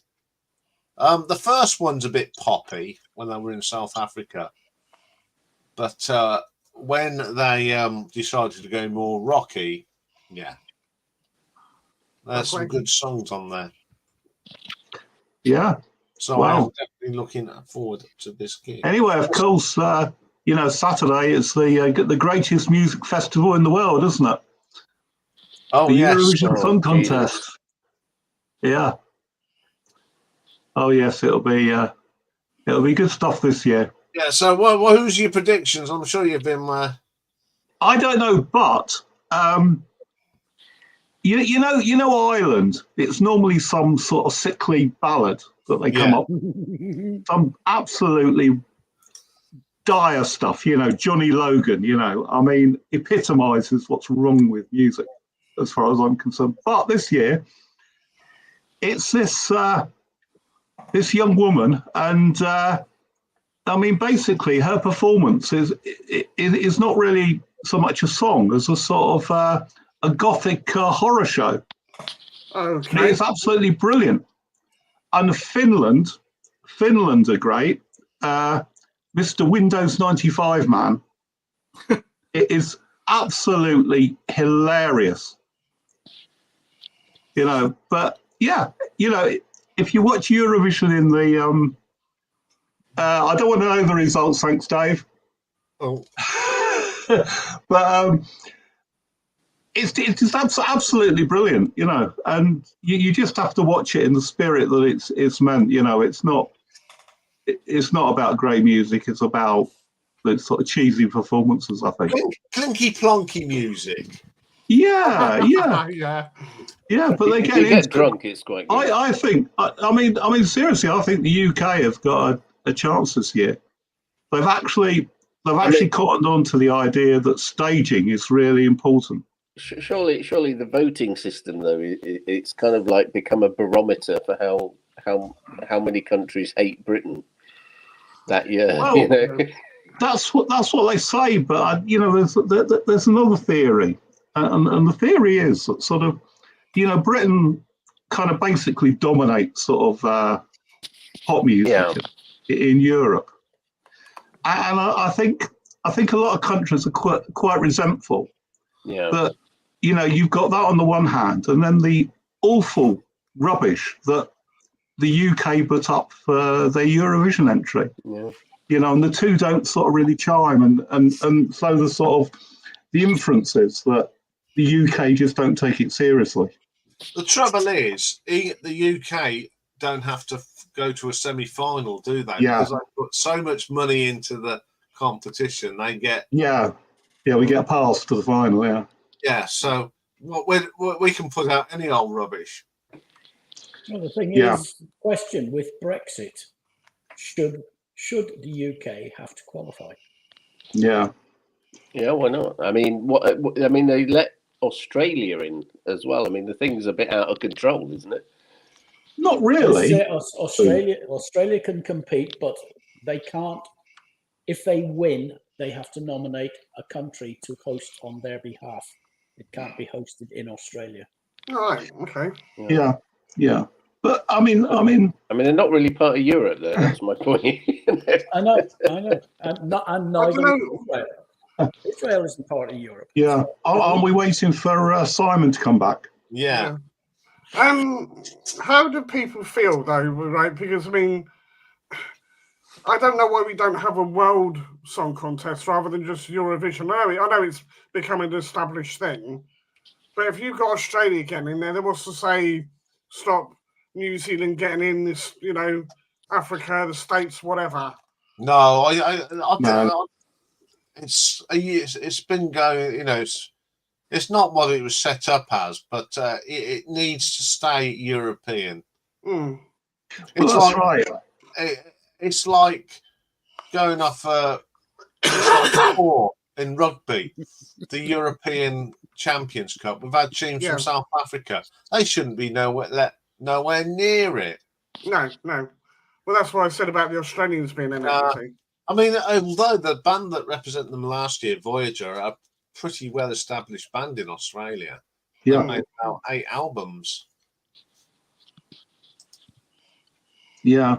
The first one's a bit poppy when they were in South Africa, but when they decided to go more rocky, yeah, there's some good songs on there. Yeah. So Wow. I'm definitely looking forward to this gig. Anyway, of course, Saturday is the greatest music festival in the world, isn't it? Oh, the yes. Eurovision Song Jesus. Contest. Yeah. Oh yes, it'll be good stuff this year. Yeah. So, who's your predictions? I'm sure you've been. I don't know, but you know Ireland. It's normally some sort of sickly ballad that they come up with. Some absolutely dire stuff. Johnny Logan. I mean, epitomizes what's wrong with music, as far as I'm concerned. But this year, it's this young woman, and I mean, basically, her performance is not really so much a song as a sort of a gothic horror show. Okay. It's absolutely brilliant. And Finland are great. Mr. Windows 95 man, it is absolutely hilarious. But yeah, if you watch Eurovision in the, I don't want to know the results, thanks, Dave. Oh. But it's just absolutely brilliant, and you just have to watch it in the spirit that it's meant. It's not about great music. It's about the sort of cheesy performances, I think. Clinky plonky music. Yeah. But they If you get drunk, it's quite good. I think. I mean, seriously, I think the UK have got a chance this year. They've actually they've actually cottoned on to the idea that staging is really important. Surely the voting system though, it's kind of like become a barometer for how many countries hate Britain that year. Well, you know? That's what they say, but there's another theory, and the theory is that sort of Britain kind of basically dominates sort of pop music in Europe, and I think a lot of countries are quite resentful that you've got that on the one hand, and then the awful rubbish that the UK put up for their Eurovision entry. And the two don't sort of really chime, and so the sort of the inferences that the UK just don't take it seriously. The trouble is, the UK don't have to go to a semi-final, do they? Yeah. Because they put so much money into the competition, they get. Yeah, we get past to the final. Yeah. Yeah, so we can put out any old rubbish. Well, the thing is, question with Brexit, should the UK have to qualify? Yeah. Yeah, why not? I mean, they let Australia in as well. I mean, the thing's a bit out of control, isn't it? Not really. Australia can compete, but they can't. If they win, they have to nominate a country to host on their behalf. It can't be hosted in Australia. All right. Okay. Yeah. But I mean, they're not really part of Europe, though. That's my point. I know, and neither Israel. Israel isn't part of Europe. Yeah. Aren't we waiting for Simon to come back? Yeah. How do people feel though, right? Because I mean, I don't know why we don't have a world song contest rather than just Eurovision. I know it's becoming an established thing, but if you've got Australia getting in there, they wants to say stop New Zealand getting in this, Africa, the States, whatever. No, it's been going. It's not what it was set up as, but it needs to stay European. Well, that's right. It's like going off in rugby, the European Champions Cup. We've had teams from South Africa. They shouldn't be nowhere near it. No. Well, that's what I said about the Australians being in everything. I mean, although the band that represented them last year, Voyager, are a pretty well-established band in Australia. Yeah. They made about 8 albums. Yeah.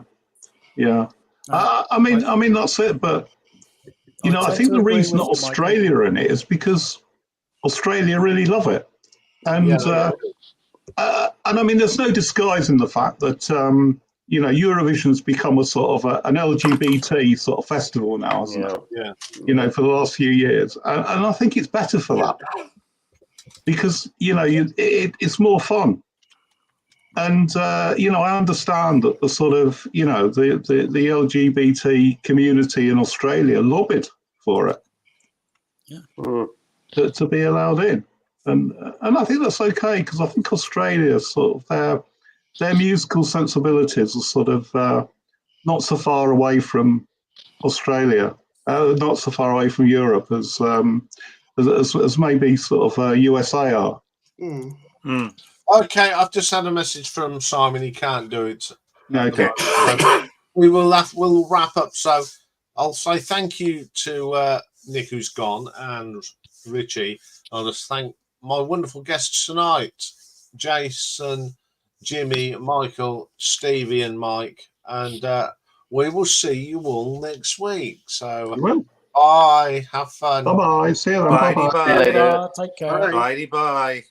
I mean that's it. But I think the reason that Australia are in it is because Australia really love it, and I mean there's no disguising the fact that Eurovision's become a sort of an LGBT sort of festival now, hasn't it? Yeah. For the last few years, and I think it's better for that because it's more fun. And I understand that the sort of the LGBT community in Australia lobbied for it to be allowed in, and I think that's okay because I think Australia sort of their musical sensibilities are sort of not so far away from Australia, not so far away from Europe as maybe sort of USA are. Okay, I've just had a message from Simon. He can't do it. Okay. We'll wrap up. So I'll say thank you to Nick, who's gone, and Richie. I'll just thank my wonderful guests tonight, Jason, Jimmy, Michael, Stevie, and Mike. And we will see you all next week. So bye. Have fun. Bye. See you then. Bye. Bye. Take care. Bye.